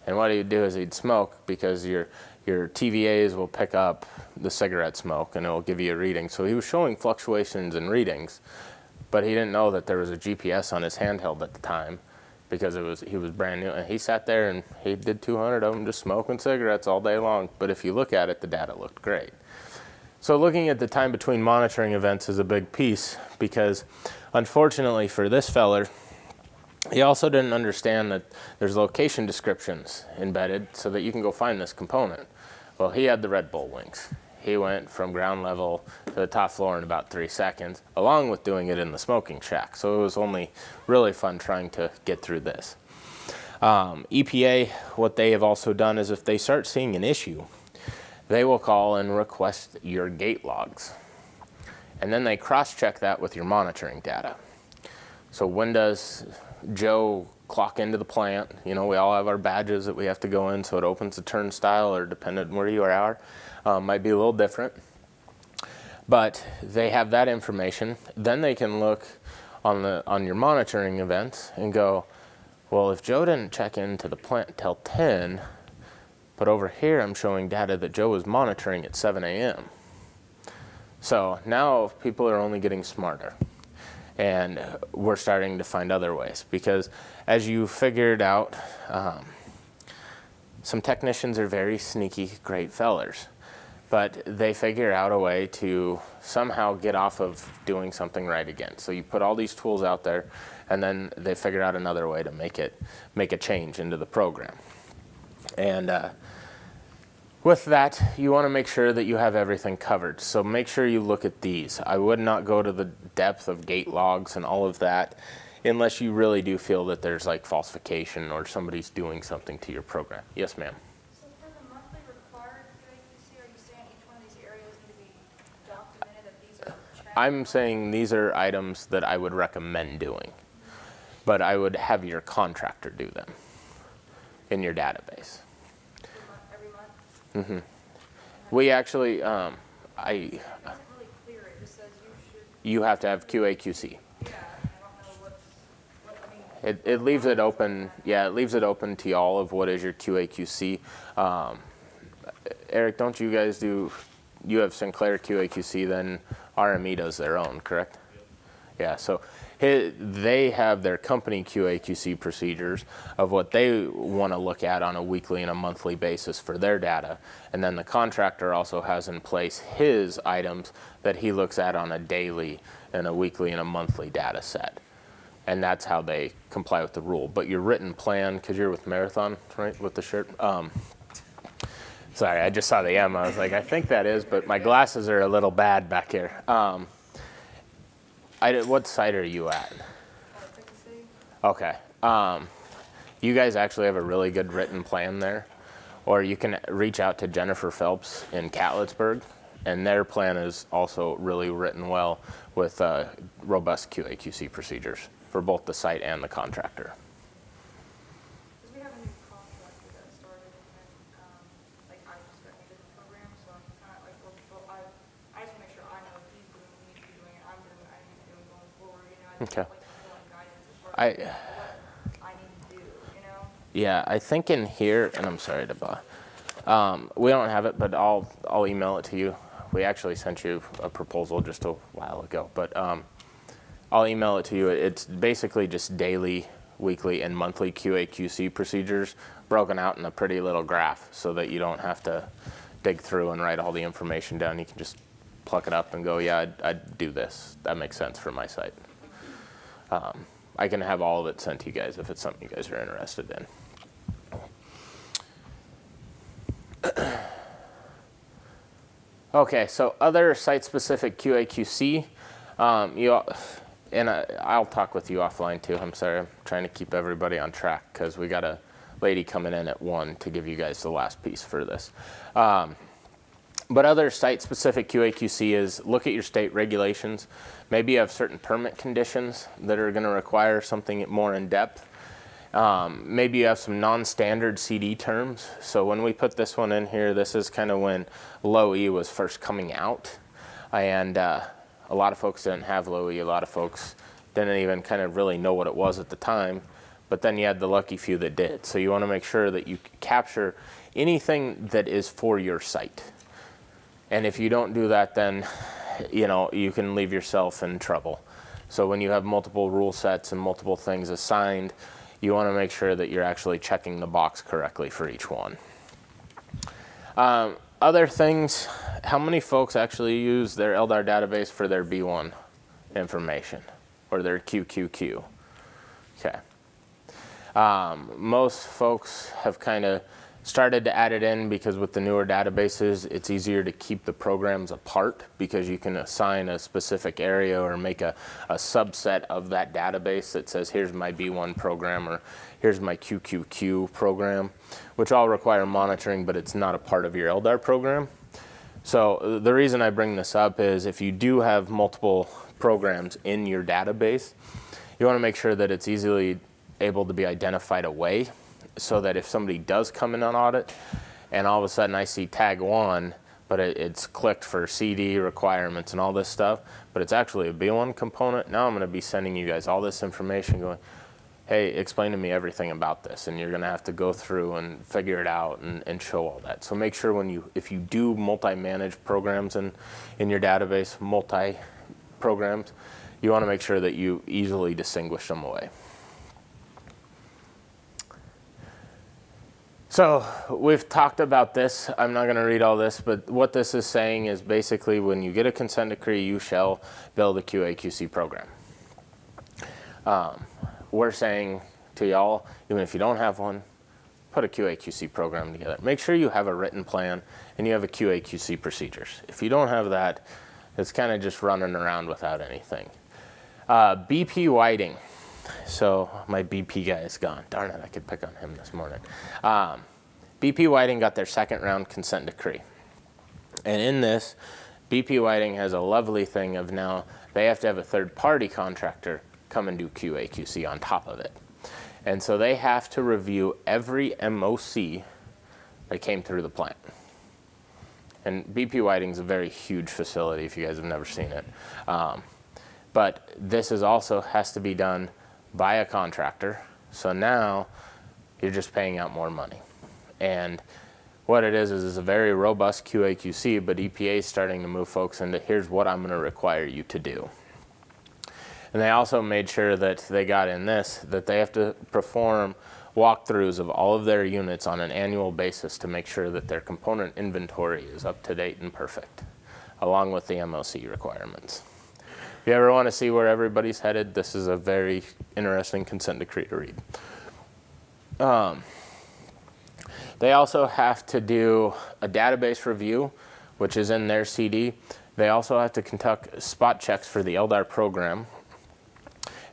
And what he'd do is he'd smoke, because your TVAs will pick up the cigarette smoke and it will give you a reading. So he was showing fluctuations in readings, but he didn't know that there was a GPS on his handheld at the time, because he was brand new, and he sat there and he did 200 of them just smoking cigarettes all day long. But if you look at it, the data looked great. So looking at the time between monitoring events is a big piece, because unfortunately for this feller, he also didn't understand that there's location descriptions embedded so that you can go find this component. Well, he had the Red Bull wings. He went from ground level to the top floor in about 3 seconds, along with doing it in the smoking shack. So it was only really fun trying to get through this. EPA, what they have also done is if they start seeing an issue, they will call and request your gate logs. And then they cross-check that with your monitoring data. So when does Joe clock into the plant? You know, we all have our badges that we have to go in, so it opens the turnstile, or depending on where you are, might be a little different. But they have that information. Then they can look on your monitoring events and go, well, if Joe didn't check into the plant till 10, but over here I'm showing data that Joe was monitoring at 7 a.m. So now people are only getting smarter, and we're starting to find other ways, because as you figured out, some technicians are very sneaky, great fellers, but they figure out a way to somehow get off of doing something right again. So you put all these tools out there, and then they figure out another way to make a change into the program. And with that, you want to make sure that you have everything covered. So make sure you look at these. I would not go to the depth of gate logs and all of that unless you really do feel that there's like falsification or somebody's doing something to your program. Yes, ma'am. So for the monthly required QAQC, are you saying each one of these areas need to be documented, that these are checked? I'm saying these are items that I would recommend doing, but I would have your contractor do them in your database. Mm-hmm. We actually, it doesn't really clear it. It just says you have to have QA/QC. Yeah, I don't know I mean. It leaves it open. Yeah, it leaves it open to all of what is your QA/QC. Eric, don't you guys do? You have Sinclair QA/QC, then RME does their own, correct? Yeah. So They have their company QA/QC procedures of what they want to look at on a weekly and a monthly basis for their data. And then the contractor also has in place his items that he looks at on a daily and a weekly and a monthly data set. And that's how they comply with the rule. But your written plan, because you're with Marathon, right, with the shirt? Sorry, I just saw the M. I was like, I think that is, but my glasses are a little bad back here. What site are you at? Okay. You guys actually have a really good written plan there. Or you can reach out to Jennifer Phelps in Catlettsburg, and their plan is also really written well with robust QA/QC procedures for both the site and the contractor. Because we have a new contractor that started, and like I just got into the program, so I'm kind of like, well, I just want to make sure I know what he's doing, what he needs to be doing, and I'm doing what I need to be doing going forward. You know, I just Okay. like people and guidance as far as what I need to do. You know. Yeah, I think in here, and I'm sorry to bother. We don't have it, but I'll email it to you. We actually sent you a proposal just a while ago, but I'll email it to you. It's basically just daily, weekly, and monthly QA/QC procedures broken out in a pretty little graph so that you don't have to dig through and write all the information down. You can just pluck it up and go, yeah, I'd do this. That makes sense for my site. I can have all of it sent to you guys if it's something you guys are interested in. Okay, so other site-specific QA/QC, and I'll talk with you offline too. I'm sorry, I'm trying to keep everybody on track because we got a lady coming in at 1 to give you guys the last piece for this. But other site-specific QA/QC is look at your state regulations. Maybe you have certain permit conditions that are going to require something more in depth. Maybe you have some non-standard CD terms. So when we put this one in here, this is kind of when low E was first coming out. And a lot of folks didn't have low E. A lot of folks didn't even kind of really know what it was at the time. But then you had the lucky few that did. So you want to make sure that you capture anything that is for your site. And if you don't do that, then you can leave yourself in trouble. So when you have multiple rule sets and multiple things assigned, you want to make sure that you're actually checking the box correctly for each one. Other things, how many folks actually use their LDAR database for their B1 information or their QQQ? Okay. Most folks have kind of started to add it in because with the newer databases, it's easier to keep the programs apart because you can assign a specific area or make a subset of that database that says, here's my B1 program or here's my QQQ program, which all require monitoring, but it's not a part of your LDAR program. So the reason I bring this up is if you do have multiple programs in your database, you want to make sure that it's easily able to be identified away, so that if somebody does come in on audit and all of a sudden I see tag 1, but it's clicked for CD requirements and all this stuff, but it's actually a B1 component, now I'm going to be sending you guys all this information going, hey, explain to me everything about this. And you're going to have to go through and figure it out and show all that. So make sure if you do multi-managed programs in your database, multi-programs, you want to make sure that you easily distinguish them away. So we've talked about this. I'm not going to read all this, but what this is saying is basically when you get a consent decree, you shall build a QA/QC program. We're saying to y'all, even if you don't have one, put a QA/QC program together. Make sure you have a written plan and you have a QA/QC procedures. If you don't have that, it's kind of just running around without anything. BP Whiting. So my BP guy is gone. Darn it, I could pick on him this morning. BP Whiting got their second round consent decree. And in this, BP Whiting has a lovely thing of now they have to have a third party contractor come and do QA/QC on top of it. And so they have to review every MOC that came through the plant. And BP Whiting is a very huge facility if you guys have never seen it. But this is also has to be done by a contractor. So now you're just paying out more money. And what it is a very robust QA/QC, but EPA is starting to move folks into here's what I'm going to require you to do. And they also made sure that they got in this, that they have to perform walkthroughs of all of their units on an annual basis to make sure that their component inventory is up to date and perfect, along with the MLC requirements. If you ever want to see where everybody's headed, this is a very interesting consent decree to read. They also have to do a database review, which is in their CD. They also have to conduct spot checks for the LDAR program.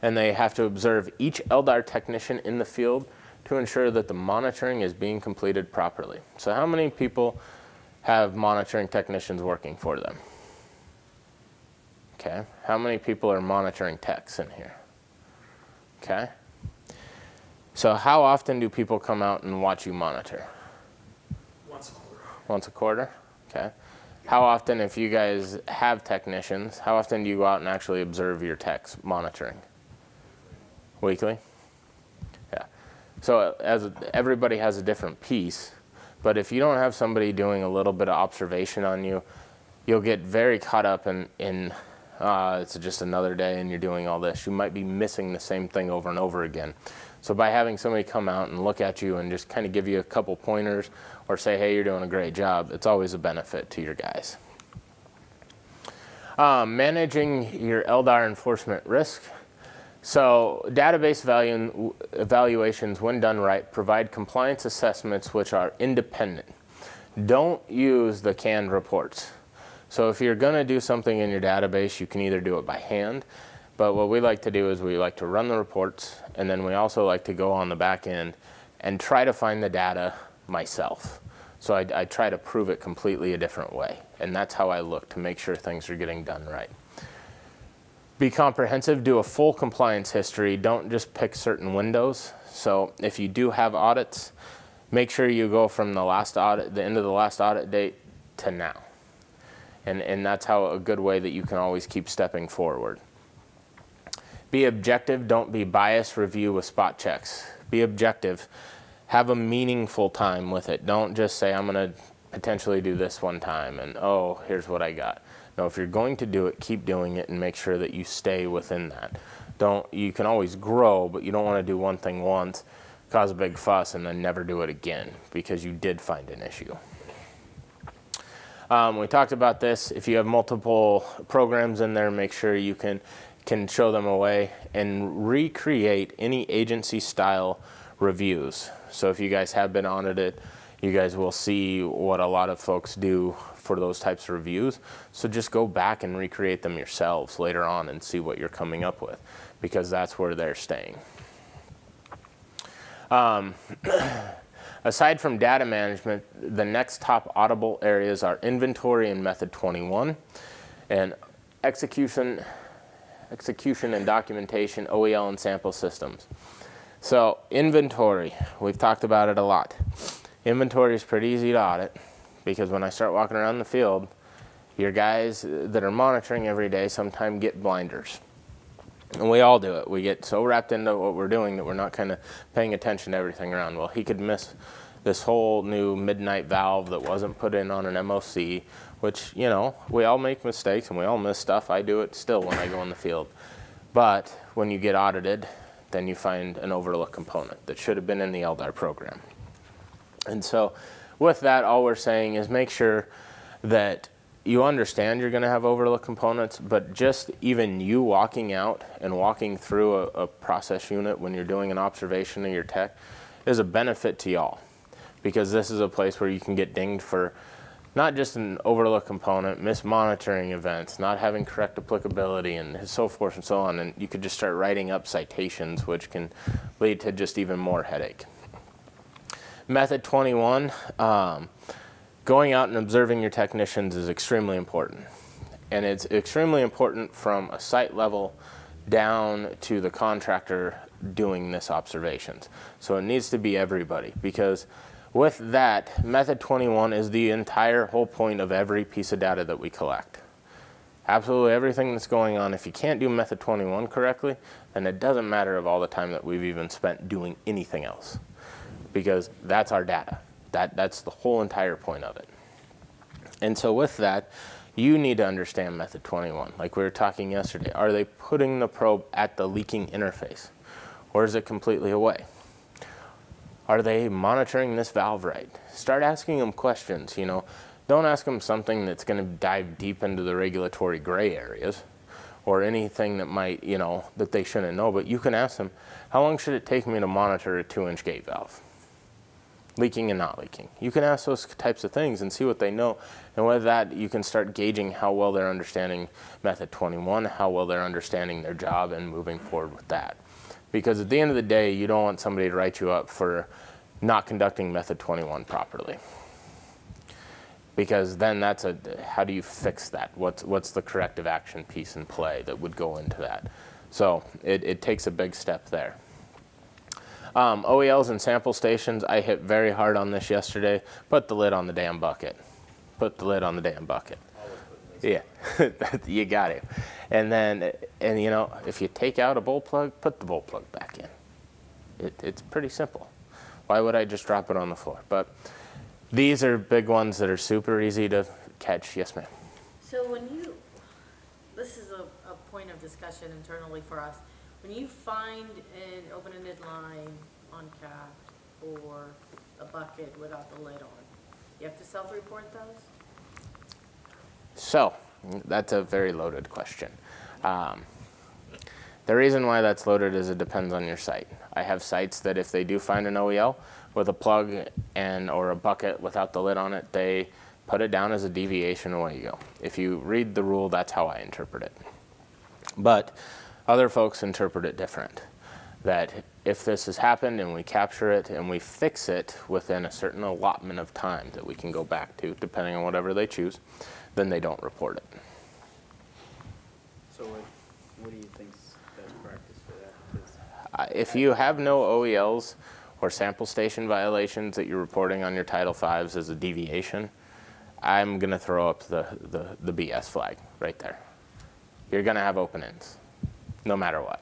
And they have to observe each LDAR technician in the field to ensure that the monitoring is being completed properly. So how many people have monitoring technicians working for them? Okay. How many people are monitoring techs in here? Okay. So how often do people come out and watch you monitor? Once a quarter. Once a quarter? Okay. How often, if you guys have technicians, how often do you go out and actually observe your techs monitoring? Weekly? Yeah. So everybody has a different piece, but if you don't have somebody doing a little bit of observation on you, you'll get very caught up in it's just another day and you're doing all this. You might be missing the same thing over and over again. So by having somebody come out and look at you and just kind of give you a couple pointers or say, hey, you're doing a great job, it's always a benefit to your guys. Managing your LDAR enforcement risk. So database evaluations, when done right, provide compliance assessments which are independent. Don't use the canned reports. So if you're going to do something in your database, you can either do it by hand, but what we like to do is we like to run the reports, and then we also like to go on the back end and try to find the data myself. So I try to prove it completely a different way, and that's how I look to make sure things are getting done right. Be comprehensive, do a full compliance history, don't just pick certain windows. So if you do have audits, make sure you go from the last audit, the end of the last audit date to now. And that's how a good way that you can always keep stepping forward. Be objective, don't be biased, review with spot checks. Be objective, have a meaningful time with it. Don't just say, I'm gonna potentially do this one time and oh, here's what I got. No, if you're going to do it, keep doing it and make sure that you stay within that. You can always grow, but you don't wanna do one thing once, cause a big fuss and then never do it again because you did find an issue. We talked about this. If you have multiple programs in there, make sure you can show them away and recreate any agency style reviews. So if you guys have been audited, you guys will see what a lot of folks do for those types of reviews. So just go back and recreate them yourselves later on and see what you're coming up with, because that's where they're staying. Aside from data management, the next top auditable areas are inventory and method 21, and execution and documentation, OEL and sample systems. So inventory, we've talked about it a lot. Inventory is pretty easy to audit because when I start walking around the field, your guys that are monitoring every day sometimes get blinders. And we all do it. We get so wrapped into what we're doing that we're not kind of paying attention to everything around. Well, he could miss this whole new midnight valve that wasn't put in on an MOC, which, you know, we all make mistakes and we all miss stuff. I do it still when I go in the field. But when you get audited, then you find an overlooked component that should have been in the LDAR program. And so with that, all we're saying is make sure that you understand you're going to have overlooked components, but just even you walking out and walking through a process unit when you're doing an observation of your tech is a benefit to y'all, because this is a place where you can get dinged for not just an overlooked component, mismonitoring events, not having correct applicability, and so forth and so on, and you could just start writing up citations, which can lead to just even more headache. Method 21, going out and observing your technicians is extremely important. And it's extremely important from a site level down to the contractor doing this observations. So it needs to be everybody, because with that, method 21 is the entire whole point of every piece of data that we collect. Absolutely everything that's going on. If you can't do method 21 correctly, then it doesn't matter of all the time that we've even spent doing anything else, because that's our data. That's the whole entire point of it. And so with that, You need to understand method 21. Like we were talking yesterday, are they putting the probe at the leaking interface, or is it completely away? Are they monitoring this valve right? Start asking them questions, you know. Don't ask them something that's going to dive deep into the regulatory gray areas or anything that might, you know, that they shouldn't know, but you can ask them, how long should it take me to monitor a 2-inch gate valve? Leaking and not leaking. You can ask those types of things and see what they know. And with that, you can start gauging how well they're understanding method 21, how well they're understanding their job, and moving forward with that. Because at the end of the day, you don't want somebody to write you up for not conducting method 21 properly. Because then that's a, how do you fix that? What's the corrective action piece in play that would go into that? So it takes a big step there. OELs and sample stations, I hit very hard on this yesterday. Put the lid on the damn bucket. Put the lid on the damn bucket. Yeah, you got it. And then, and you know, if you take out a bowl plug, put the bowl plug back in. It's pretty simple. Why would I just drop it on the floor? But these are big ones that are super easy to catch. Yes, ma'am. So when you, this is a point of discussion internally for us. When you find an open-ended line uncapped or a bucket without the lid on, you have to self-report those? So, that's a very loaded question. The reason why that's loaded is it depends on your site. I have sites that if they do find an OEL with a plug and or a bucket without the lid on it, they put it down as a deviation, away you go. If you read the rule, that's how I interpret it. But other folks interpret it different. That if this has happened and we capture it and we fix it within a certain allotment of time that we can go back to, depending on whatever they choose, then they don't report it. So what do you think's best practice for that? If you have no OELs or sample station violations that you're reporting on your Title Vs as a deviation, I'm going to throw up the BS flag right there. You're going to have open ends, no matter what.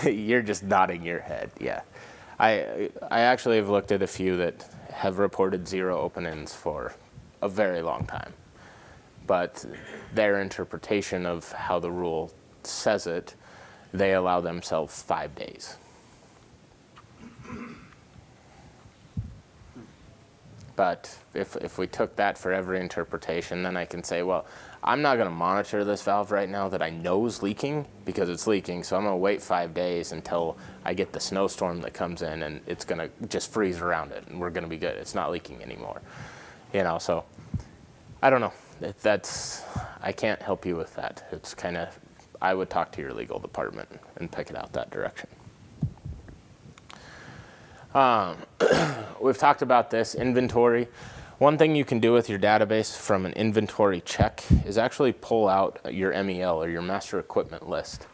You're just nodding your head, yeah. I actually have looked at a few that have reported 0 open ends for a very long time. But their interpretation of how the rule says it, they allow themselves 5 days. But if we took that for every interpretation, then I can say, well, I'm not going to monitor this valve right now that I know is leaking because it's leaking, so I'm going to wait 5 days until I get the snowstorm that comes in and it's going to just freeze around it and we're going to be good. It's not leaking anymore. You know, so I don't know. I can't help you with that. It's kind of, I would talk to your legal department and pick it out that direction. We've talked about this, inventory. One thing you can do with your database from an inventory check is actually pull out your MEL or your master equipment list.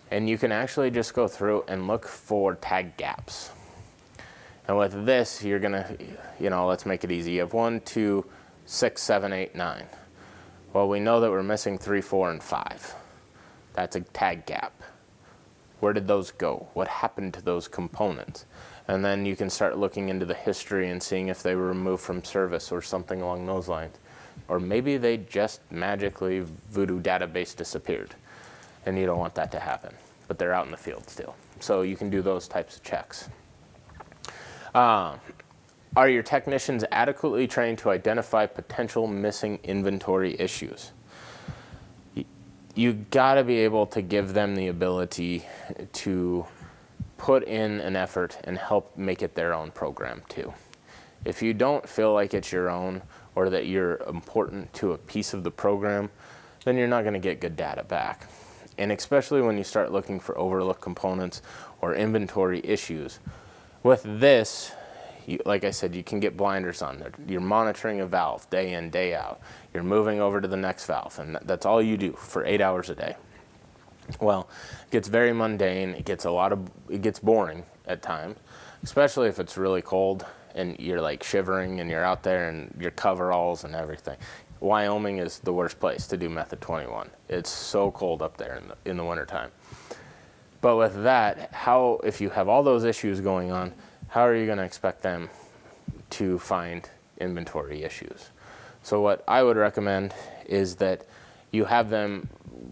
And you can actually just go through and look for tag gaps. And with this, you're gonna, you know, let's make it easy. You have 1, 2, 6, 7, 8, 9. Well, we know that we're missing 3, 4, and 5. That's a tag gap. Where did those go? What happened to those components? And then you can start looking into the history and seeing if they were removed from service or something along those lines. Or maybe they just magically Voodoo database disappeared. And you don't want that to happen. But they're out in the field still. So you can do those types of checks. Are your technicians adequately trained to identify potential missing inventory issues? You gotta be able to give them the ability to put in an effort and help make it their own program too. If you don't feel like it's your own or that you're important to a piece of the program, then you're not gonna get good data back. And especially when you start looking for overlooked components or inventory issues. With this, like I said, you can get blinders on there. You're monitoring a valve day in, day out. You're moving over to the next valve, and that's all you do for 8 hours a day. Well, it gets very mundane. It gets boring at times, especially if it's really cold and you're like shivering and you're out there and your coveralls and everything. Wyoming is the worst place to do method 21. It's so cold up there in the wintertime. But with that, if you have all those issues going on, how are you going to expect them to find inventory issues? So what I would recommend is that you have them,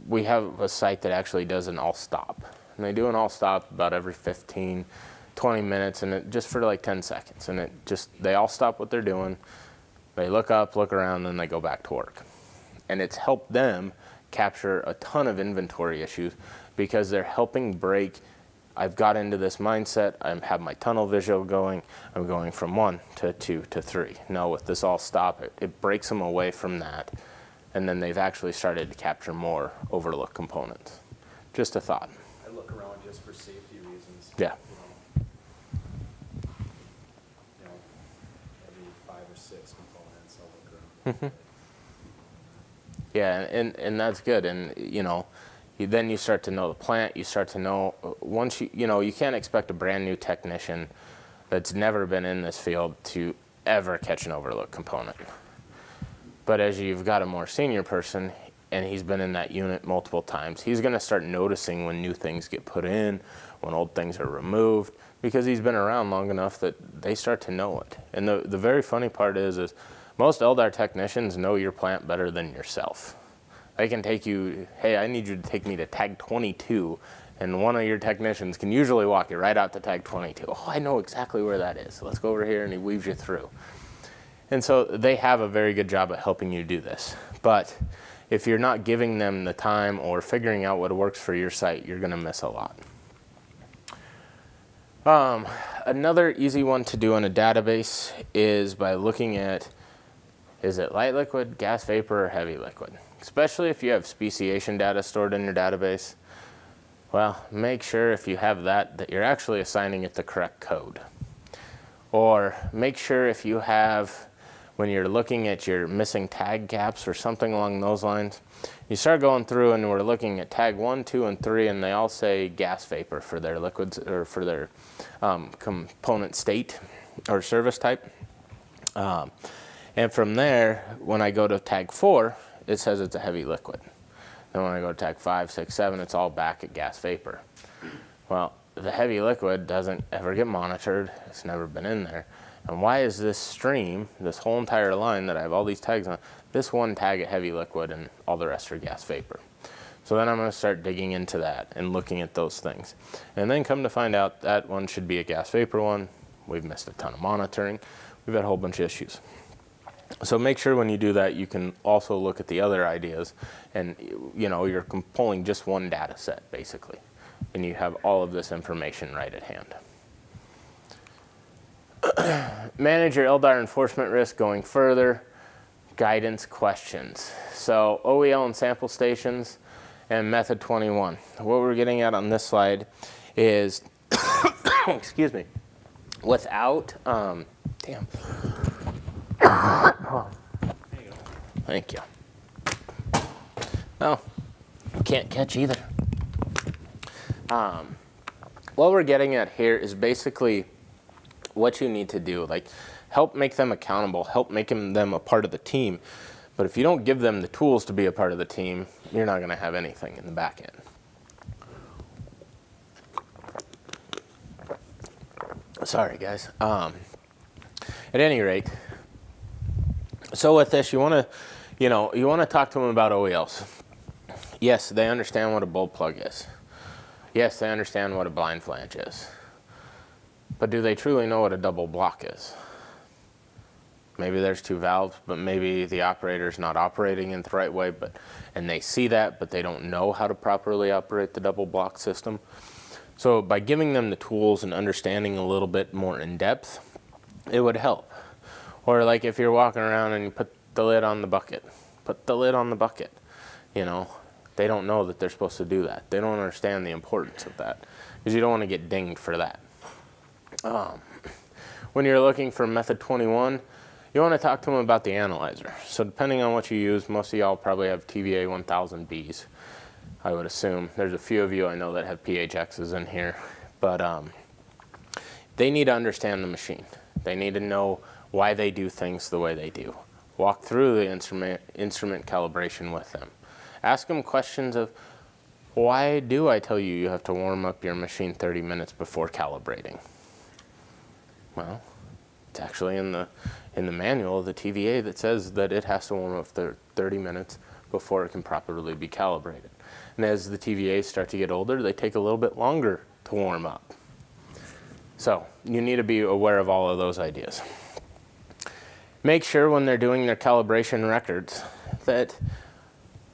we have a site that actually does an all stop. And they do an all stop about every 15, 20 minutes, and just for like 10 seconds. And they all stop what they're doing. They look up, look around, then they go back to work. And it's helped them capture a ton of inventory issues because they're helping break, I've got into this mindset, I have my tunnel visual going, I'm going from 1 to 2 to 3. Now with this all stop, it breaks them away from that, and then they've actually started to capture more overlooked components. Just a thought. I look around just for safety reasons. Yeah. You know, every 5 or 6 components I'll look around. Yeah, and that's good. And then you start to know the plant. You start to know once you can't expect a brand new technician that's never been in this field to ever catch an overlooked component. But as you've got a more senior person and he's been in that unit multiple times, he's going to start noticing when new things get put in, when old things are removed, because he's been around long enough that they start to know it. And the very funny part is most LDAR technicians know your plant better than yourself. They can take you, hey, I need you to take me to tag 22, and one of your technicians can usually walk you right out to tag 22. Oh, I know exactly where that is. Let's go over here, and he weaves you through. And so they have a very good job at helping you do this. But if you're not giving them the time or figuring out what works for your site, you're going to miss a lot. Another easy one to do in a database is by looking at, is it light liquid, gas vapor, or heavy liquid? Especially if you have speciation data stored in your database. Well, make sure if you have that you're actually assigning it the correct code. Or make sure if you have, when you're looking at your missing tag gaps or something along those lines, you start going through and we're looking at tag 1, 2, and 3, and they all say gas vapor for their liquids or for their component state or service type. And from there, when I go to tag 4, it says it's a heavy liquid. Then when I go to tag 5, 6, 7, it's all back at gas vapor. Well, the heavy liquid doesn't ever get monitored. It's never been in there. And why is this stream, this whole entire line that I have all these tags on, this one tag at heavy liquid and all the rest are gas vapor? So then I'm going to start digging into that and looking at those things. And then come to find out that one should be a gas vapor one. We've missed a ton of monitoring. We've had a whole bunch of issues. So make sure when you do that, you can also look at the other ideas, and you're pulling just one data set basically, and you have all of this information right at hand. Manage your LDAR enforcement risk going further. Guidance questions. So OEL and sample stations and method 21. What we're getting at on this slide is, excuse me, without, damn. Thank you. Oh, can't catch either. What we're getting at here is basically what you need to do. Like, help make them accountable, help make them a part of the team. But if you don't give them the tools to be a part of the team, you're not going to have anything in the back end. Sorry, guys. At any rate, so with this, you want to talk to them about OELs. Yes, they understand what a bulb plug is. Yes, they understand what a blind flange is. But do they truly know what a double block is? Maybe there's 2 valves, but maybe the operator's not operating in the right way, and they see that, but they don't know how to properly operate the double block system. So by giving them the tools and understanding a little bit more in depth, it would help. Or like if you're walking around and you put the lid on the bucket, put the lid on the bucket. They don't know that they're supposed to do that. They don't understand the importance of that because you don't want to get dinged for that. When you're looking for method 21, you want to talk to them about the analyzer. So depending on what you use, most of y'all probably have TVA 1000Bs, I would assume. There's a few of you I know that have PHXs in here. But they need to understand the machine. They need to know why they do things the way they do. Walk through the instrument calibration with them. Ask them questions of, why do I tell you you have to warm up your machine 30 minutes before calibrating? Well, it's actually in in the manual of the TVA that says that it has to warm up for 30 minutes before it can properly be calibrated. And as the TVAs start to get older, they take a little bit longer to warm up. So you need to be aware of all of those ideas. Make sure when they're doing their calibration records that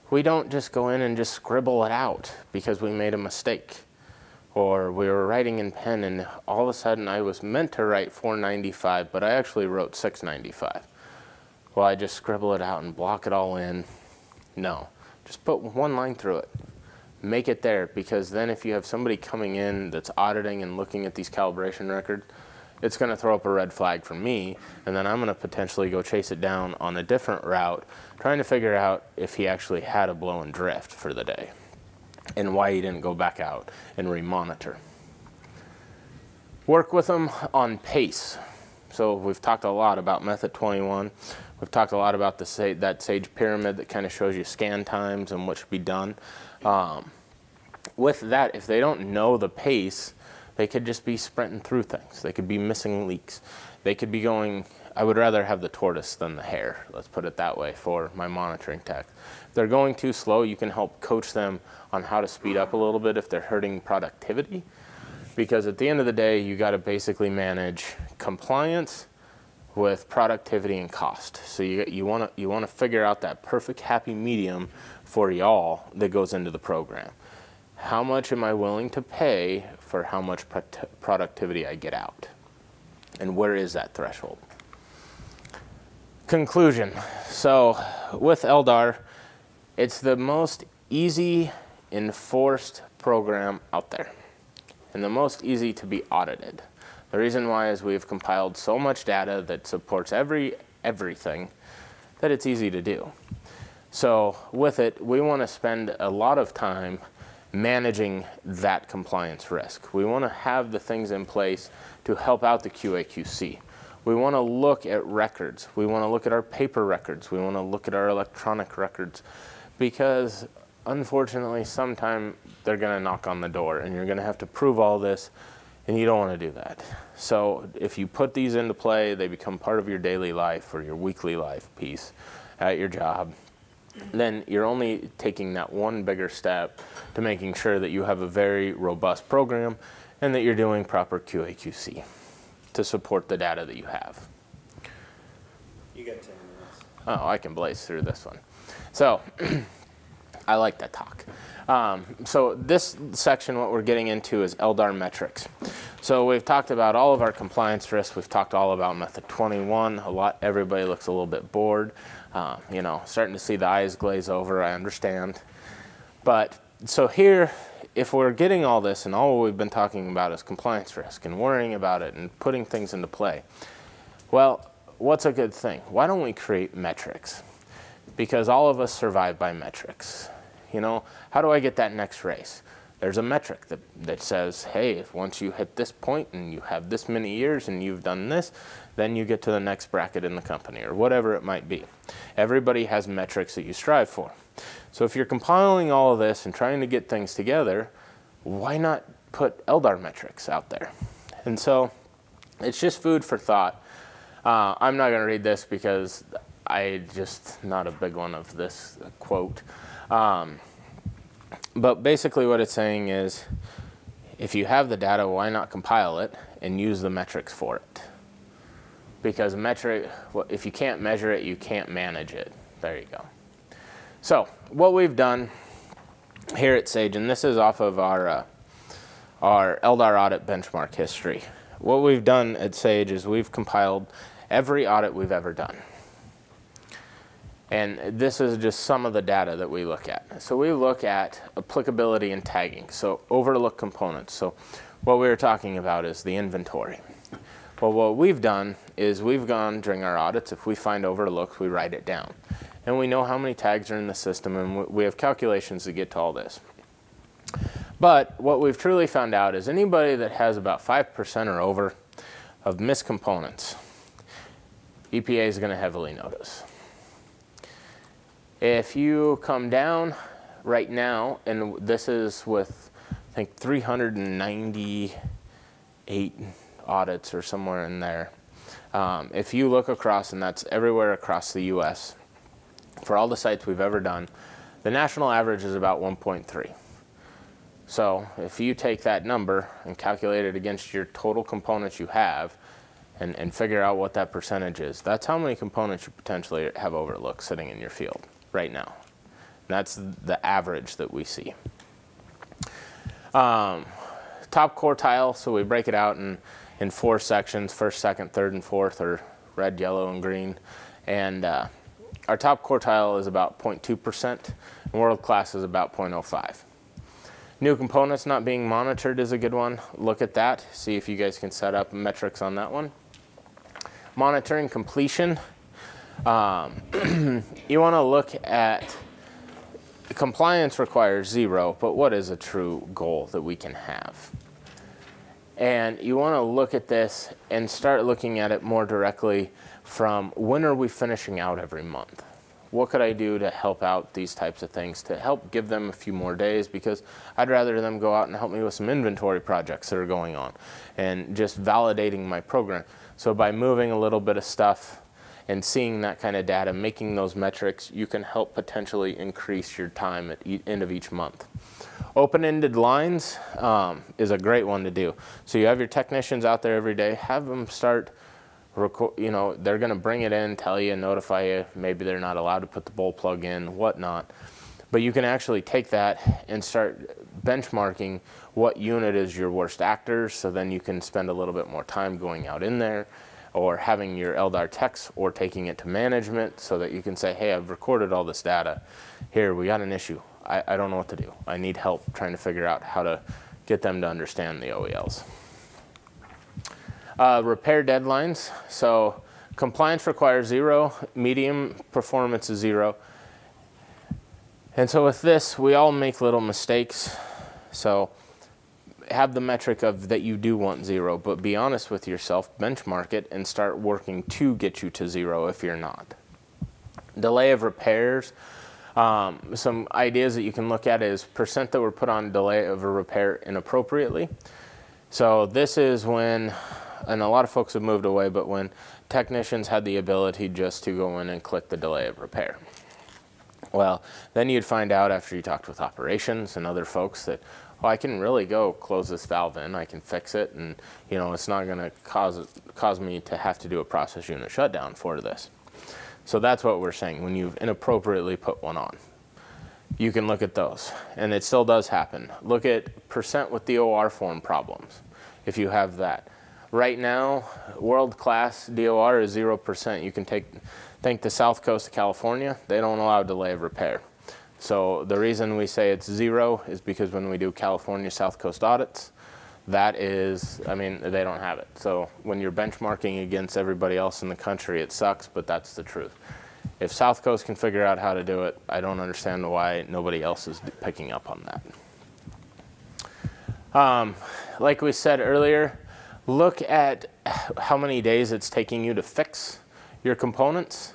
we don't just go in and just scribble it out because we made a mistake. Or we were writing in pen and all of a sudden I was meant to write 495, but I actually wrote 695. Well, I just scribble it out and block it all in. No, just put one line through it. Make it there, because then if you have somebody coming in that's auditing and looking at these calibration records, it's going to throw up a red flag for me, and then I'm going to potentially go chase it down on a different route, trying to figure out if he actually had a blow and drift for the day and why he didn't go back out and remonitor. Work with them on pace. So we've talked a lot about method 21. We've talked a lot about that SAGE pyramid that kind of shows you scan times and what should be done. With that, if they don't know the pace, they could just be sprinting through things. They could be missing leaks. They could be going, I would rather have the tortoise than the hare, let's put it that way, for my monitoring tech. If they're going too slow, you can help coach them on how to speed up a little bit if they're hurting productivity. Because at the end of the day, you got to basically manage compliance with productivity and cost. So you want to figure out that perfect happy medium for y'all that goes into the program. How much am I willing to pay for how much productivity I get out? And where is that threshold? Conclusion. So with LDAR, it's the most easy enforced program out there and the most easy to be audited. The reason why is we've compiled so much data that supports everything that it's easy to do. So with it, we want to spend a lot of time managing that compliance risk. We want to have the things in place to help out the QA/QC. We want to look at records. We want to look at our paper records. We want to look at our electronic records, because unfortunately sometime they're going to knock on the door and you're going to have to prove all this, and you don't want to do that. So if you put these into play, they become part of your daily life or your weekly life piece at your job. Then you're only taking that one bigger step to making sure that you have a very robust program and that you're doing proper QA/QC to support the data that you have. You got 10 minutes. Oh, I can blaze through this one. So I like that talk. So this section, what we're getting into is LDAR metrics. So we've talked about all of our compliance risks. We've talked all about method 21. Everybody looks a little bit bored. You know, starting to see the eyes glaze over, I understand. But so here, if we're getting all this and all we've been talking about is compliance risk and worrying about it and putting things into play, well, what's a good thing? Why don't we create metrics? Because all of us survive by metrics. You know, how do I get that next race? There's a metric that says, hey, if once you hit this point and you have this many years and you've done this, then you get to the next bracket in the company, or whatever it might be. Everybody has metrics that you strive for. So if you're compiling all of this and trying to get things together, why not put LDAR metrics out there? And so it's just food for thought. I'm not going to read this because I just not a big one of this quote. But basically what it's saying is, if you have the data, why not compile it and use the metrics for it? Because if you can't measure it, you can't manage it. There you go. So what we've done here at SAGE, and this is off of our LDAR audit benchmark history. What we've done at SAGE is we've compiled every audit we've ever done. And this is just some of the data that we look at. So we look at applicability and tagging, so overlooked components. So what we were talking about is the inventory. Well, what we've done is we've gone during our audits, if we find overlooks, we write it down. And we know how many tags are in the system, and we have calculations to get to all this. But what we've truly found out is anybody that has about 5% or over of missed components, EPA is going to heavily notice. If you come down right now, and this is with, I think, 398 audits or somewhere in there, If you look across, and that's everywhere across the U.S., for all the sites we've ever done, the national average is about 1.3. So if you take that number and calculate it against your total components you have, and figure out what that percentage is, that's how many components you potentially have overlooked sitting in your field right now. That's the average that we see. Top quartile, so we break it out in 4 sections, first, second, third, and fourth, or red, yellow, and green. And our top quartile is about 0.2%, and world class is about 0.05. New components not being monitored is a good one. Look at that, see if you guys can set up metrics on that one. Monitoring completion, you want to look at compliance requires 0, but what is a true goal that we can have? And you want to look at this and start looking at it more directly from when are we finishing out every month? What could I do to help out these types of things, to help give them a few more days, because I'd rather them go out and help me with some inventory projects that are going on and just validating my program. So by moving a little bit of stuff and seeing that kind of data, making those metrics, you can help potentially increase your time at the end of each month. Open-ended lines is a great one to do. So you have your technicians out there every day, have them start you know, they're going to bring it in, tell you, notify you, maybe they're not allowed to put the bowl plug in, whatnot. But you can actually take that and start benchmarking what unit is your worst actors, so then you can spend a little bit more time going out in there, or having your LDAR techs, or taking it to management so that you can say, hey, I've recorded all this data. Here, we got an issue. I don't know what to do. I need help trying to figure out how to get them to understand the OELs. Repair deadlines. So compliance requires 0, medium performance is 0. And so with this, we all make little mistakes. So have the metric of that you do want 0, but be honest with yourself, benchmark it, and start working to get you to 0 if you're not. Delay of repairs. Some ideas that you can look at is percent that were put on delay of a repair inappropriately. So this is when, and a lot of folks have moved away, but when technicians had the ability just to go in and click the delay of repair. Well, then you'd find out after you talked with operations and other folks that, well, I can really go close this valve in, I can fix it, and you know, it's not going to cause me to have to do a process unit shutdown for this. So that's what we're saying, when you've inappropriately put one on. You can look at those, and it still does happen. Look at percent with DOR form problems, if you have that. Right now, world-class DOR is 0%. You can think the south coast of California, they don't allow delay of repair. So the reason we say it's 0 is because when we do California South Coast audits, that is, I mean, they don't have it. So when you're benchmarking against everybody else in the country, it sucks, but that's the truth. If South Coast can figure out how to do it, I don't understand why nobody else is picking up on that. Like we said earlier, look at how many days it's taking you to fix your components,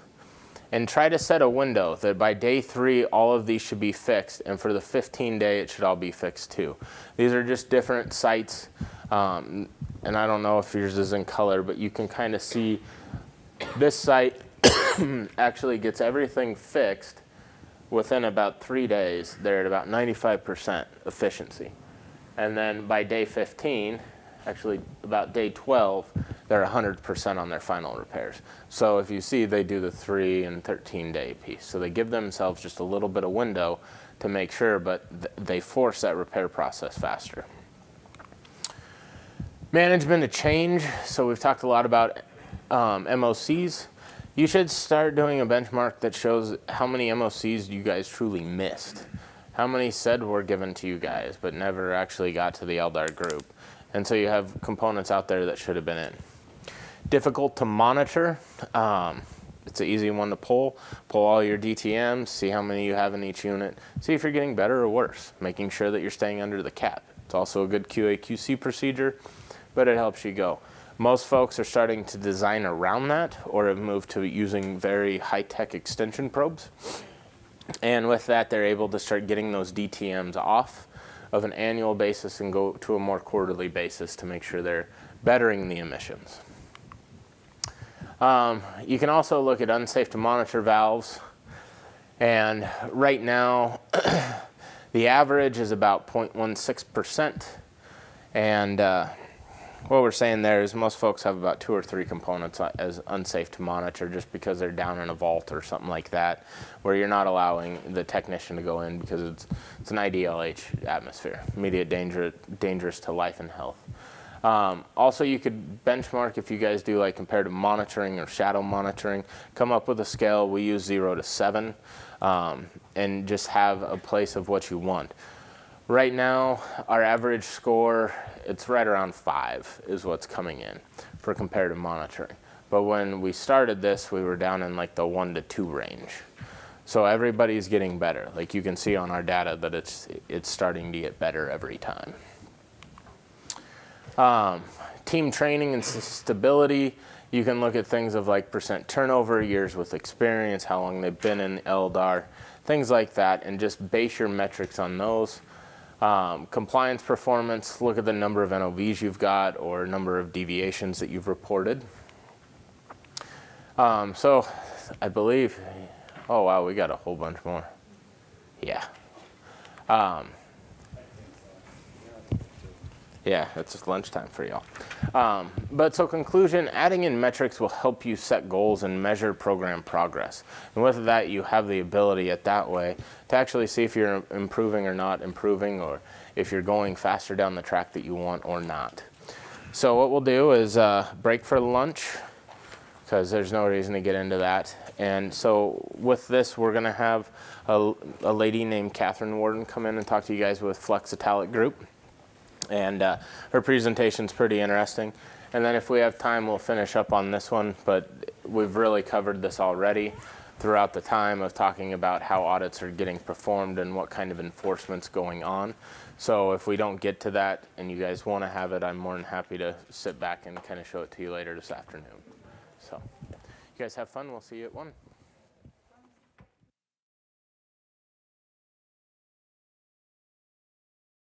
and try to set a window that by day 3 all of these should be fixed, and for the 15th day it should all be fixed too. These are just different sites, and I don't know if yours is in color, but you can kind of see this site actually gets everything fixed within about 3 days. They're at about 95% efficiency, and then by day 15, actually about day 12, they're 100% on their final repairs. So if you see, they do the 3 and 13 day piece. So they give themselves just a little bit of window to make sure, but they force that repair process faster. Management of change. So we've talked a lot about MOCs. You should start doing a benchmark that shows how many MOCs you guys truly missed. How many said were given to you guys, but never actually got to the LDAR group. And so you have components out there that should have been in. Difficult to monitor. It's an easy one to pull. Pull all your DTMs, see how many you have in each unit. See if you're getting better or worse, making sure that you're staying under the cap. It's also a good QA/QC procedure, but it helps you go. Most folks are starting to design around that, or have moved to using very high-tech extension probes. And with that, they're able to start getting those DTMs off of an annual basis and go to a more quarterly basis to make sure they're bettering the emissions. You can also look at unsafe to monitor valves. And right now, the average is about 0.16%. And what we're saying there is most folks have about 2 or 3 components as unsafe to monitor just because they're down in a vault or something like that, where you're not allowing the technician to go in because it's an IDLH atmosphere, immediate danger, dangerous to life and health. Also, you could benchmark if you guys do like comparative monitoring or shadow monitoring, come up with a scale. We use 0 to 7 and just have a place of what you want. Right now, our average score, it's right around 5 is what's coming in for comparative monitoring. But when we started this, we were down in like the 1 to 2 range. So everybody's getting better. Like you can see on our data that it's starting to get better every time. Team training and stability, you can look at things of like percent turnover, years with experience, how long they've been in LDAR, things like that, and just base your metrics on those. Compliance performance, look at the number of NOVs you've got or number of deviations that you've reported. So I believe, oh wow, we got a whole bunch more. Yeah. Yeah, it's just lunchtime for y'all. But so conclusion, adding in metrics will help you set goals and measure program progress. And with that, you have the ability at that way to actually see if you're improving or not improving, or if you're going faster down the track that you want or not. So what we'll do is break for lunch, because there's no reason to get into that. And so with this, we're going to have a lady named Catherine Warden come in and talk to you guys with Flex Italic Group. And her presentation's pretty interesting. And then if we have time, we'll finish up on this one. But we've really covered this already throughout the time of talking about how audits are getting performed and what kind of enforcement's going on. So if we don't get to that and you guys want to have it, I'm more than happy to sit back and kind of show it to you later this afternoon. So you guys have fun. We'll see you at 1.